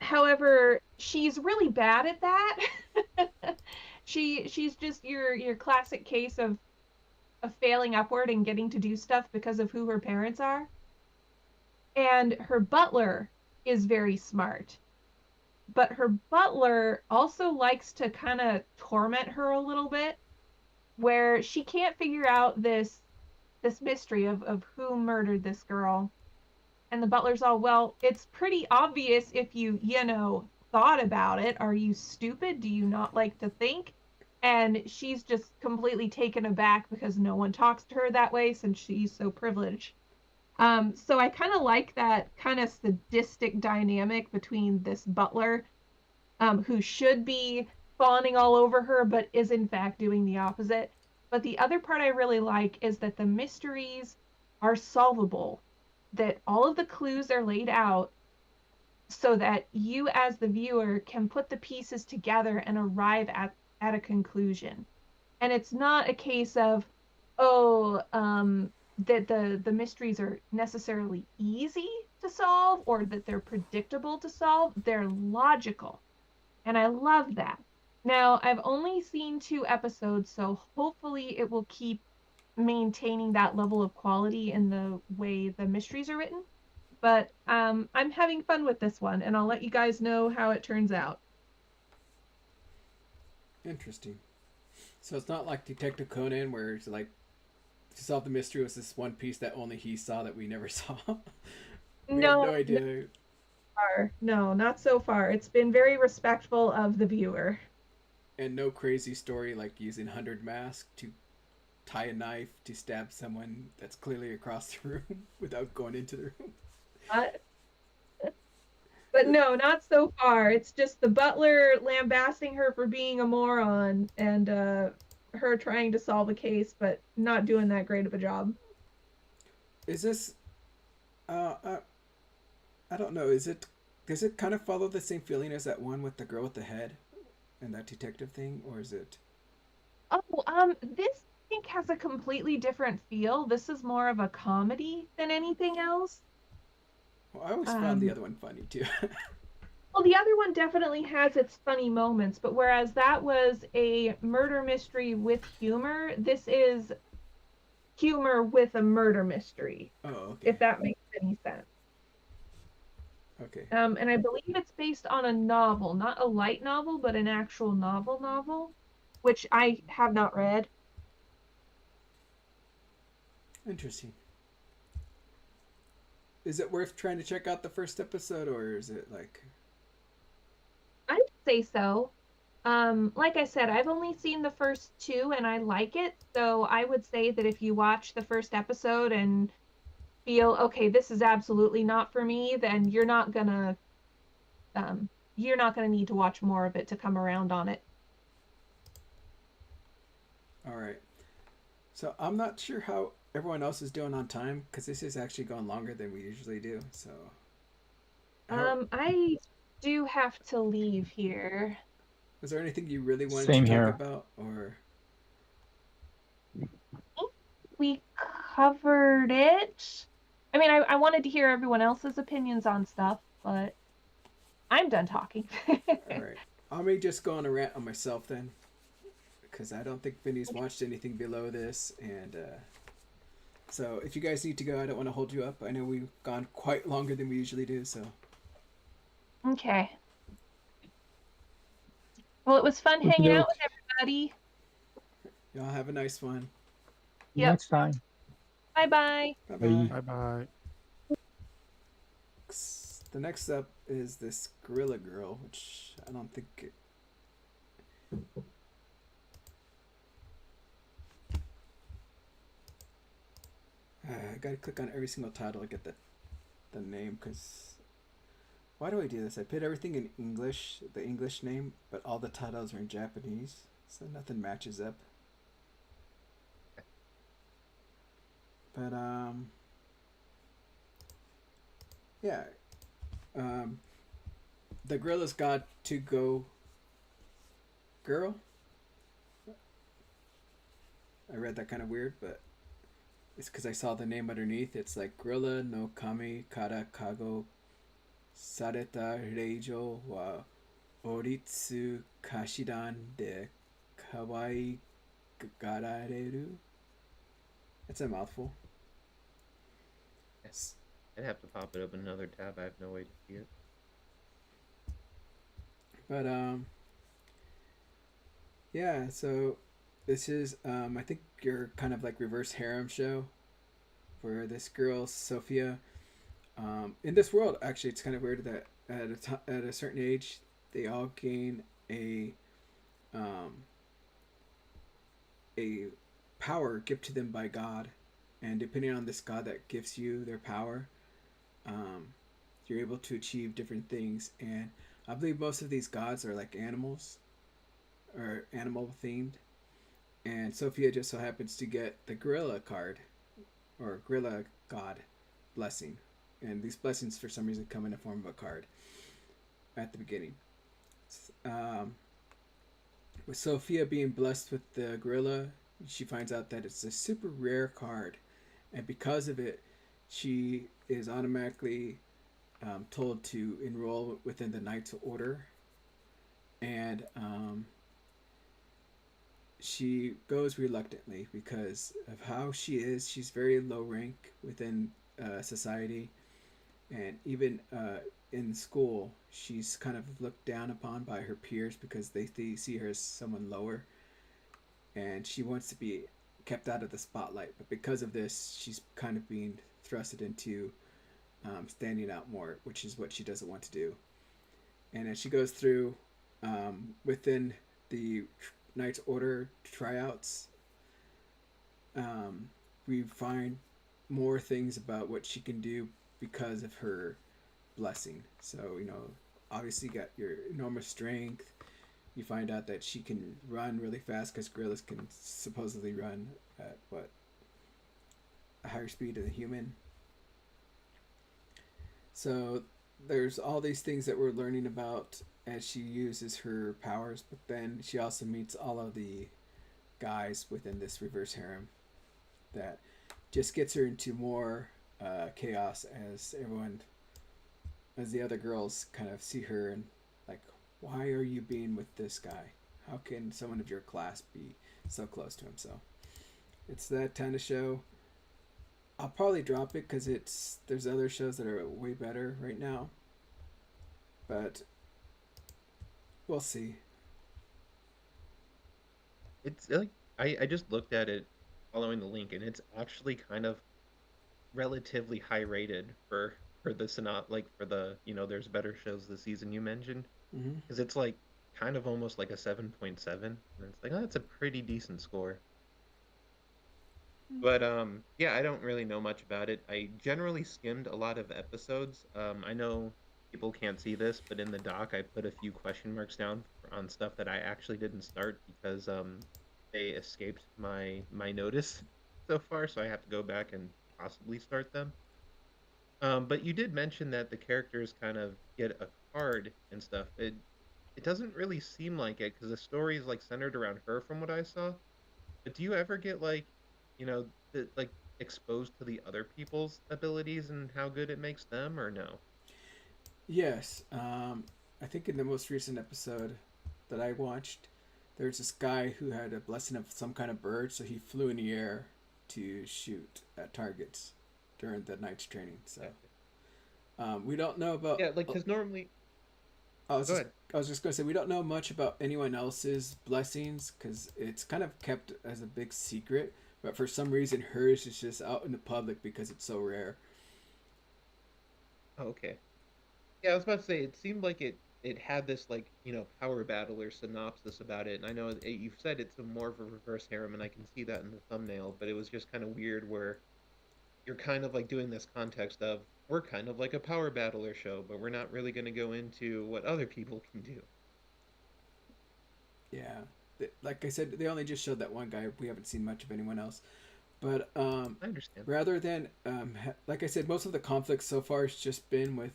However, she's really bad at that. She's just your classic case of failing upward and getting to do stuff because of who her parents are. And her butler is very smart. But her butler also likes to kind of torment her a little bit, where she can't figure out this mystery of who murdered this girl. And the butler's all, well, it's pretty obvious if you thought about it. Are you stupid? Do you not like to think? And she's just completely taken aback because no one talks to her that way since she's so privileged. So I kind of like that kind of sadistic dynamic between this butler, who should be fawning all over her, but is in fact doing the opposite. But the other part I really like is that the mysteries are solvable, that all of the clues are laid out so that you as the viewer can put the pieces together and arrive at a conclusion. And it's not a case of, that the mysteries are necessarily easy to solve or that they're predictable to solve. They're logical. And I love that. Now, I've only seen 2 episodes, so hopefully it will keep maintaining that level of quality in the way the mysteries are written. But I'm having fun with this one, and I'll let you guys know how it turns out. Interesting. So it's not like Detective Conan where it's like to solve the mystery was this one piece that only he saw that we never saw. We have no idea. No, not so far. It's been very respectful of the viewer. And no crazy story like using 100 masks to tie a knife to stab someone that's clearly across the room without going into the room. But no, not so far. It's just the butler lambasting her for being a moron and her trying to solve a case, but not doing that great of a job. Is this... I don't know. Does it kind of follow the same feeling as that one with the girl with the head and that detective thing, or is it? This I think has a completely different feel. This is more of a comedy than anything else. Well, I always found the other one funny too. Well, the other one definitely has its funny moments, but whereas that was a murder mystery with humor, this is humor with a murder mystery, Oh, okay. if that makes any sense. Okay. And I believe it's based on a novel, not a light novel, but an actual novel, which I have not read. Interesting. Is it worth trying to check out the first episode, or is it like? I'd say so. Like I said, I've only seen the first two and I like it. So I would say that if you watch the first episode and feel, okay, this is absolutely not for me, then you're not gonna need to watch more of it to come around on it. All right. So I'm not sure how everyone else is doing on time because this is actually going longer than we usually do. So, how I do have to leave here. was there anything you really wanted to Same talk here. about, or? We covered it. I mean, I wanted to hear everyone else's opinions on stuff, but I'm done talking. All right. I may just go on a rant on myself then, because I don't think Vinny's watched anything below this, and so if you guys need to go, I don't want to hold you up. I know we've gone quite longer than we usually do, so. Okay. Well, it was fun Okey hanging out doke. with everybody. Y'all have a nice one. See you Yep. next time. Bye bye. Bye Bye. bye. Bye bye. The next up is this Gorilla Girl, which I don't think. I gotta click on every single title to get the name, because. Why do I do this? I put everything in English, the English name, but all the titles are in Japanese, so nothing matches up. But, yeah. The Gorilla's got to go girl. I read that kind of weird, but it's because I saw the name underneath. It's like Gorilla no Kami Kara Kago Sareta Reijo wa Oritsu Kashidan de Kawaii Garareru. That's a mouthful. Yes. I'd have to pop it open another tab. I have no way to see it. But yeah, so this is I think you're kind of like reverse harem show where this girl Sophia in this world, actually it's kind of weird that at a certain age they all gain a power given to them by God, and depending on this God that gives you their power, you're able to achieve different things. And I believe most of these gods are like animals or animal themed. And Sophia just so happens to get the gorilla card or gorilla god blessing. And these blessings for some reason come in the form of a card at the beginning. With Sophia being blessed with the gorilla, she finds out that it's a super rare card. And because of it, she is automatically told to enroll within the Knight's Order, and she goes reluctantly because of how she is. She's very low rank within society, and even in school, she's kind of looked down upon by her peers because they see her as someone lower, and she wants to be kept out of the spotlight. But because of this, she's kind of being thrusted into standing out more, which is what she doesn't want to do. And as she goes through within the Knight's Order tryouts, we find more things about what she can do because of her blessing. So, obviously you got your enormous strength. You find out that she can run really fast because gorillas can supposedly run at a higher speed than a human. So there's all these things that we're learning about as she uses her powers, but then she also meets all of the guys within this reverse harem that just gets her into more chaos as the other girls kind of see her and like, why are you being with this guy? How can someone of your class be so close to him? So it's that kind of show. I'll probably drop it because there's other shows that are way better right now, but we'll see. It's like I just looked at it following the link, and it's actually kind of relatively high rated for the like for the there's better shows this season you mentioned, Hmm. because it's like kind of almost like a 7.7, and it's like, oh, that's a pretty decent score. But yeah, I don't really know much about it. I generally skimmed a lot of episodes. I know people can't see this, but in the doc I put a few question marks down on stuff that I actually didn't start because they escaped my notice so far, so I have to go back and possibly start them. But you did mention that the characters kind of get a card and stuff. It doesn't really seem like it because the story is like centered around her from what I saw. But do you ever get like, like exposed to the other people's abilities and how good it makes them, or no? Yes, I think in the most recent episode that I watched, there's this guy who had a blessing of some kind of bird, so he flew in the air to shoot at targets during the night's training. So Gotcha. we don't know about. Yeah, like because normally, I was go just ahead. I was just gonna say we don't know much about anyone else's blessings because it's kind of kept as a big secret. But for some reason, hers is just out in the public because it's so rare. Oh, okay. Yeah, I was about to say it seemed like it had this like power battle or synopsis about it, and I know you've said it's a more of a reverse harem, and I can see that in the thumbnail. But it was just kind of weird where you're kind of like doing this context of we're kind of like a power battler show, but we're not really going to go into what other people can do. Yeah, like I said, they only just showed that one guy. We haven't seen much of anyone else. But I understand. rather than like I said, most of the conflict so far has just been with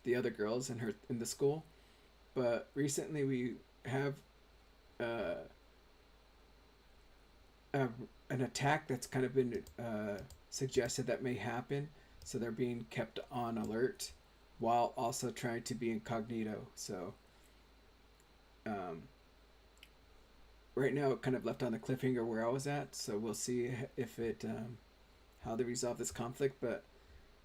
the other girls in the school. But recently we have uh, a, an attack that's kind of been suggested that may happen. So they're being kept on alert while also trying to be incognito. So um, right now it kind of left on the cliffhanger where I was at. So we'll see if it how they resolve this conflict. But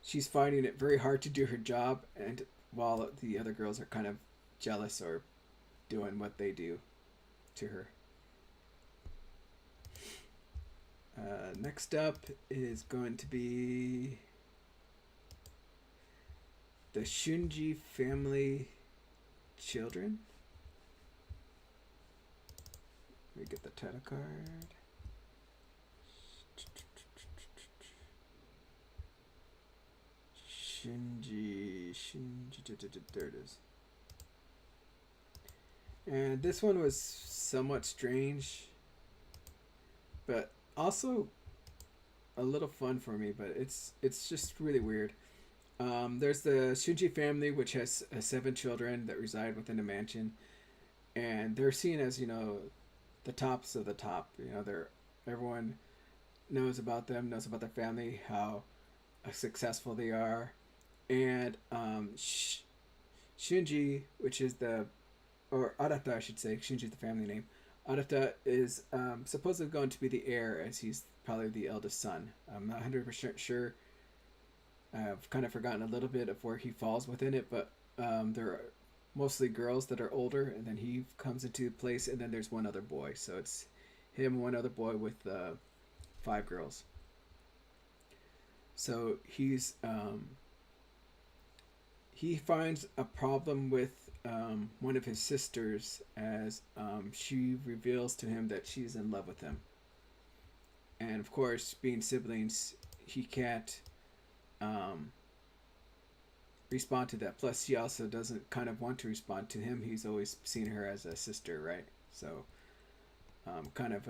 she's finding it very hard to do her job, and while the other girls are kind of jealous or doing what they do to her. Next up is going to be the Shunji family children. Let me get the title card. Shinji, there it is. And this one was somewhat strange, but also a little fun for me. But it's just really weird. There's the Shunji family, which has 7 children that reside within a mansion, and they're seen as the tops of the top. They're everyone knows about them, knows about their family, how successful they are, and Shunji, which is or Arata, I should say. Shinji's the family name. Arata is supposedly going to be the heir, as he's probably the eldest son. I'm not 100% sure. I've kind of forgotten a little bit of where he falls within it, but there are mostly girls that are older, and then he comes into place, and then there's one other boy. So it's him, one other boy with 5 girls. So he finds a problem with one of his sisters as she reveals to him that she's in love with him. And of course, being siblings, he can't respond to that. Plus, she also doesn't kind of want to respond to him. He's always seen her as a sister, right? So, kind of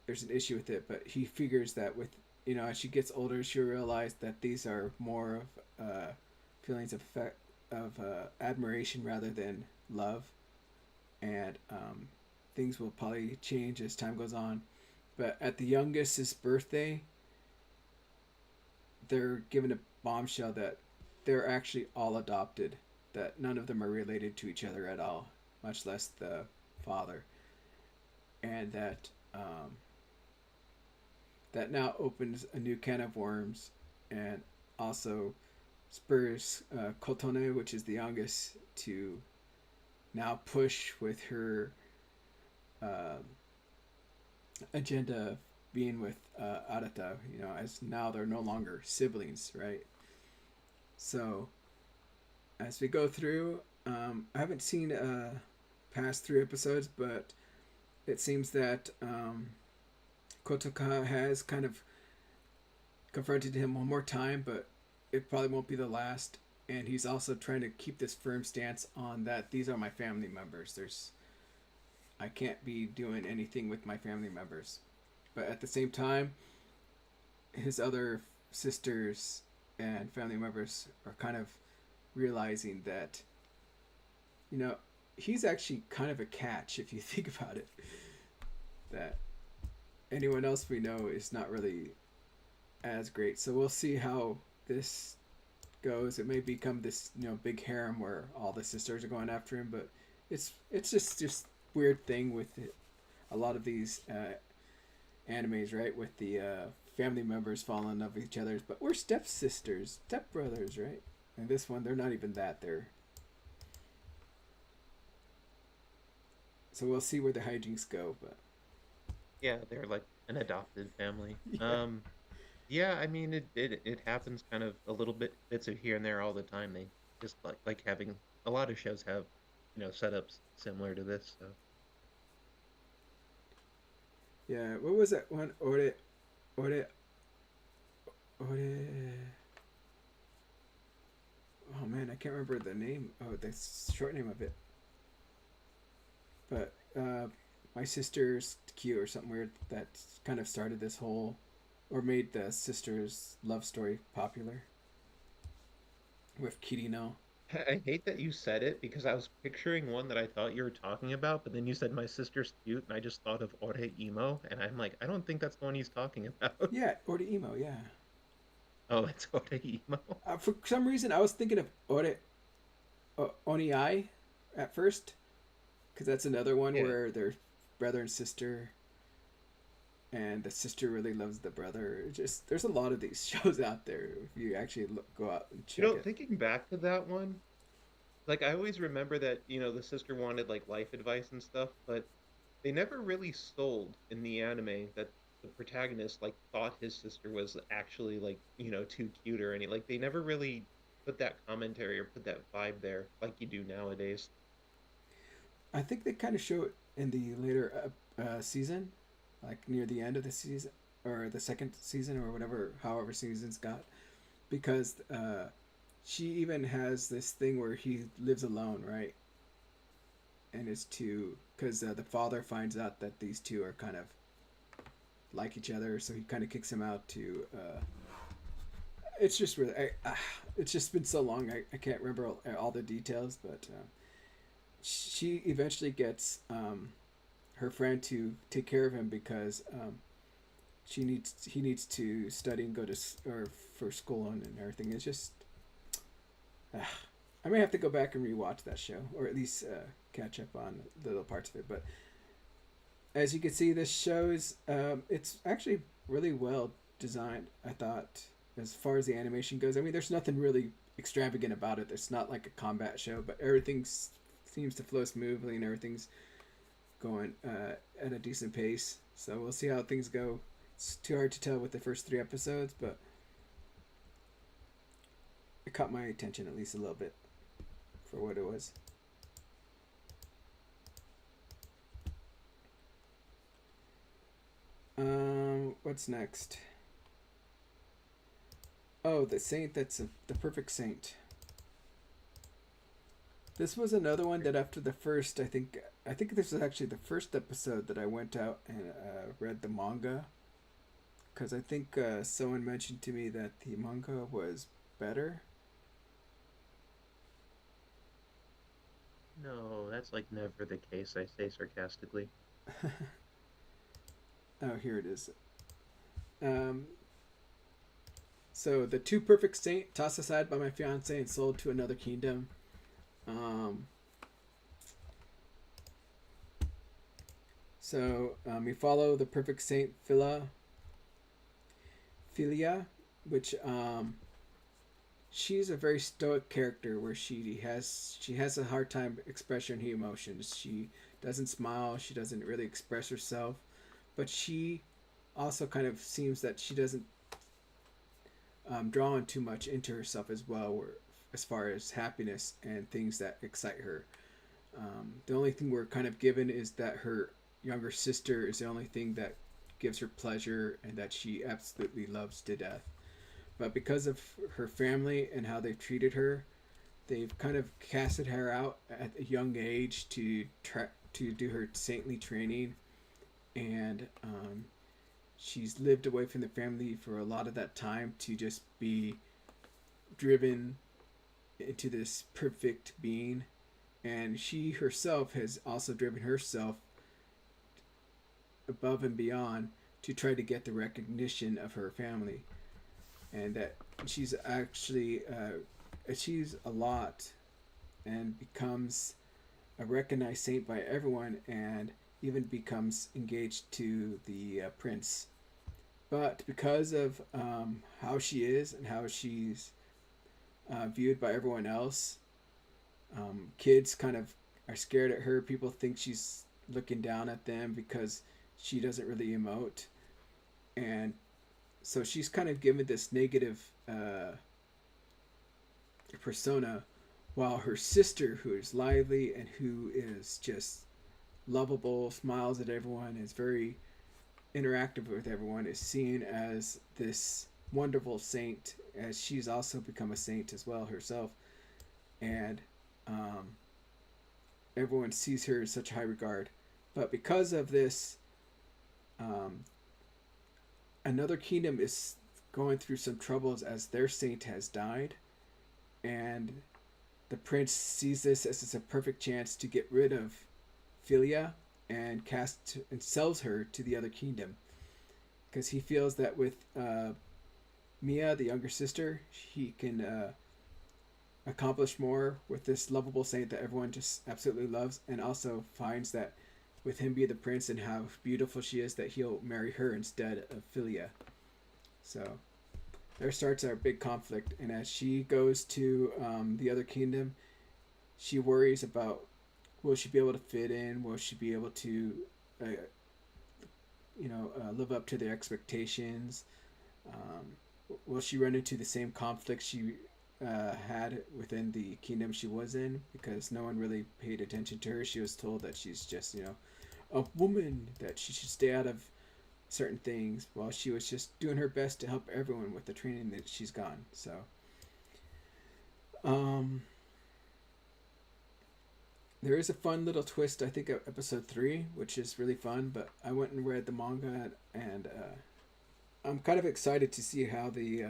there's an issue with it. But he figures that with as she gets older, she'll realize that these are more of feelings of admiration rather than love, and things will probably change as time goes on. But at the youngest's birthday, they're given a bombshell that they're actually all adopted, that none of them are related to each other at all, much less the father, and that that now opens a new can of worms, and also spurs Kotone, which is the youngest, to now push with her uh, agenda of being with Arata, as now they're no longer siblings, right? So as we go through, I haven't seen past 3 episodes, but it seems that Kotoka has kind of confronted him one more time, but it probably won't be the last. And he's also trying to keep this firm stance on that these are my family members. I can't be doing anything with my family members. But at the same time, his other sisters and family members are kind of realizing that, he's actually kind of a catch if you think about it. That anyone else we know is not really as great. So we'll see how this goes. It may become this big harem where all the sisters are going after him, but it's just weird thing with it. A lot of these animes, right, with the family members falling in love with each other, but we're stepsisters, stepbrothers, right? And this one, they're not even that. So we'll see where the hijinks go, but Yeah, they're like an adopted family. yeah. Yeah, I mean it happens kind of a little bits of here and there all the time. They just like having a lot of shows have, setups similar to this. So Yeah, what was that one? Ore. Oh man, I can't remember the name. Oh, the short name of it. But my sister's cute or something weird that kind of started this whole, or made the sisters' love story popular with Kirino. I hate that you said it because I was picturing one that I thought you were talking about, but then you said my sister's cute, and I just thought of Ore Imo, and I'm like, I don't think that's the one he's talking about. Yeah, Ore Imo. Yeah. Oh, it's Ore Imo. For some reason, I was thinking of Oniai at first, because that's another one Yeah. where they're brother and sister, and the sister really loves the brother. There's a lot of these shows out there if you actually go out and check it. Thinking back to that one, like I always remember that, the sister wanted like life advice and stuff, but they never really sold in the anime that the protagonist like thought his sister was actually like, too cute or any like they never really put that commentary or put that vibe there like you do nowadays. I think they kind of show it in the later season, like near the end of the season or the second season or whatever, however seasons got, because she even has this thing where he lives alone, right? And it's because the father finds out that these two are kind of like each other, so he kind of kicks him out to. It's just really, it's just been so long. I can't remember all the details, but she eventually gets her friend to take care of him because he needs to study and go to or for school and everything. It's just I may have to go back and rewatch that show, or at least catch up on little parts of it. But as you can see, this show is it's actually really well designed, I thought, as far as the animation goes. I mean, there's nothing really extravagant about it. It's not like a combat show, but everything seems to flow smoothly and everything's going at a decent pace. So we'll see how things go. It's too hard to tell with the first 3 episodes, but it caught my attention at least a little bit for what it was. What's next? Oh, the saint. That's the perfect saint. This was another one that after the first, I think this was actually the first episode that I went out and read the manga, because I think someone mentioned to me that the manga was better. No, that's like never the case, I say sarcastically. Oh, here it is. So the two perfect saint tossed aside by my fiance and sold to another kingdom. So we follow the perfect saint Phila, Philia, which she's a very stoic character where she has a hard time expressing her emotions. She doesn't smile. She doesn't really express herself, but she also kind of seems that she doesn't draw in too much into herself as well, where, as far as happiness and things that excite her. The only thing we're kind of given is that her younger sister is the only thing that gives her pleasure and that she absolutely loves to death. But because of her family and how they've treated her, they've kind of casted her out at a young age to do her saintly training, and she's lived away from the family for a lot of that time to just be driven into this perfect being. And she herself has also driven herself above and beyond to try to get the recognition of her family, and that she's actually achieves a lot and becomes a recognized saint by everyone, and even becomes engaged to the prince. But because of how she is and how she's viewed by everyone else, kids kind of are scared at her. People think she's looking down at them because she doesn't really emote, and so she's kind of given this negative persona, while her sister, who is lively and who is just lovable, smiles at everyone, is very interactive with everyone, is seen as this wonderful saint, as she's also become a saint as well herself, and everyone sees her in such high regard. But because of this, another kingdom is going through some troubles as their saint has died, and the prince sees this as a perfect chance to get rid of Philia and sells her to the other kingdom, because he feels that with Mia, the younger sister, he can accomplish more with this lovable saint that everyone just absolutely loves, and also finds that with him being the prince and how beautiful she is, that he'll marry her instead of Philia. So there starts our big conflict, and as she goes to the other kingdom, she worries about, will she be able to fit in? Will she be able to, live up to their expectations? Will she run into the same conflict she had within the kingdom she was in? Because no one really paid attention to her. She was told that she's just, a woman, that she should stay out of certain things, while she was just doing her best to help everyone with the training that she's gotten. So, there is a fun little twist, I think, at episode 3, which is really fun, but I went and read the manga, and I'm kind of excited to see how the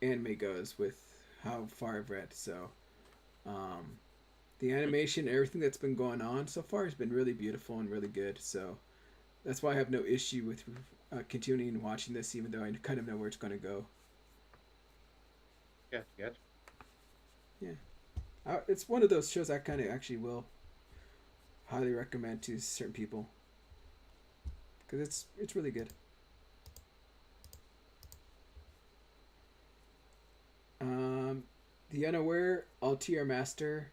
anime goes with how far I've read. So, the animation, everything that's been going on so far has been really beautiful and really good. So, that's why I have no issue with continuing watching this, even though I kind of know where it's going to go. Gotcha. Yeah. It's one of those shows I kind of actually will highly recommend to certain people, because it's really good. The Unaware Altier Master,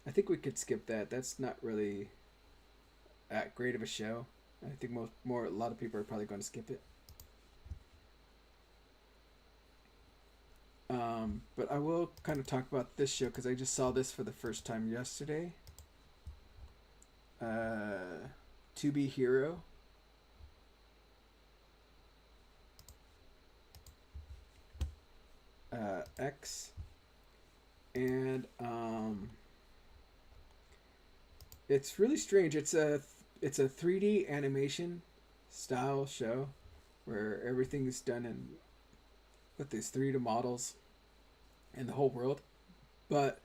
I think we could skip that. That's not really that great of a show. I think a lot of people are probably going to skip it. But I will kind of talk about this show because I just saw this for the first time yesterday. To Be Hero. X. And it's really strange. It's a 3D animation style show where everything is done with these 3D models and the whole world. But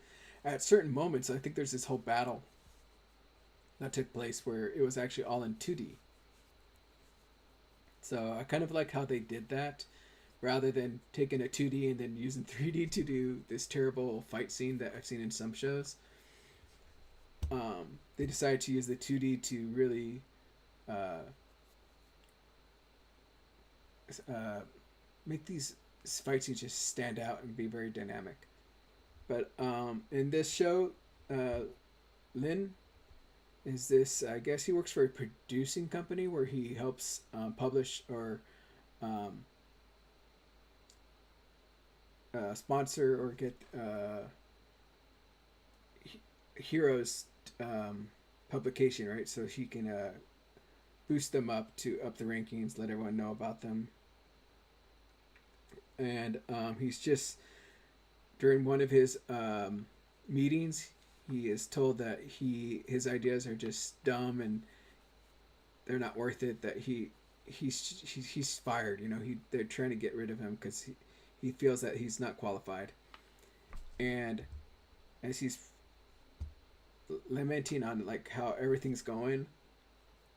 at certain moments, I think there's this whole battle that took place where it was actually all in 2D. So I kind of like how they did that, rather than taking a 2D and then using 3D to do this terrible fight scene that I've seen in some shows. They decided to use the 2D to really uh, make these fight scenes just stand out and be very dynamic. But in this show, Lin is this. I guess he works for a producing company where he helps publish or um, sponsor or get heroes publication, right? So he can boost them up to up the rankings, let everyone know about them. And he's just during one of his meetings, he is told that his ideas are just dumb and they're not worth it. That he's fired. You know, they're trying to get rid of him because he feels that he's not qualified. And as he's lamenting on like how everything's going,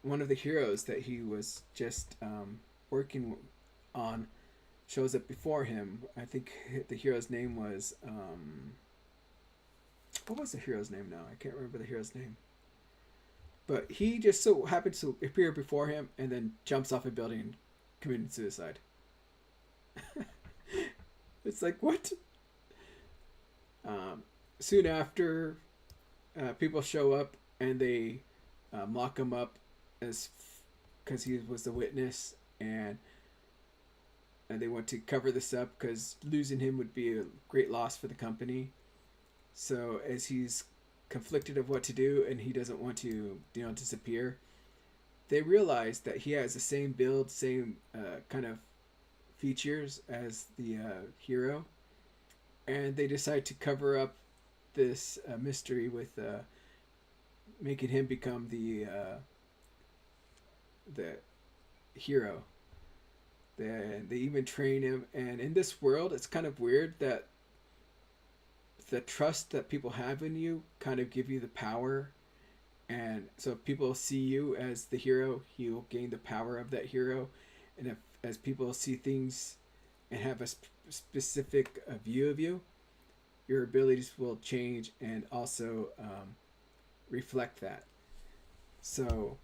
one of the heroes that he was just working on shows up before him. I think the hero's name was what was the hero's name now? I can't remember the hero's name. But he just so happens to appear before him and then jumps off a building and committed suicide. It's like, what? Soon after, people show up and they lock him up as because he was the witness, and they want to cover this up because losing him would be a great loss for the company. So as he's conflicted of what to do and he doesn't want to, disappear, they realize that he has the same build, same kind of features as the hero, and they decide to cover up this mystery with making him become the hero. They even train him, and in this world, it's kind of weird that the trust that people have in you kind of give you the power. And so if people see you as the hero, you'll gain the power of that hero. And if as people see things and have a specific view of you, your abilities will change and also reflect that. So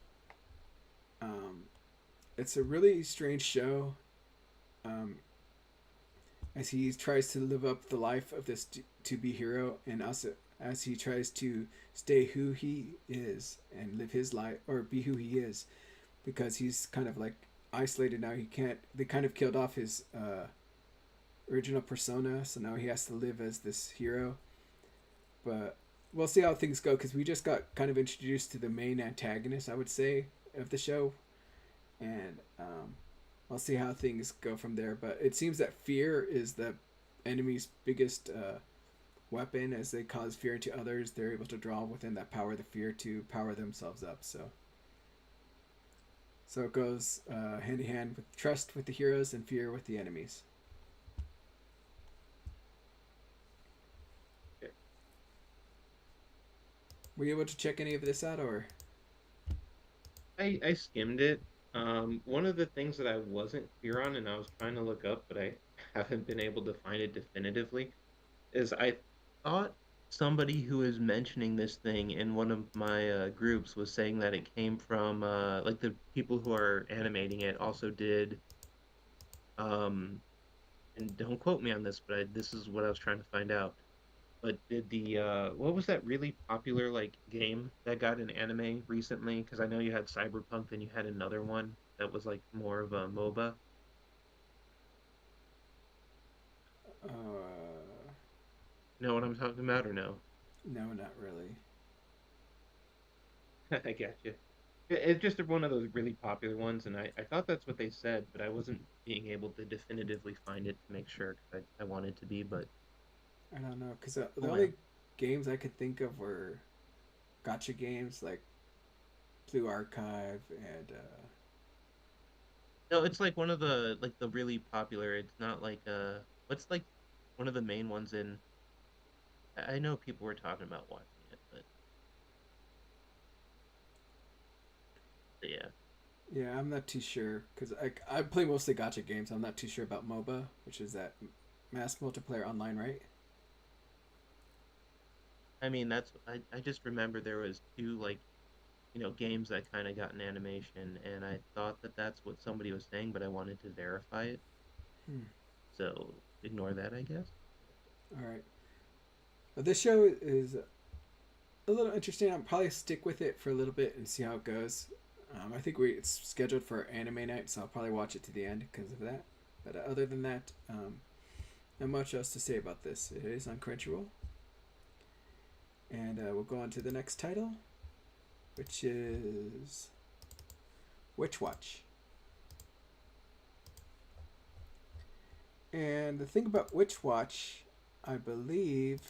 it's a really strange show. As he tries to live up the life of this to be hero, and also as he tries to stay who he is and live his life or be who he is, because he's kind of like isolated now. He can't. They kind of killed off his original persona, so now he has to live as this hero. But we'll see how things go because we just got kind of introduced to the main antagonist, I would say, of the show, and I'll see how things go from there. But it seems that fear is the enemy's biggest weapon. As they cause fear to others, they're able to draw within that power, the fear, to power themselves up. So it goes hand in hand with trust with the heroes and fear with the enemies. Okay. Were you able to check any of this out, or? I skimmed it. One of the things that I wasn't clear on, and I was trying to look up, but I haven't been able to find it definitively, is I thought somebody who was mentioning this thing in one of my groups was saying that it came from like the people who are animating it also did, and don't quote me on this, but this is what I was trying to find out. But did the what was that really popular like game that got an anime recently? Because I know you had Cyberpunk, then you had another one that was like more of a MOBA. You know what I'm talking about, or no? No, not really. I got you. It's just one of those really popular ones, and I thought that's what they said, but I wasn't being able to definitively find it to make sure because I wanted to be, but I don't know, because oh the well. only games I could think of were gotcha games like Blue Archive and No, it's like one of the really popular. It's not like what's like one of the main ones in. I know people were talking about watching it, but yeah. yeah, I'm not too sure because I play mostly gotcha games. I'm not too sure about MOBA, which is that mass multiplayer online, right? I mean, I just remember there was two like games that kind of got an animation, and I thought that that's what somebody was saying, but I wanted to verify it. Hmm. So ignore that, I guess. All right. Well, this show is a little interesting. I'll probably stick with it for a little bit and see how it goes. I think it's scheduled for anime night, so I'll probably watch it to the end because of that. But other than that, not much else to say about this. It is on Crunchyroll. And we'll go on to the next title, which is Witch Watch. And the thing about Witch Watch, I believe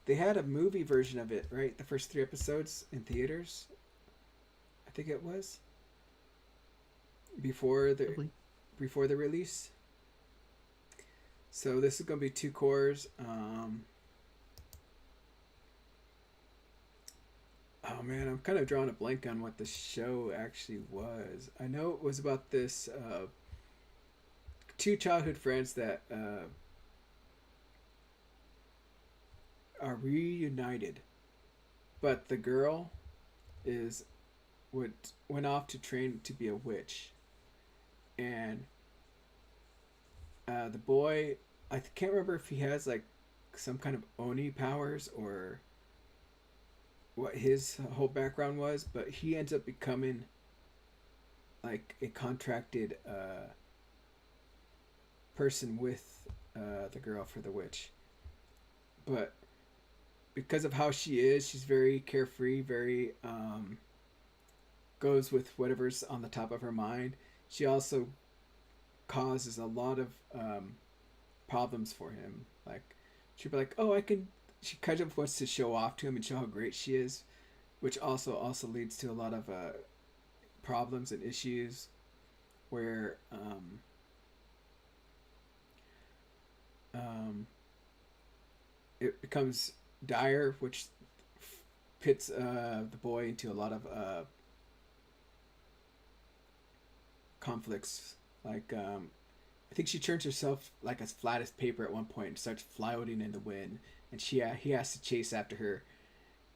they had a movie version of it, right? The first 3 episodes in theaters. I think it was before the Probably. before the release. So this is gonna be 2 cours. Oh man, I'm kind of drawing a blank on what the show actually was. I know it was about this 2 childhood friends that are reunited, but the girl is went off to train to be a witch, and the boy, I can't remember if he has like some kind of oni powers or what his whole background was, but he ends up becoming like a contracted person with the girl for the witch. But because of how she is, she's very carefree, very goes with whatever's on the top of her mind. She also causes a lot of problems for him. Like she'd be like, "Oh, I can." She kind of wants to show off to him and show how great she is, which also leads to a lot of problems and issues where it becomes dire, which pits the boy into a lot of conflicts. Like I think she turns herself like as flat as paper at one point and starts floating in the wind, and he has to chase after her.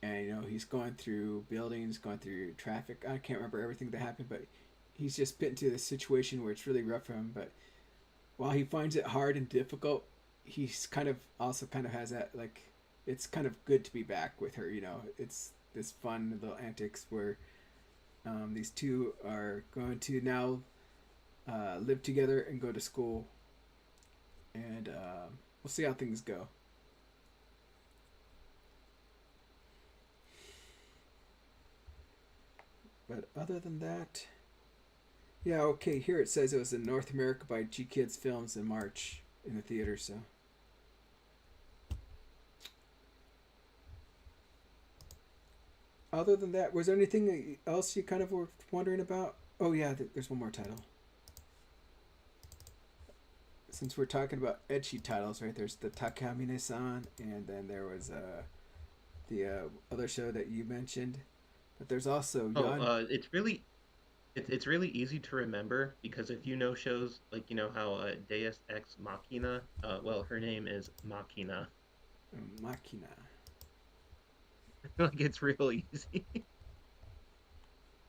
And he's going through buildings, going through traffic. I can't remember everything that happened, but he's just put into this situation where it's really rough for him. But while he finds it hard and difficult, he's kind of also kind of has that like it's kind of good to be back with her. It's this fun little antics where these two are going to now live together and go to school, and we'll see how things go. But other than that, yeah, okay. Here it says it was in North America by G Kids Films in March in the theater. So, other than that, was there anything else you kind of were wondering about? Oh yeah, there's one more title. Since we're talking about ecchi titles, right? There's the Takamine-san, and then there was the other show that you mentioned. But there's also Oh, Yon. it's really easy to remember because if you know shows like how Deus Ex Machina, well, her name is Machina. Machina. Like it's real easy.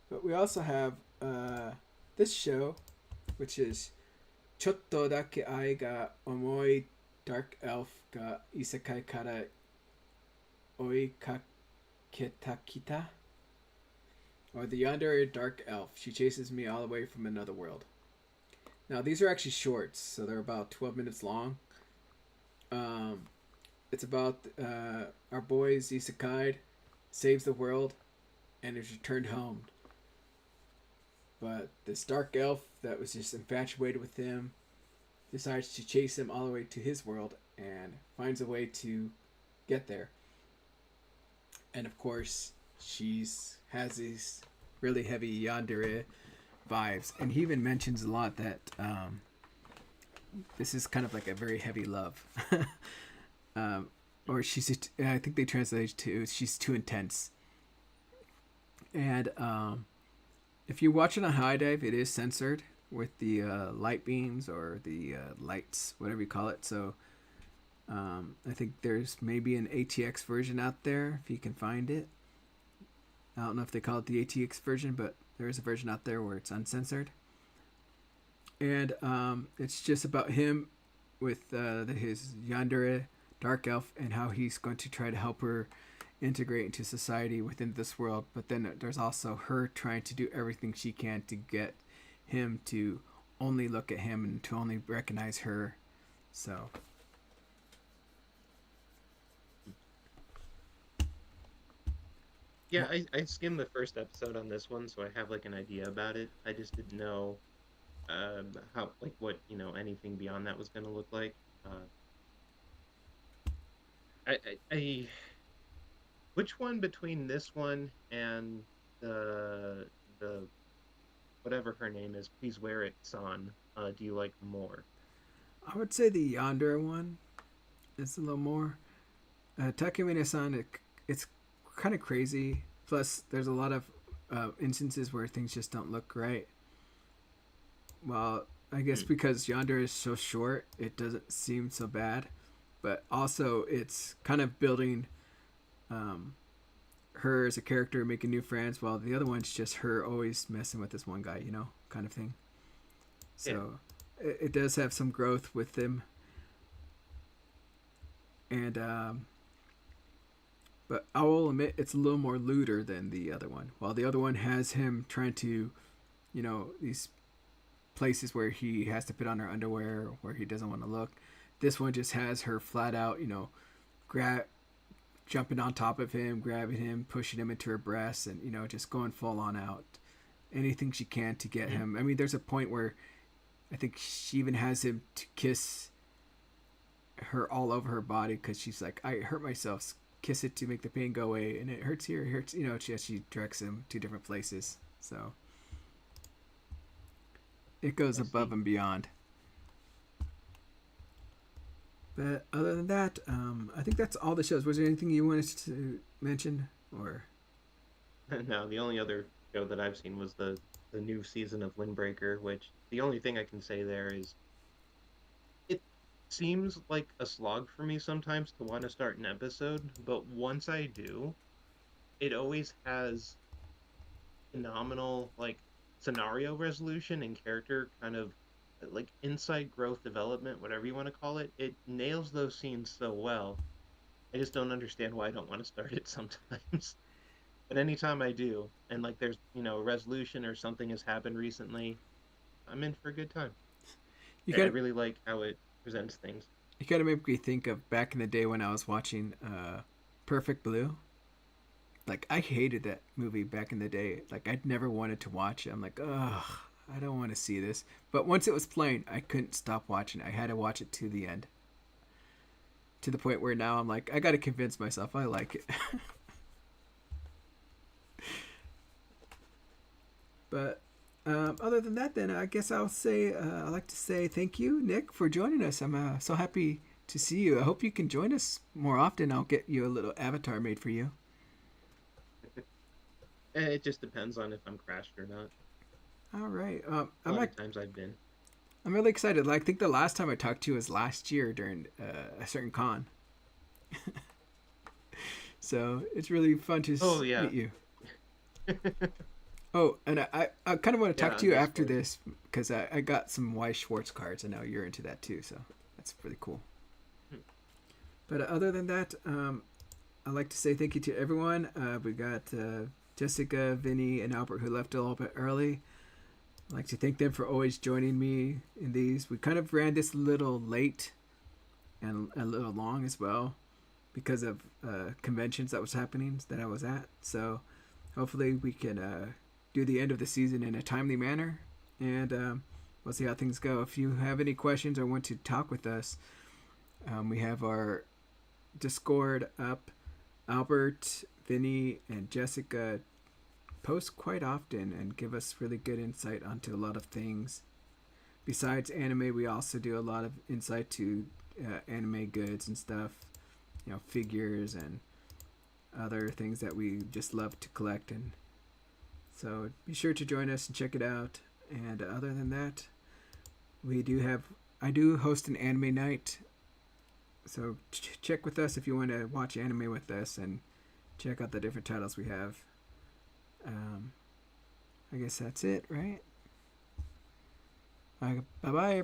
But we also have this show, which is Chotto dake ai ga omoi dark elf ga isekai kara oikaketa kita. Or the yonder dark elf. She chases me all the way from another world. Now these are actually shorts, so they're about 12 minutes long. It's about our boy Isekai saves the world and is returned home. But this dark elf that was just infatuated with him decides to chase him all the way to his world and finds a way to get there. And of course, has these really heavy yandere vibes, and he even mentions a lot that this is kind of like a very heavy love. Or I think they translate it to she's too intense. And if you watch it on High Dive, it is censored with the light beams or the lights, whatever you call it. So I think there's maybe an ATX version out there if you can find it. I don't know if they call it the ATX version, but there is a version out there where it's uncensored. And it's just about him with his yandere, dark elf, and how he's going to try to help her integrate into society within this world. But then there's also her trying to do everything she can to get him to only look at him and to only recognize her. So Yeah, I skimmed the first episode on this one, so I have like an idea about it. I just didn't know how, like, what, anything beyond that was going to look like. I which one between this one and the whatever her name is, please wear it, San, do you like more? I would say the yonder one is a little more. Takemine-san, it's kind of crazy. Plus, there's a lot of instances where things just don't look right. Well, I guess because yonder is so short, it doesn't seem so bad. But also, it's kind of building her as a character, making new friends, while the other one's just her always messing with this one guy, kind of thing. So it does have some growth with them. And but I will admit it's a little more looter than the other one. While the other one has him trying to, these places where he has to put on her underwear, where he doesn't want to look. This one just has her flat out, jumping on top of him, grabbing him, pushing him into her breasts, and just going full on out, anything she can to get him. I mean, there's a point where I think she even has him to kiss her all over her body because she's like, I hurt myself, kiss it to make the pain go away, and it hurts here, it hurts, she directs him to different places. So it goes above and beyond. But other than that, I think that's all the shows. Was there anything you wanted to mention, or? No, the only other show that I've seen was the new season of Windbreaker, which the only thing I can say there is it seems like a slog for me sometimes to want to start an episode, but once I do, it always has phenomenal, like, scenario resolution and character kind of, like, inside growth development, whatever you want to call it. It nails those scenes so well. I just don't understand why I don't want to start it sometimes. But anytime I do, and like there's, a resolution or something has happened recently, I'm in for a good time. I really like how it presents things. You gotta make me think of back in the day when I was watching Perfect Blue. Like, I hated that movie back in the day. Like, I'd never wanted to watch it. I'm like, ugh, I don't want to see this. But once it was playing, I couldn't stop watching it. I had to watch it to the end. To the point where now I'm like, I gotta convince myself I like it. But other than that, then I guess I'll say I'd like to say thank you, Nick, for joining us. I'm so happy to see you. I hope you can join us more often. I'll get you a little avatar made for you. It just depends on if I'm crashed or not. All right. A lot of times I've been. I'm really excited. Like, I think the last time I talked to you was last year during a certain con. So it's really fun to meet you. Oh, and I kind of want to talk to you after this because I got some Y Schwartz cards. I know you're into that too, so that's pretty cool. But other than that, I'd like to say thank you to everyone. We got Jessica, Vinny, and Albert who left a little bit early. I'd like to thank them for always joining me in these. We kind of ran this a little late and a little long as well because of conventions that was happening that I was at. So hopefully we can do the end of the season in a timely manner, and we'll see how things go. If you have any questions or want to talk with us, we have our Discord up. Albert, Vinny, and Jessica post quite often and give us really good insight onto a lot of things. Besides anime, we also do a lot of insight to anime goods and stuff, figures and other things that we just love to collect. And so be sure to join us and check it out. And other than that, I do host an anime night. So check with us if you want to watch anime with us and check out the different titles we have. I guess that's it, right? Bye bye.